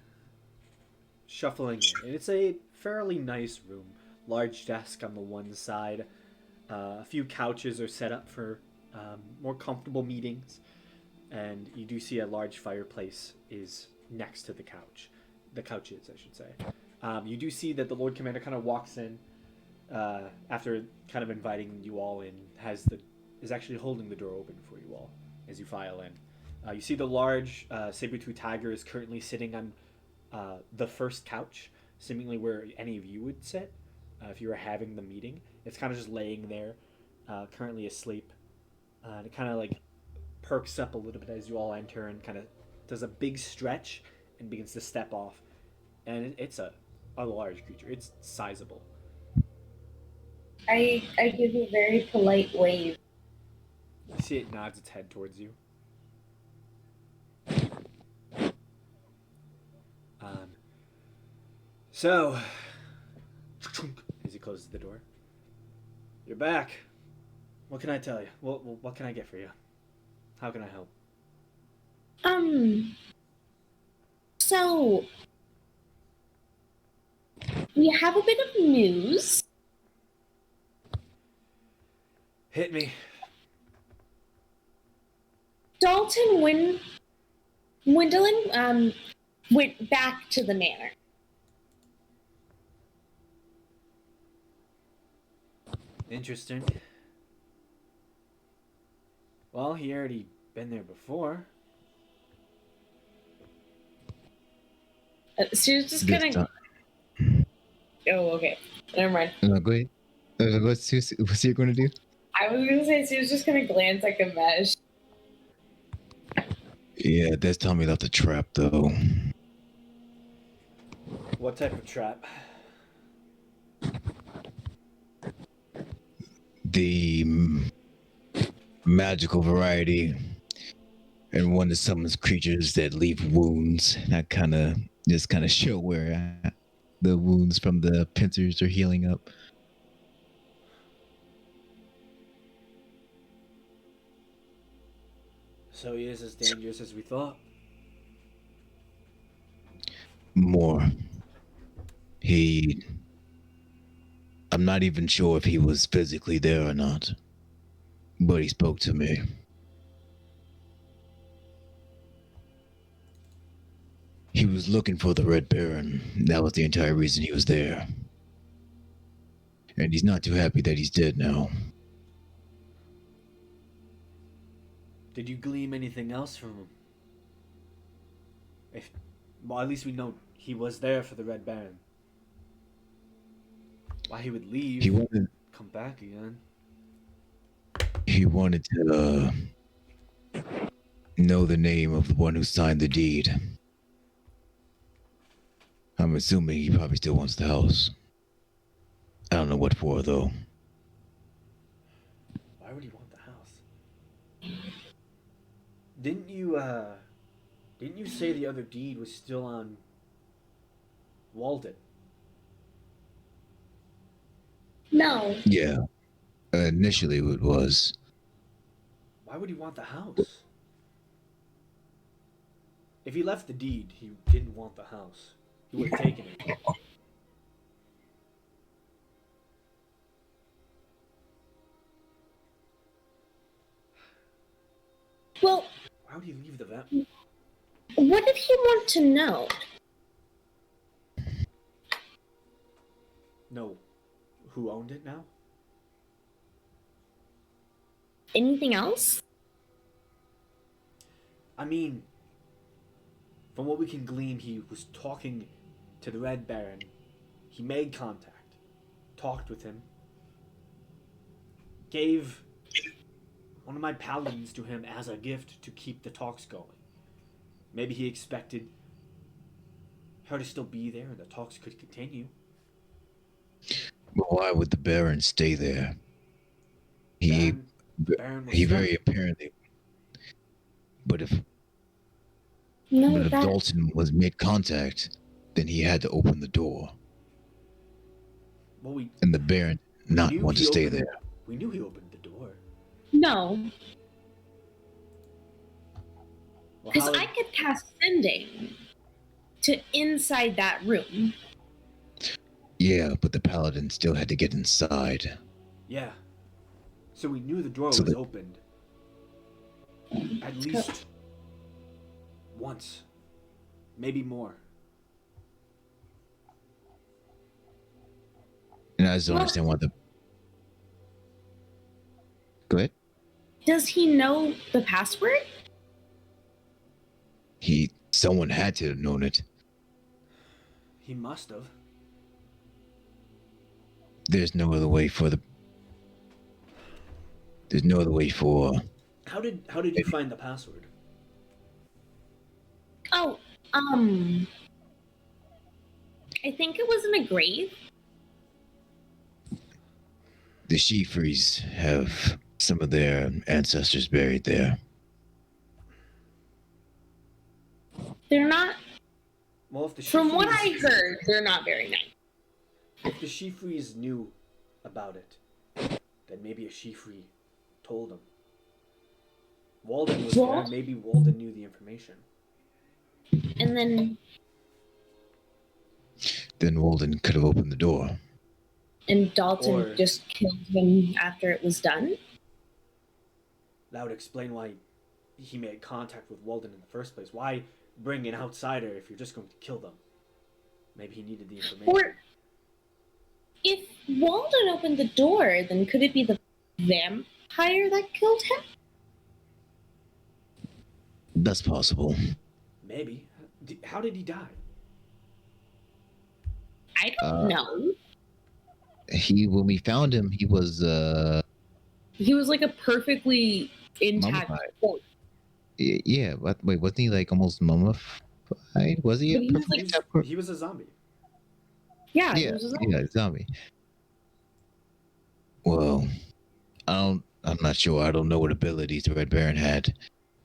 shuffling in, and it's a fairly nice room. Large desk on the one side. A few couches are set up for more comfortable meetings, and you do see a large fireplace is next to the couch. The couches, I should say. You do see that the Lord Commander kind of walks in after kind of inviting you all in. Is actually holding the door open for you all as you file in. You see the large saber-tooth tiger is currently sitting on the first couch, seemingly where any of you would sit if you were having the meeting. It's kind of just laying there, currently asleep. And it kind of like perks up a little bit as you all enter and kind of does a big stretch and begins to step off. And it's a large creature. It's sizable. I give a very polite wave. You see it nods its head towards you. So, as he closes the door, "You're back. What can I tell you? What can I get for you? How can I help?" So we have a bit of news. "Hit me." Dalton Gwendolyn went back to the manor. "Interesting. Well, he already been there before." She was just This gonna. time. Oh, okay. Never mind. No, go ahead. What's he going to do? I was gonna say she was just gonna glance at Gamesh. Yeah, that's telling me about the trap, though. "What type of trap?" The magical variety, and one that summons creatures that leave wounds. That kind of show where the wounds from the pincers are healing up. "So he is as dangerous as we thought." More. I'm not even sure if he was physically there or not, but he spoke to me. He was looking for the Red Baron. That was the entire reason he was there. And he's not too happy that he's dead now. "Did you glean anything else from him? Well, at least we know he was there for the Red Baron. Why he would leave, come back again." He wanted to know the name of the one who signed the deed. I'm assuming he probably still wants the house. I don't know what for, though. Why would he want the house? Didn't you say the other deed was still on Walden? No. Yeah. Initially it was. Why would he want the house? If he left the deed, he didn't want the house. He would have taken it. Well, Why would he leave the vamp? what did he want to know? No. Who owned it now? Anything else? I mean, from what we can glean, he was talking to the Red Baron. He made contact, talked with him, gave one of my paladins to him as a gift to keep the talks going. Maybe he expected her to still be there and the talks could continue. But why would the Baron stay there? Baron was He stuck. very apparently. But if No, but if that Dalton was made contact, then he had to open the door, Well, we and the Baron not knew want to he stay opened- there. We knew he opened the door. no, Well, because how- I could cast sending to inside that room. Yeah, but the Paladin still had to get inside. Yeah. So we knew the door So was the- opened. At least once. Maybe more. And I just don't Well- understand why the. Go ahead. Does he know the password? Someone had to have known it. He must have. There's no other way for the. There's no other way for. How did you find the password? Oh, I think it was in a grave. The Shifris have some of their ancestors buried there. They're not. Well, if the From what I Shifris- heard, they're not very nice. if the Shifris knew about it, then maybe a Shifri told him. Walden was Well- there. Maybe Walden knew the information. And then, Then Walden could have opened the door. and Dalton Or- just killed him after it was done. That would explain why he made contact with Walden in the first place. Why bring an outsider if you're just going to kill them? Maybe he needed the information. Or if Walden opened the door, then could it be the vampire that killed him? That's possible. Maybe. How did he die? I don't know. When we found him, he was He was like a perfectly intact Mummified. corpse. yeah. Wait, wasn't he like almost mummified? Was he But a he was, perfectly like, intact corpse? He was a zombie. Yeah, he Yeah, was a zombie. yeah, zombie. Well, I'm not sure. I don't know what abilities the Red Baron had,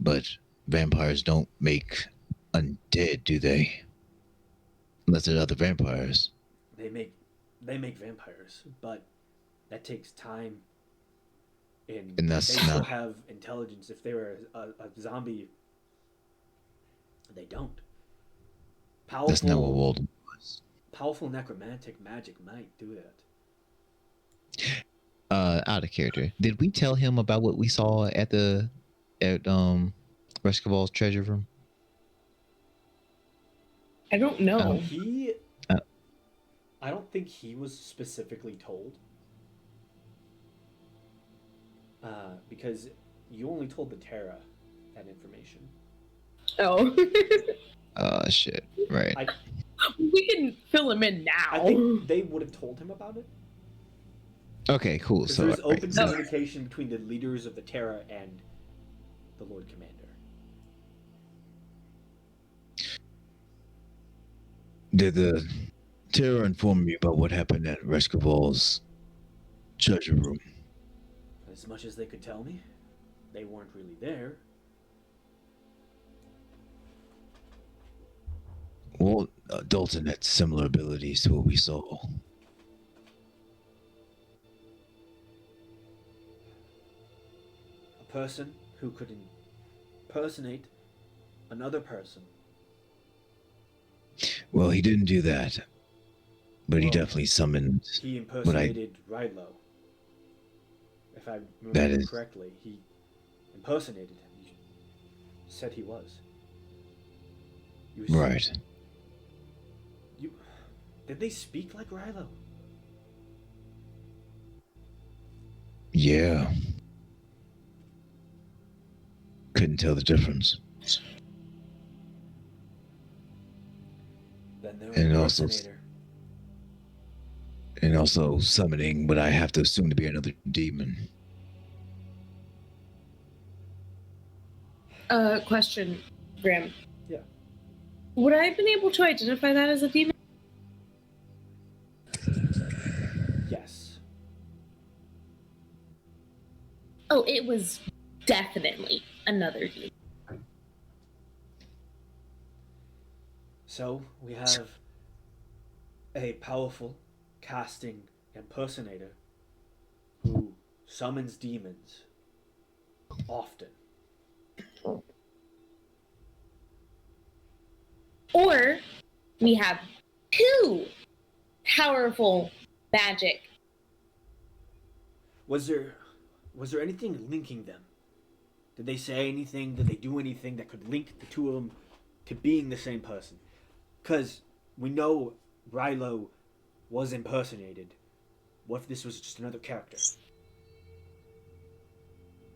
but vampires don't make undead, do they? Unless they're other vampires. They make vampires, but that takes time. And that's they still not- have intelligence. If they were a zombie, they don't. That's not what Walden was. Powerful necromantic magic might do that. Out of character. Did we tell him about what we saw at Rescaval's treasure room? I don't know. Oh. He, Uh. I don't think he was specifically told. Because you only told the Terra that information. Oh. Shit. Right. We can fill him in now. I think they would have told him about it. Okay, cool. Because So, there's right, open so- communication between the leaders of the Terra and the Lord Commander. did the Terror inform you about what happened at Rescaval's treasure room? As much as they could tell me, they weren't really there. Well, Dalton had similar abilities to what we saw. A person who could impersonate another person. Well, he didn't do that, but he Well, definitely summoned. He impersonated Rilo. If I remember That is- correctly, he impersonated him. He said he was. He was Right. You, did they speak like Rilo? Yeah. Couldn't tell the difference. Then they're And an also- impersonator. And also summoning what I have to assume to be another demon. Question, Graham. Yeah. Would I have been able to identify that as a demon? Yes. Oh, it was definitely another demon. So we have a powerful casting impersonator who summons demons often. Or we have two powerful magic. Was there anything linking them? Did they say anything? Did they do anything that could link the two of them to being the same person? Because we know Rilo was impersonated. What if this was just another character?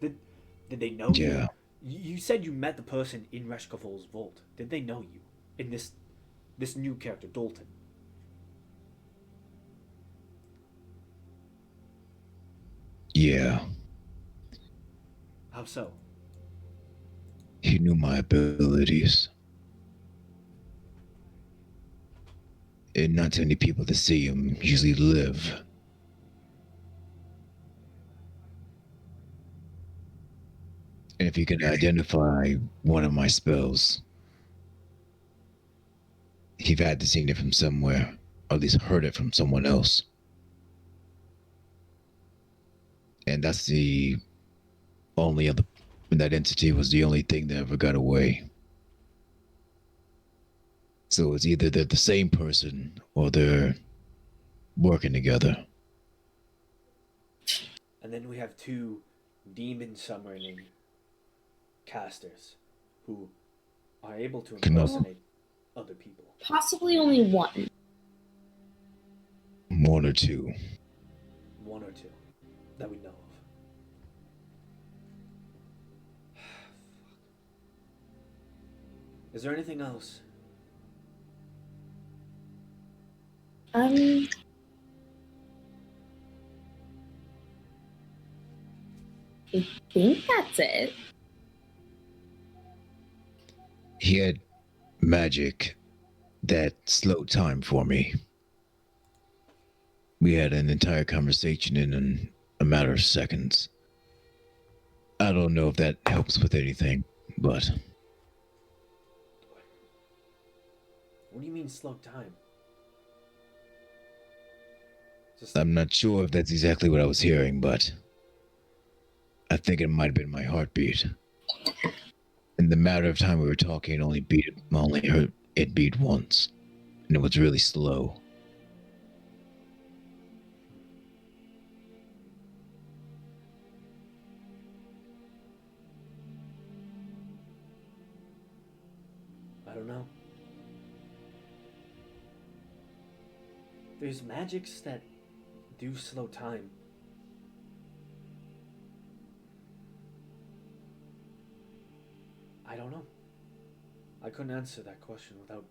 Did they know Yeah. you? You said you met the person in Reshkovol's vault. Did they know you in this new character, Dalton? Yeah. How so? He knew my abilities. And not too many people that see him usually live. And if you can identify one of my spells, he've had to seen it from somewhere, or at least heard it from someone else. And that's the only other, that entity was the only thing that ever got away. So it's either they're the same person or they're working together. And then we have two demon summoning casters who are able to Come on. impersonate other people. Possibly only one. One or two. One or two that we know of. Is there anything else? I think that's it. He had magic that slowed time for me. We had an entire conversation in a matter of seconds. I don't know if that helps with anything, but What do you mean slow time? Just I'm not sure if that's exactly what I was hearing, but I think it might have been my heartbeat. In the matter of time we were talking, only heard it beat once, and it was really slow. I don't know. There's magics that do slow time. I don't know. I couldn't answer that question without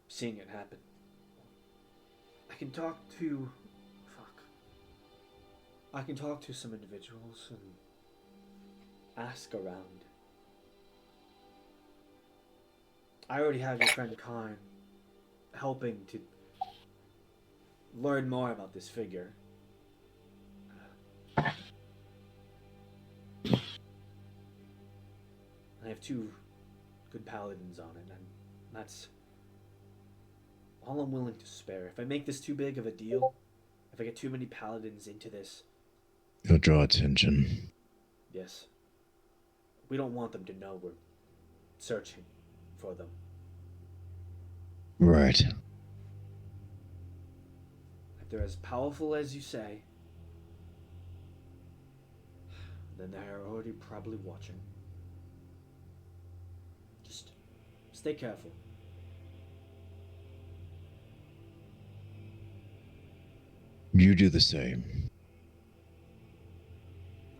seeing it happen. I can talk to... Fuck. I can talk to some individuals and ask around. I already have your friend Khan helping to learn more about this figure. I have two good paladins on it, and that's all I'm willing to spare. If I make this too big of a deal, if I get too many paladins into this, It'll draw attention. yes, we don't want them to know we're searching for them. Right. If they're as powerful as you say, then they're already probably watching. Just stay careful. You do the same.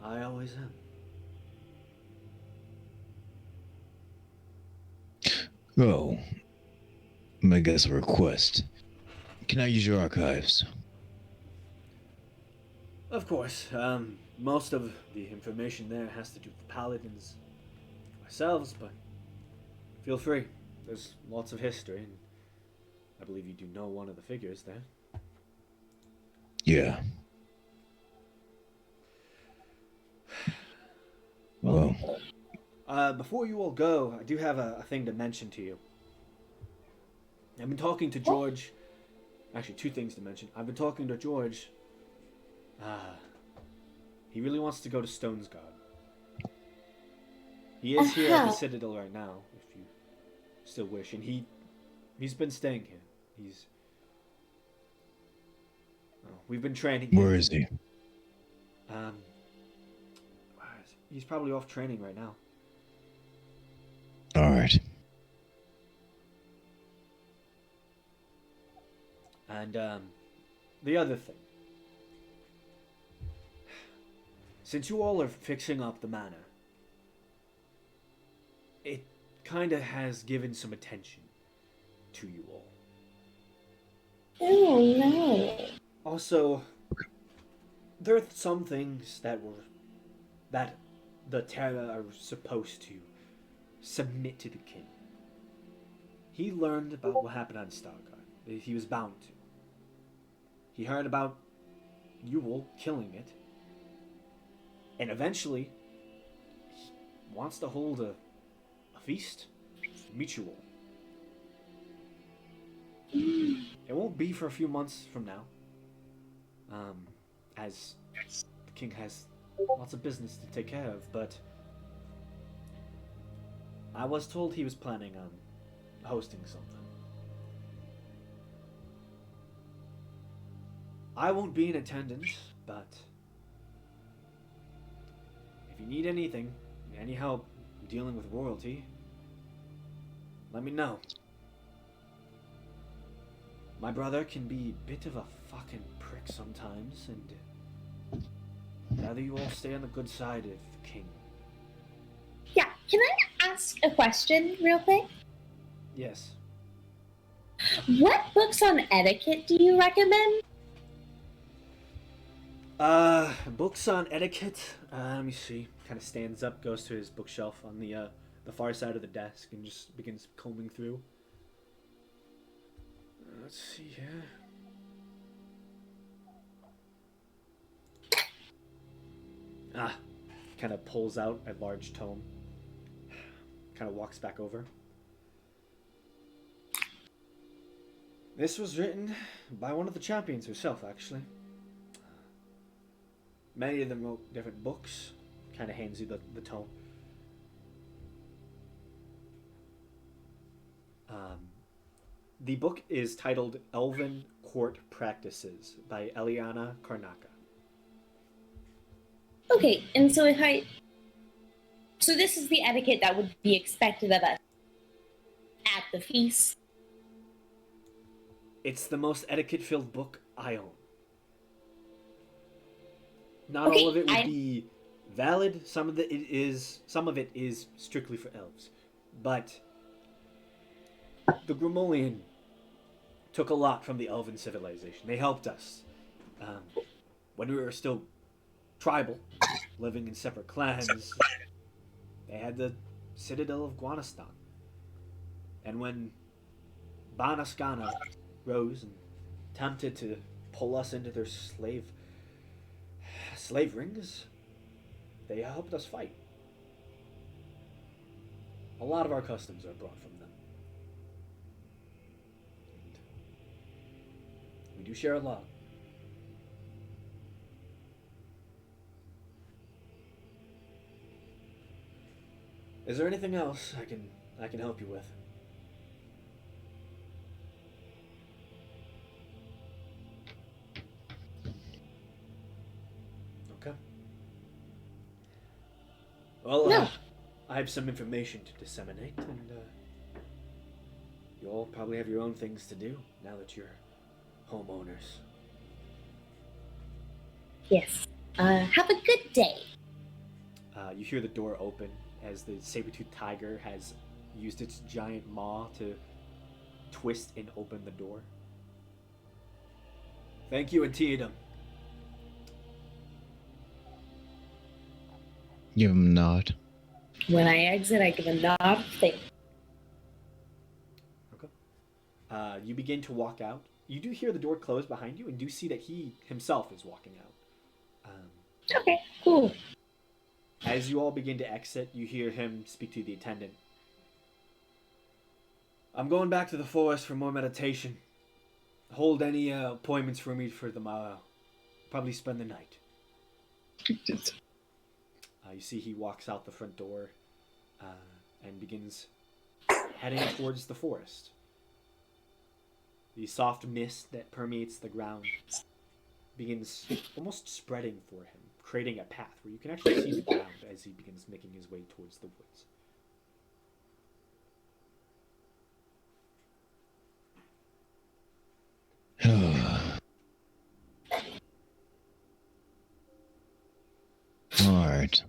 I always am. Oh, I guess a request. Can I use your archives? Of course, most of the information there has to do with the paladins ourselves, but feel free. There's lots of history, and I believe you do know one of the figures there. Yeah. Well, Before you all go, I do have a thing to mention to you. I've been talking to George. Actually, two things to mention. I've been talking to George. He really wants to go to Stone's God. He is here at the Citadel right now, if you still wish, and he's been staying here. We've been training him. where is he? He's probably off training right now. All right. And the other thing, since you all are fixing up the manor, it kind of has given some attention to you all. Oh no. Also, there are some things that the Terra are supposed to submit to the king. He learned about what happened on Stargard. He was bound to. He heard about you all killing it. And eventually, he wants to hold a feast to meet you all. It won't be for a few months from now. As the king has lots of business to take care of, but I was told he was planning on hosting something. I won't be in attendance, but if you need anything, any help dealing with royalty, let me know. My brother can be a bit of a fucking prick sometimes, and rather you all stay on the good side of the king. Yeah, can I ask a question real quick? Yes. What books on etiquette do you recommend? Books on etiquette. Let me see. Kind of stands up, goes to his bookshelf on the far side of the desk, and just begins combing through. Let's see here. Kind of pulls out a large tome. Kind of walks back over. This was written by one of the champions herself, actually. Many of them wrote different books. Kind of hands you the tome. The book is titled Elven Court Practices by Eliana Karnaka. Okay, and so so this is the etiquette that would be expected of us at the feast. It's the most etiquette-filled book I own. Not Okay, all of it would be valid. Some of it is strictly for elves. But the Grimoleon took a lot from the elven civilization. They helped us when we were still tribal, living in separate clans. They had the Citadel of Guanistan. And when Banaskana rose and attempted to pull us into their slave rings, they helped us fight. A lot of our customs are brought from them. And we do share a lot. Is there anything else I can help you with? Okay. Well, No. I have some information to disseminate, and you all probably have your own things to do now that you're homeowners. Yes. Have a good day. You hear the door open as the saber-toothed tiger has used its giant maw to twist and open the door. Thank you, Antietam. Give him a nod. When I exit, I give a nod. Thank you. Okay. You begin to walk out. You do hear the door close behind you and do see that he himself is walking out. Okay, cool. As you all begin to exit, you hear him speak to the attendant. I'm going back to the forest for more meditation. Hold any appointments for me for the morrow. Probably spend the night. You see he walks out the front door and begins heading towards the forest. The soft mist that permeates the ground begins almost spreading for him, creating a path where you can actually see the ground as he begins making his way towards the woods. All right.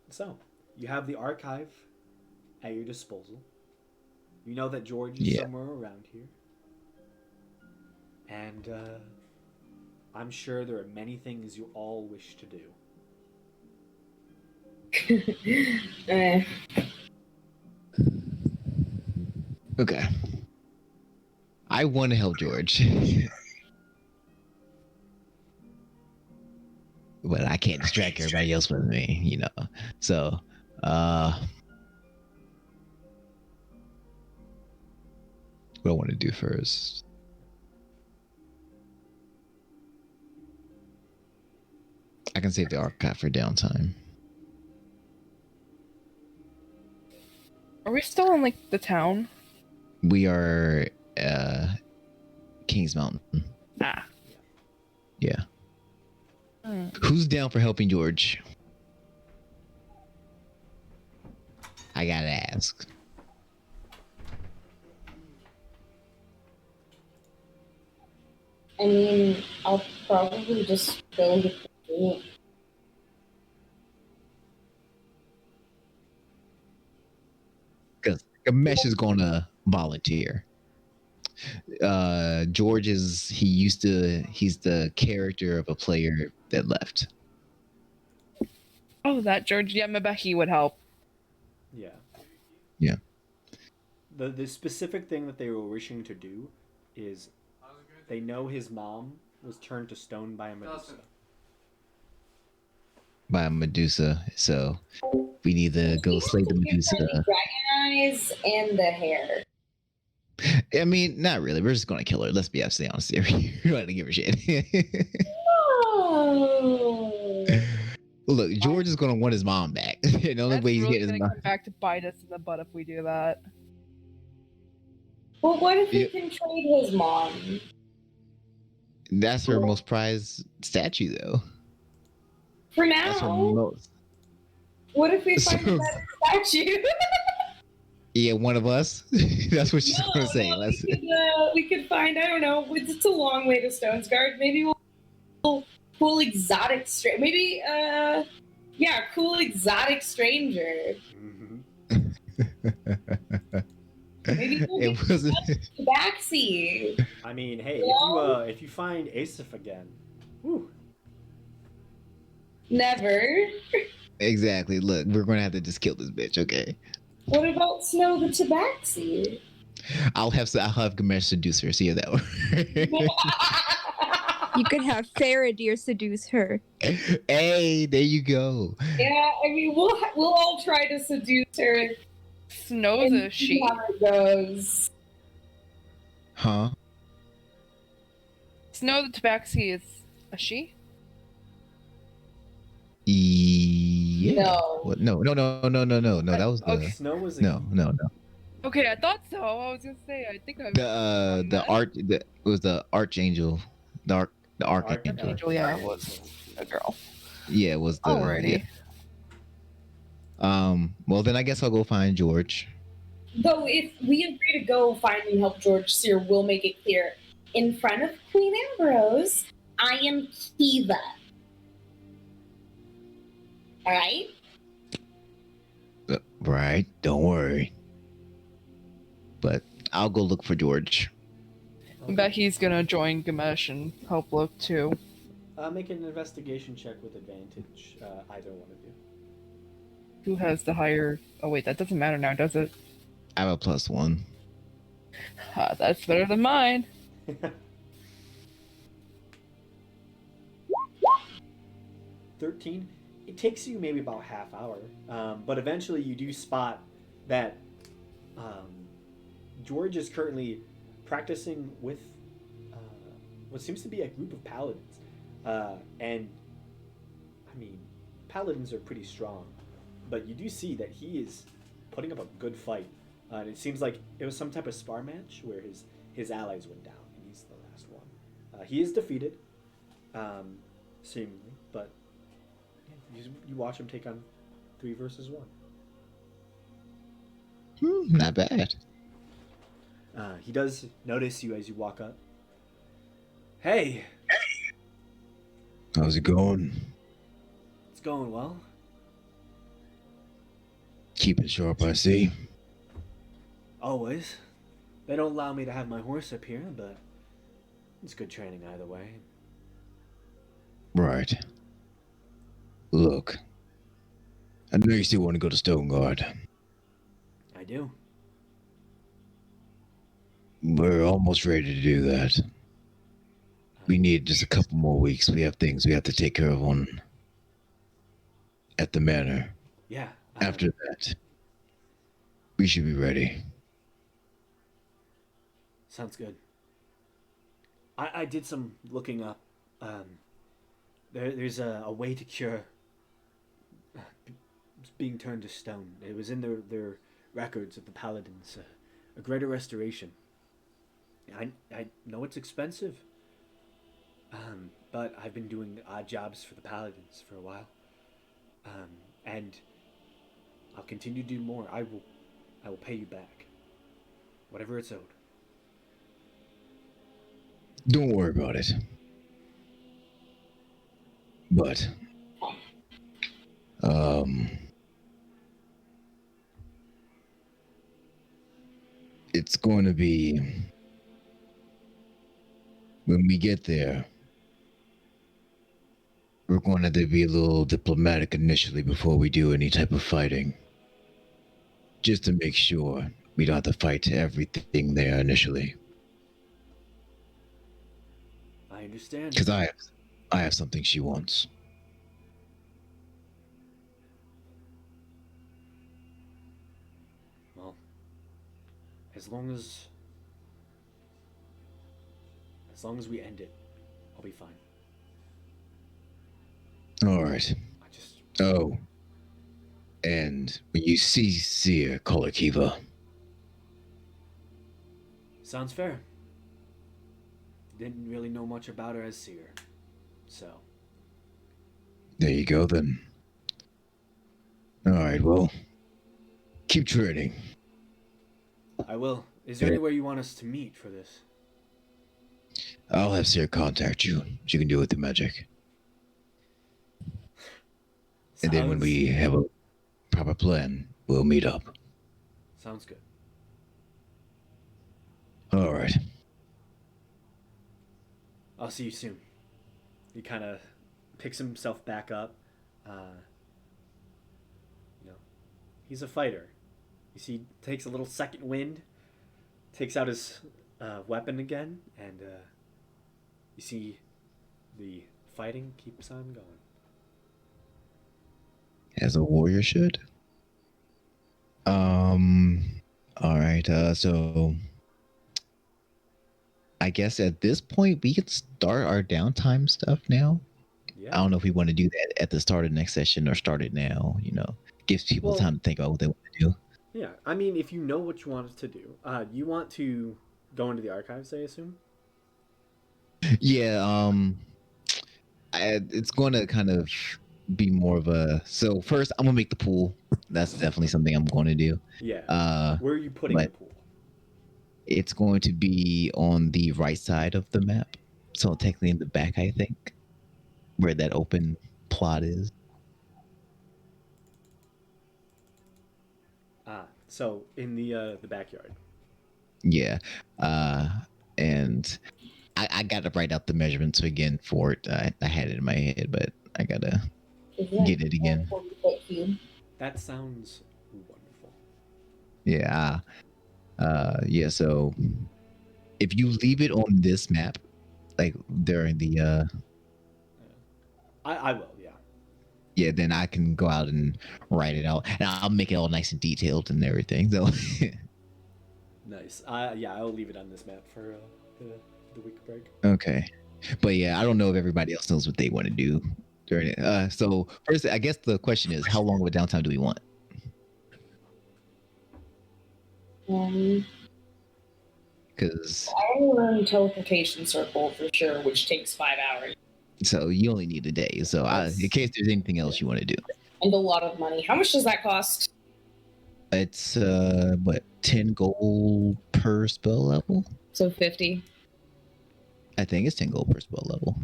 So, you have the archive at your disposal. You know that George is Yeah. somewhere around here. And I'm sure there are many things you all wish to do. Okay. I want to help George. But I can't distract everybody else with me, you know. So, what I want to do first. I can save the archive for downtime. Are we still in like the town? We are Kings Mountain. Ah. Yeah. Hmm. Who's down for helping George? I gotta ask. I mean, I'll probably just go with the food. Because Gamesh is gonna volunteer. George he's the character of a player that left. Oh, that George. Yeah, maybe he would help. Yeah. Yeah. The specific thing that they were wishing to do is they know his mom was turned to stone by a Medusa. By a Medusa, so we need to go slay the Medusa. Dragon eyes and the hair. I mean, not really. We're just gonna kill her. Let's be absolutely honest here. We don't give a shit. Oh. Look, George is gonna want his mom back. The only That's way he's really getting his gonna mom. come back to bite us in the butt if we do that. Well, what if we Yeah. can trade his mom? That's her most prized statue, though. For That's her now. most. What if we find So- a better statue? Yeah, one of us. That's what she's gonna say. Let's. We could find, I don't know, it's a long way to Stonesguard. Maybe we'll cool exotic maybe cool exotic stranger. Maybe we'll It wasn't. backseat. I mean, hey, Well- if you find Asif again, whew, Never. Exactly. Look, we're gonna have to just kill this bitch. Okay. What about Snow the Tabaxi? I'll have Gamesh seduce her. See how that works. You could have Faradir seduce her. Hey, there you go. Yeah, I mean, we'll all try to seduce her. Snow's and a see she. how it goes. Huh? Snow the Tabaxi is a she? Yeah. No. What? No. That was the. Okay. Snow was a No. Okay, I thought so. I was gonna say, I think I've The done that. it was the archangel, the archangel. Archangel, yeah, it was a girl. Yeah, it was the. Alrighty. Yeah. Well, then I guess I'll go find George. Though, if we agree to go find and help George Sear, we'll make it clear. In front of Queen Ambrose, I am Kiva. Alright? Right. Don't worry. But I'll go look for George. I bet he's gonna join Gamesh and help look too. Make an investigation check with advantage, either one of you. Who has the higher? Oh wait, that doesn't matter now, does it? I have a +1. That's better than mine. 13. It takes you maybe about half hour, but eventually you do spot that George is currently practicing with what seems to be a group of paladins, and I mean, paladins are pretty strong, but you do see that he is putting up a good fight. And it seems like it was some type of spar match where his allies went down, and he's the last one. He is defeated, seemingly, but yeah, you watch him take on 3 versus 1. Not bad. He does notice you as you walk up. Hey, How's it going? it's going well. Keep it sharp, I see. Always. They don't allow me to have my horse up here, but it's good training either way. Right. Look. I know you still want to go to Stoneguard. I do. We're almost ready to do that. We need just a couple more weeks. We have things we have to take care of at the manor. Yeah. After that, we should be ready. Sounds good. I did some looking up. There's a way to cure being turned to stone. It was in their records of the paladins. A greater restoration. I know it's expensive. But I've been doing odd jobs for the paladins for a while. And I'll continue to do more. I will pay you back. Whatever it's owed. Don't worry about it. But, it's going to be, when we get there, we're going to have to be a little diplomatic initially before we do any type of fighting. Just to make sure we don't have to fight everything there initially. I understand. Because I have something she wants. Well, as long as we end it, I'll be fine. All right. I just Oh. And when you see Seer, call her Kiva. sounds fair. Didn't really know much about her as Seer, so There you go, then. All right, well, keep training. I will. Is there anywhere you want us to meet for this? I'll have Seer contact you. She can do it through magic. And then when Sounds- we have a proper plan, we'll meet up. Sounds good. All right. I'll see you soon. He kind of picks himself back up. He's a fighter. You see, takes a little second wind, takes out his weapon again, and you see the fighting keeps on going. As a warrior should. All right. So I guess at this point we can start our downtime stuff now. Yeah. I don't know if we want to do that at the start of next session or start it now. Gives people Well- time to think about what they want to do. Yeah, I mean, if you know what you want to do, you want to go into the archives, I assume. Yeah, it's going to kind of be more of a. So first, I'm gonna make the pool. That's definitely something I'm going to do. Yeah. Where are you putting the but- pool? It's going to be on the right side of the map, so technically in the back, I think, where that open plot is. So in the backyard. Yeah, and I got to write out the measurements again for it. I had it in my head, but I gotta get it again. That sounds wonderful. Yeah. Yeah. So if you leave it on this map, like during the I will, yeah. yeah, then I can go out and write it out, and I'll make it all nice and detailed and everything. So Nice. Yeah, I'll leave it on this map for the week break. okay, but yeah, I don't know if everybody else knows what they want to do during it. So first, I guess the question is, how long of a downtime do we want? Because I will learn teleportation circle for sure, which takes 5 hours so you only need a day. So in case there's anything else you want to do, and a lot of money. How much does that cost? it's what 10 gold per spell level. So 50. I think it's 10 gold per spell level.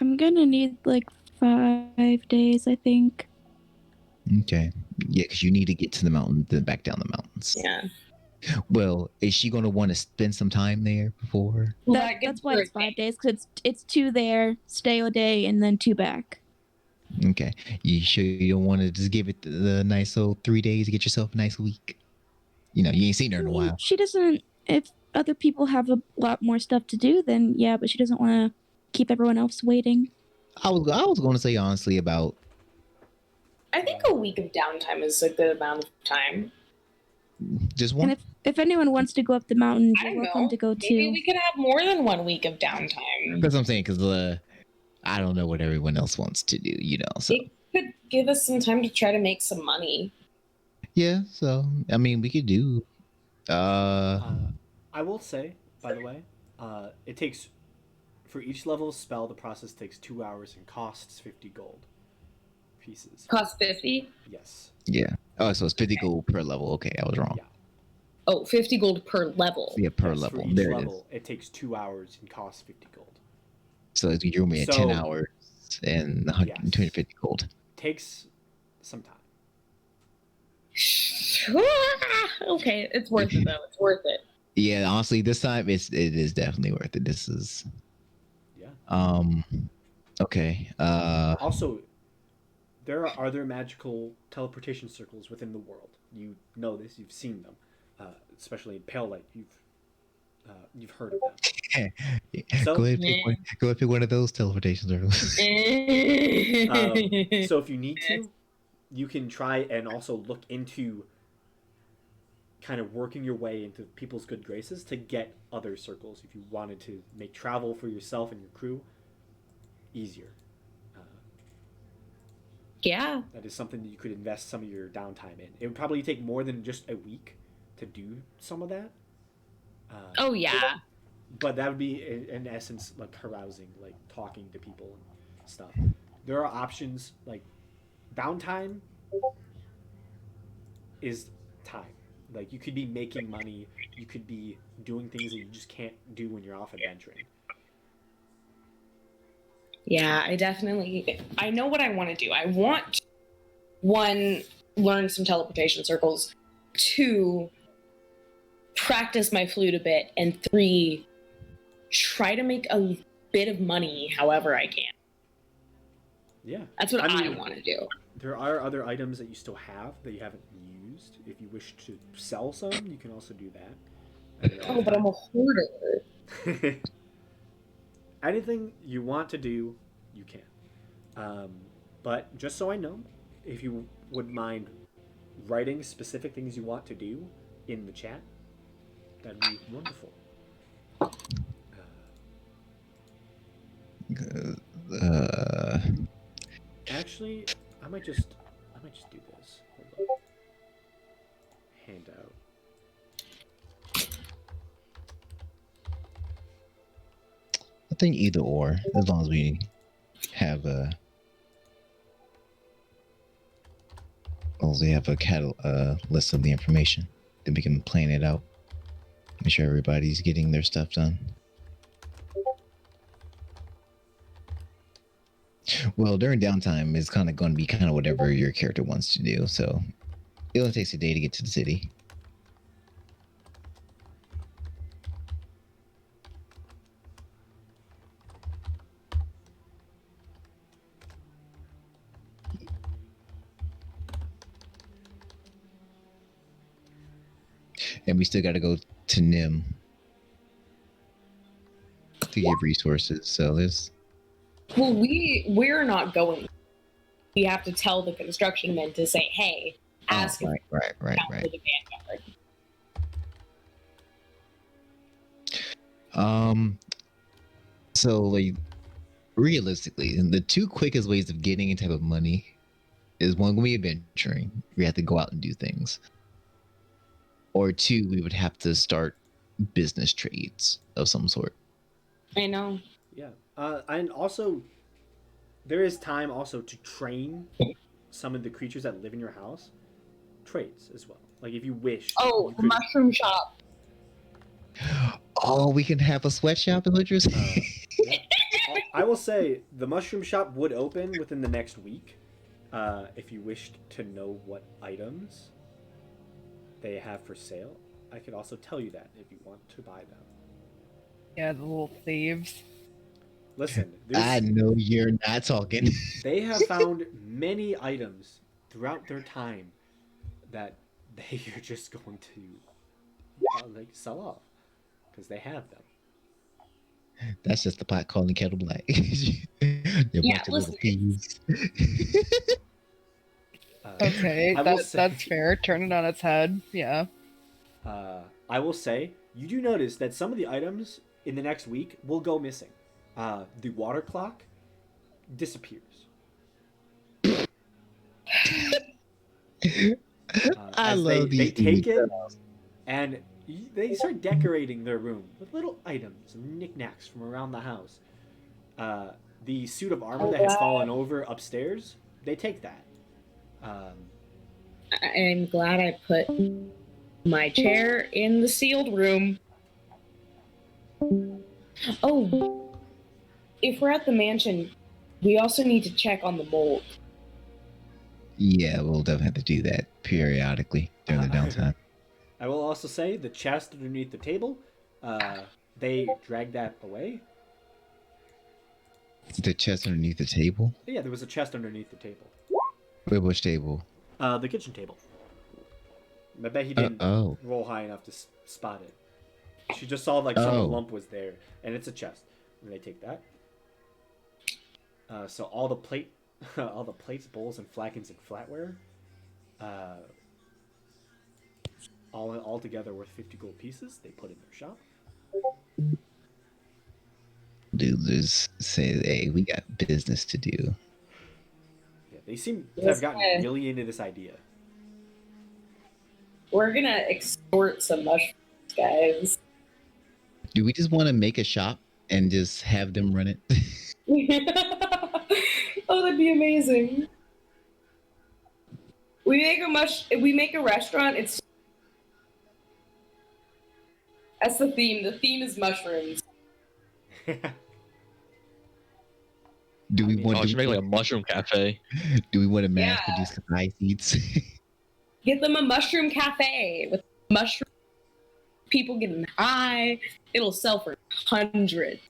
I'm gonna need like 5 days, I think. Okay. Yeah, because you need to get to the mountain, then back down the mountains. Yeah. Well, is she going to want to spend some time there before? Well, That's why it's 5 days, because it's 2 there, stay a day, and then 2 back. Okay. You sure you don't want to just give it the nice old 3 days to get yourself a nice week? You ain't seen her in a while. She doesn't. If other people have a lot more stuff to do, then yeah, but she doesn't want to keep everyone else waiting. I was going to say honestly about I think a week of downtime is a good amount of time. just one. And if anyone wants to go up the mountain, I you're don't welcome know. to go Maybe too. we could have more than 1 week of downtime. That's what I'm saying, because I don't know what everyone else wants to do, so. It could give us some time to try to make some money. Yeah, so, I mean, we could do, I will say, by the way, it takes, for each level of spell, the process takes 2 hours and costs 50 gold pieces. Cost 50? Yes. yeah. Oh, so it's 50 gold per level. Okay, I was wrong. Yeah. Oh, 50 gold per level. Yeah, per Yes, level. For each There level, it takes 2 hours and costs 50 gold. So you're going to be at 10 hours and 150 gold. Takes some time. Okay, it's worth it though. It's worth it. Yeah, honestly, this time it is definitely worth it. This is Yeah. okay. Also, there are other magical teleportation circles within the world. You know this. You've seen them, especially in Pale Light. You've heard of them. So- go ahead, pick one of those teleportation circles. So if you need to, you can try and also look into kind of working your way into people's good graces to get other circles if you wanted to make travel for yourself and your crew easier. Yeah. That is something that you could invest some of your downtime in. It would probably take more than just a week to do some of that. Oh yeah. But that would be, in essence, like carousing, like talking to people and stuff. There are options, like downtime is time. Like you could be making money, you could be doing things that you just can't do when you're off adventuring. Yeah, I know what I want to do. I want, 1, learn some teleportation circles, 2, practice my flute a bit, and 3, try to make a bit of money however I can. Yeah. That's what I mean, want to do. There are other items that you still have that you haven't used. If you wish to sell some, you can also do that. Oh, but I'm a hoarder. Anything you want to do, you can. But just so I know, if you would mind writing specific things you want to do in the chat, that'd be wonderful. Actually, I might just do this. Hold up. Handout. I think either or, as long as we have a, as long as we have a list of the information, then we can plan it out. Make sure everybody's getting their stuff done. Well, during downtime, it's kind of going to be kind of whatever your character wants to do. So it only takes a day to get to the city. And we still got to go to Nim to get resources. So there's. Well, we're not going. We have to tell the construction men to say, "Hey, ask right. for the vanguard." So like realistically, the two quickest ways of getting any type of money is one, we adventuring. We have to go out and do things. Or two, we would have to start business trades of some sort. I know. Yeah. And also, there is time also to train some of the creatures that live in your house. Trades as well. Like if you wish. Oh, you the mushroom shop. Oh, we can have a sweatshop in Literacy. Yeah. I will say the mushroom shop would open within the next week. If you wished to know what items they have for sale, I could also tell you that if you want to buy them. Yeah, the little thieves. Listen, I know you're not talking. They have found many items throughout their time that they are just going to like sell off because they have them. That's just the pot calling kettle black. Yeah, listen. Okay, that's fair. Turn it on its head. Yeah. I will say, you do notice that some of the items in the next week will go missing. The water clock disappears. I love these. They take it and they start decorating their room with little items and knickknacks from around the house. The suit of armor that has fallen over upstairs, they take that. I'm glad I put my chair in the sealed room. Oh, if we're at the mansion, we also need to check on the mold. Yeah, we'll definitely have to do that periodically during the downtime. I will also say the chest underneath the table, they dragged that away. The chest underneath the table? Yeah, there was a chest underneath the table. Wait, which table? The kitchen table. I bet he didn't roll high enough to spot it. She just saw like some lump was there, and it's a chest. And they take that. So all the plates, bowls, and flagons and flatware, all together worth 50 gold pieces. They put in their shop. Dude, just say, hey, we got business to do. Yeah, they seem to have gotten really into this idea. We're gonna extort some mushrooms, guys. Do we just want to make a shop and just have them run it? Oh, that'd be amazing. We make a restaurant. That's the theme. The theme is mushrooms. Do we want to make like a mushroom cafe? Do we want to mass produce high seeds? Get them a mushroom cafe with mushroom people getting high. It'll sell for hundreds.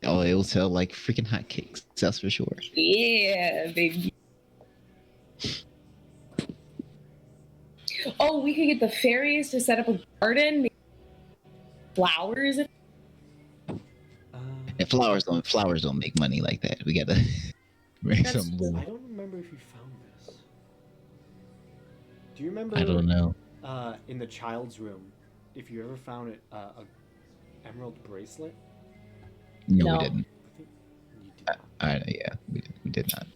Oh, it'll sell like freaking hotcakes. That's for sure. Yeah, baby. Oh, we could get the fairies to set up a garden. Flowers. And flowers don't make money like that. We gotta make some more. I don't remember if you found this. Do you remember? I don't know. In the child's room, if you ever found it, a emerald bracelet. No, we didn't. I think you did not. Yeah, we did not.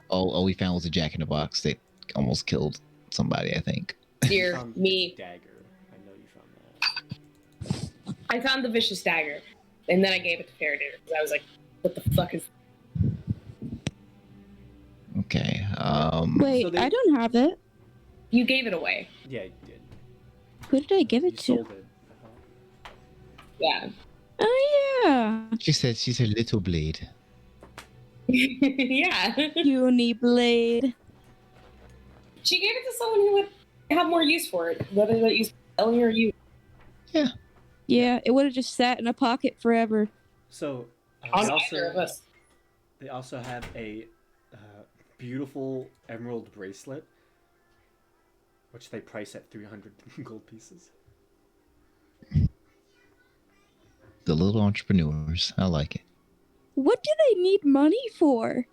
All we found was a Jack in the Box that almost killed somebody, I think. You Dear found me. the dagger. I know you found that. I found the vicious dagger, and then I gave it to Faraday because I was like, "What the fuck is?" Okay. Wait, So they- I don't have it. You gave it away. Yeah, you did. Who did I give You it to? sold it. Yeah. Oh yeah, She said she's a little blade. Yeah. Uniblade. She gave it to someone who would have more use for it, whether that use selling or you. Yeah, it would have just sat in a pocket forever. So On they either of also us. they also have a beautiful emerald bracelet, which they price at 300 gold pieces. The little entrepreneurs. I like it. What do they need money for?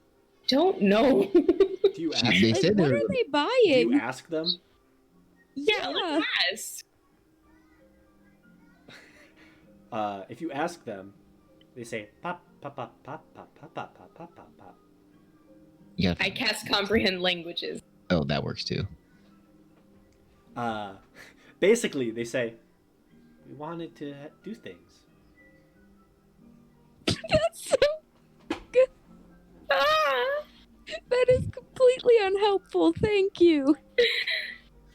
Don't know. Do you She- ask? they Like, said what they are were- they Do you buying? ask them? Yeah, let's ask. If you ask them, they say pop pop pop pop pop pop pop pop pop pop pop. Yeah. I cast comprehend languages. Oh, that works too. Basically, they say we wanted to do things. That's so good. Ah, That is completely unhelpful. Thank you.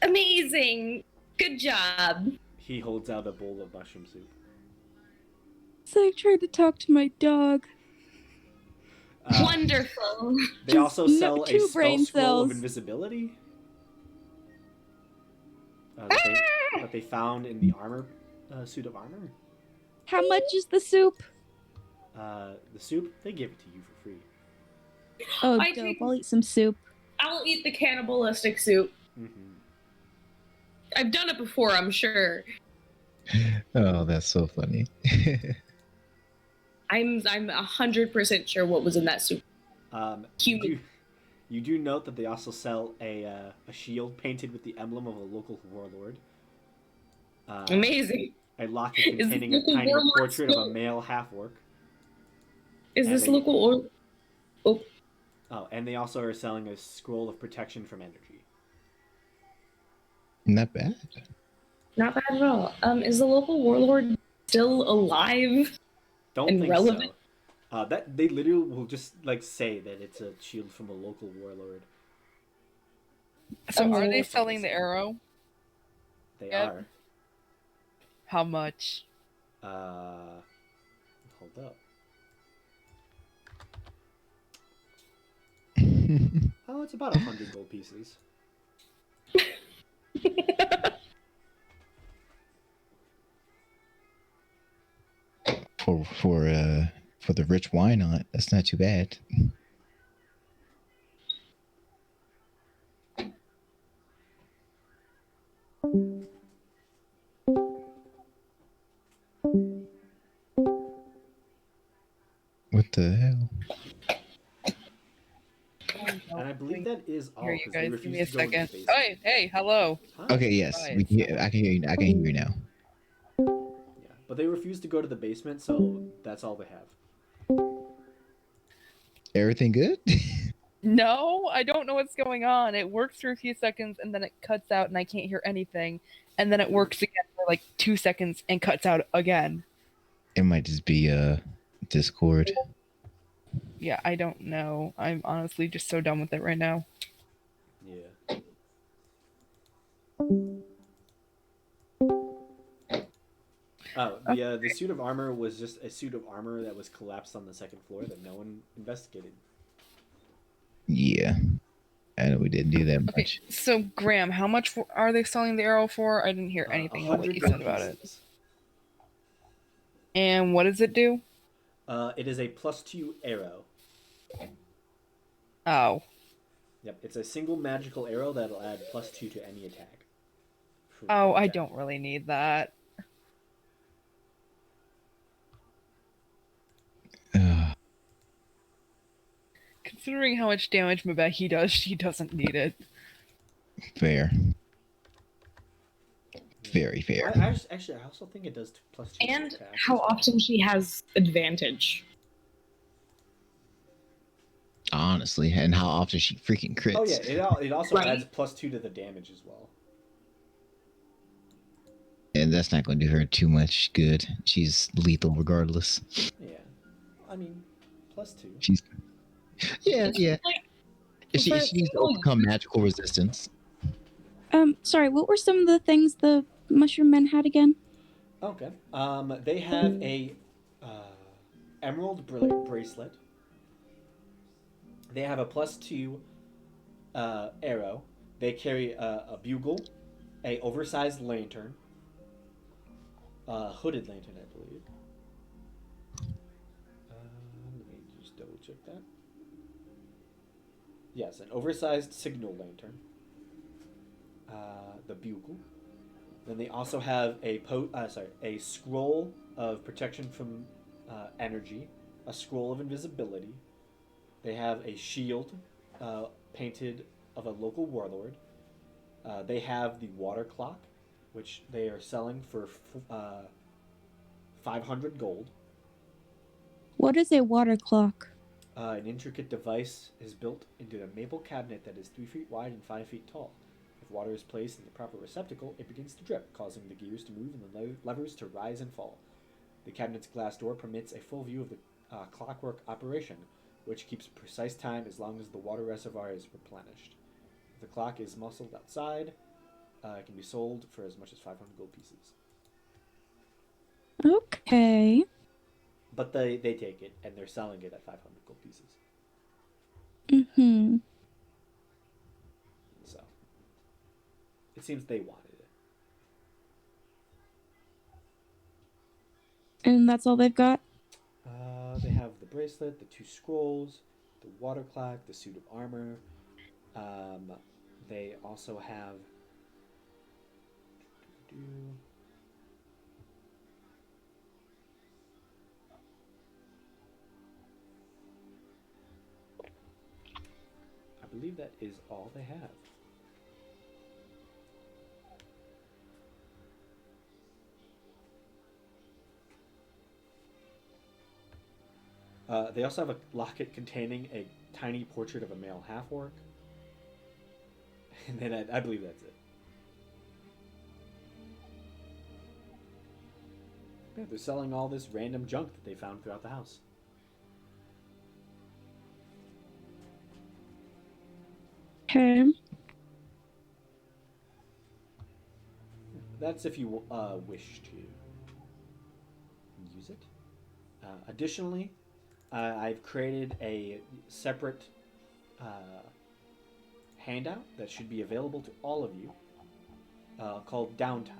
amazing. Good job. He holds out a bowl of mushroom soup. It's like trying to talk to my dog. Wonderful. They Just also sell a two spell brain scroll of cells. invisibility that they found in the armor suit of armor. How much is the soup? The soup, they give it to you for free. Oh, I dope. think- I'll eat some soup. I'll eat the cannibalistic soup. Mm-hmm. I've done it before, I'm sure. Oh, that's so funny. I'm 100% sure what was in that soup. Human. You do note that they also sell a shield painted with the emblem of a local warlord. Amazing. A locket Is containing this a the tiny warlord portrait of a still- male half-orc. Is And this they- local or? Oh, Oh, and they also are selling a scroll of protection from energy. Not bad. not bad at all. Is the local warlord still alive? Don't And think relevant? so. That they literally will just like say that it's a shield from a local warlord. So are they That's selling what the they say. arrow? They Yep. are. How much? Hold up. Oh, it's about 100 gold pieces. For the rich, why not? That's not too bad. What the hell? And I believe that is all Here, you because they guys, give me a refuse to go into second. the basement. Hey, hello. Huh? Okay, yes, Right, we can, I can hear you. I can hear you now. Yeah, but they refuse to go to the basement, so that's all they have. Everything good? No, I don't know what's going on. It works for a few seconds and then it cuts out and I can't hear anything. And then it works again for like 2 seconds and cuts out again. It might just be Discord. Yeah, I don't know. I'm honestly just so done with it right now. Yeah. Oh, the suit of armor was just a suit of armor that was collapsed on the second floor that no one investigated. Yeah, and we didn't do that Okay, much. so Graham, how much are they selling the arrow for? I didn't hear anything of what 100 you gold said about it. pieces. And what does it do? It is a +2 arrow. Oh, Yep, it's a single magical arrow that'll add +2 to any attack. oh, I Attack. don't really need that. Considering how much damage Mabeki does, she doesn't need it. Fair. Very fair. Actually, I also think it does +2 to And attack. how often she has advantage. honestly, and how often she freaking crits. Oh yeah, it also Right. adds +2 to the damage as well. And that's not going to do her too much good. She's lethal regardless. Yeah, I mean, +2. She's yeah. Like, She for a needs to single overcome magical resistance. Sorry, what were some of the things the mushroom men had again? Okay. They have a emerald bracelet. They have a +2 arrow. They carry a bugle, a oversized lantern, a hooded lantern, I believe. Let me just double check that. Yes, an oversized signal lantern. The bugle. Then they also have a scroll of protection from energy, a scroll of invisibility. They have a shield painted of a local warlord. They have the water clock, which they are selling for 500 gold. What is a water clock? An intricate device is built into a maple cabinet that is 3 feet wide and 5 feet tall. If water is placed in the proper receptacle, it begins to drip, causing the gears to move and the levers to rise and fall. The cabinet's glass door permits a full view of the clockwork operation, which keeps precise time as long as the water reservoir is replenished. If the clock is muscled outside, it can be sold for as much as 500 gold pieces. Okay. But they take it, and they're selling it at 500 gold pieces. Mm-hmm. So, it seems they wanted it. And that's all they've got? They have the bracelet, the 2 scrolls, the water clock, the suit of armor. They also have... I believe that is all they have. They also have a locket containing a tiny portrait of a male half-orc. And then I believe that's it. Yeah, they're selling all this random junk that they found throughout the house. Okay. That's if you wish to use it. Additionally, I've created a separate handout that should be available to all of you called Downtime.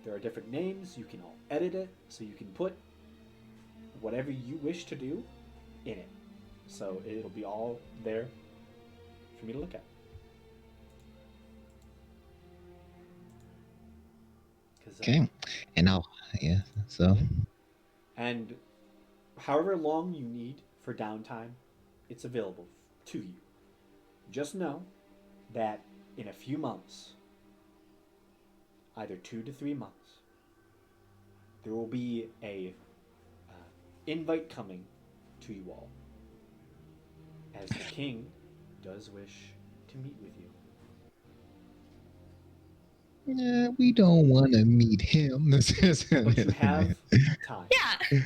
There are different names. You can all edit it, so you can put whatever you wish to do in it. So it'll be all there for me to look at. Okay, and so And however long you need for downtime, it's available to you. Just know that in a few months, either 2 to 3 months, there will be a invite coming to you all, as the king does wish to meet with you. yeah, we don't want to meet him. But you have time. Yeah.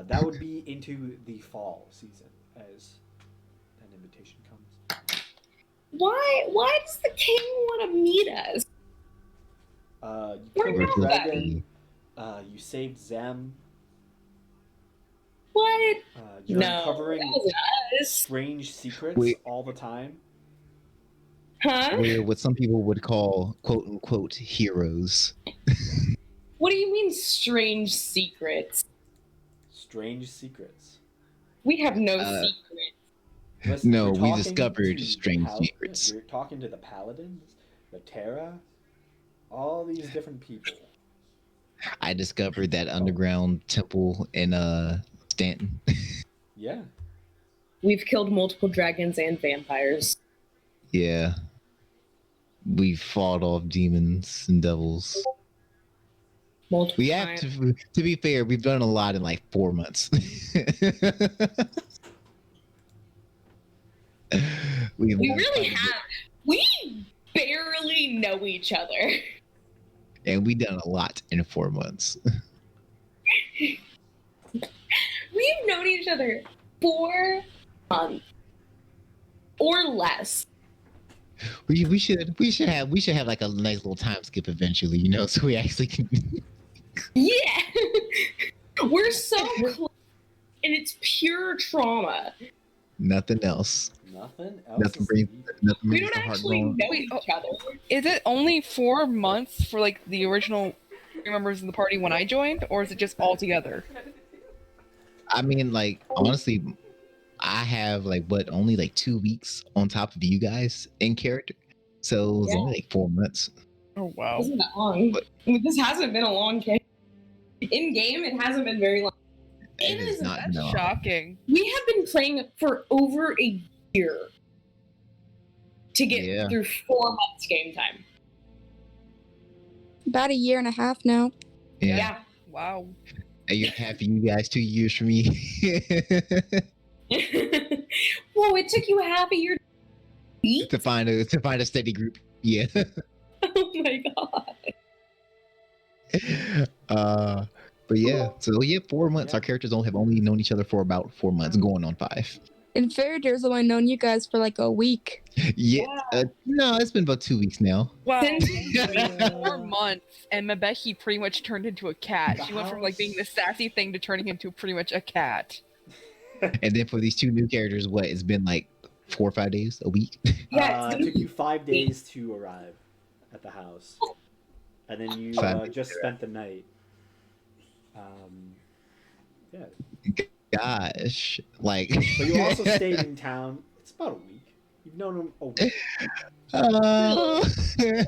That would be into the fall season as an invitation comes. Why does the king want to meet us? You We're killed the nobody. dragon. You saved Zem. What? You're No, uncovering that wasn't us. strange secrets Wait. all the time. Huh? We're what some people would call "quote unquote" heroes. What do you mean strange secrets? Strange secrets. We have no Uh, secrets. Listen, No, you're we talking discovered to strange secrets. You're talking to the paladins, the Terra, all these different people. I discovered that underground temple in Stanton. Yeah. We've killed multiple dragons and vampires. Yeah, we fought off demons and devils. Multiple We have times. to be fair, we've done a lot in like 4 months. We really have. We barely know each other. And we done a lot in 4 months. We've known each other 4 months or less. We should have like a nice little time skip eventually, you know, so we actually can. Yeah. We're so close, and it's pure trauma. Nothing else. Nothing else. Nothing brings We don't the heart actually wrong. know Wait, each other. Is it only 4 months for like the original 3 members of the party when I joined, or is it just all together? I mean, like honestly, I have like only like 2 weeks on top of you guys in character, so it's only like 4 months. Oh wow. Isn't that long? This hasn't been a long game. In game, it hasn't been very long. It is not That's no. shocking. We have been playing for over a year to get through 4 months game time. About a year and a half now. Yeah. Wow. A year and a half for you guys, 2 years for me. Whoa, it took you half a year to beat? to find a steady group. Yeah. Oh my god. But yeah, so yeah, 4 months. Yeah. Our characters have only known each other for about 4 months, going on 5. In Faradir's only known you guys for like a week. Yeah, no, it's been about 2 weeks now. Wow. Since- 4 months, and Mabeki pretty much turned into a cat. She went from like being the sassy thing to turning into pretty much a cat. And then for these 2 new characters, it's been like 4 or 5 days, a week. Yeah, It took you 5 days to arrive at the house, and then you 5 days just to spent the night. Yeah, Gosh, like. but you also stayed in town. It's about a week. You've known him a week. It's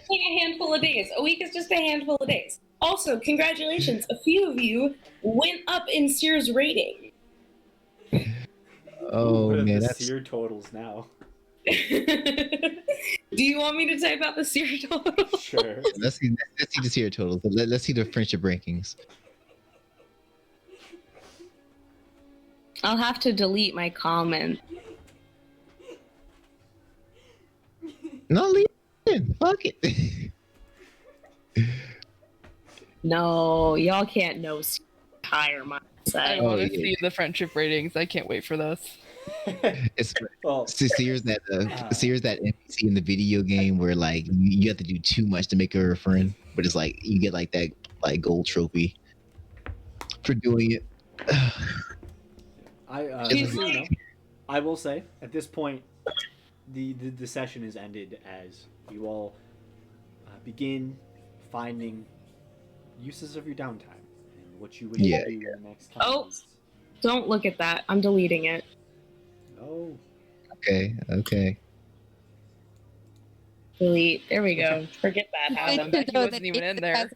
like a handful of days. A week is just a handful of days. Also, congratulations. A few of you went up in Sears rating. Oh What are man, the that's seer totals now? Do you want me to type out the Sears total? Sure. let's see the tier totals. Let's see the friendship rankings. I'll have to delete my comment. No, leave it in. Fuck it. No, y'all can't know higher I mindset. Oh, want to yeah. see the friendship ratings. I can't wait for this. It's Well, Sears that NPC in the video game where like you have to do too much to make her a friend, but it's like you get like that like gold trophy for doing it. just so you know, I will say at this point, the session is ended as you all begin finding uses of your downtime and what you wish to do in the next couple Oh. weeks. Don't look at that. I'm deleting it. Oh, Okay. Delete. There we go. Forget that, I Adam. bet he know wasn't even in there. Has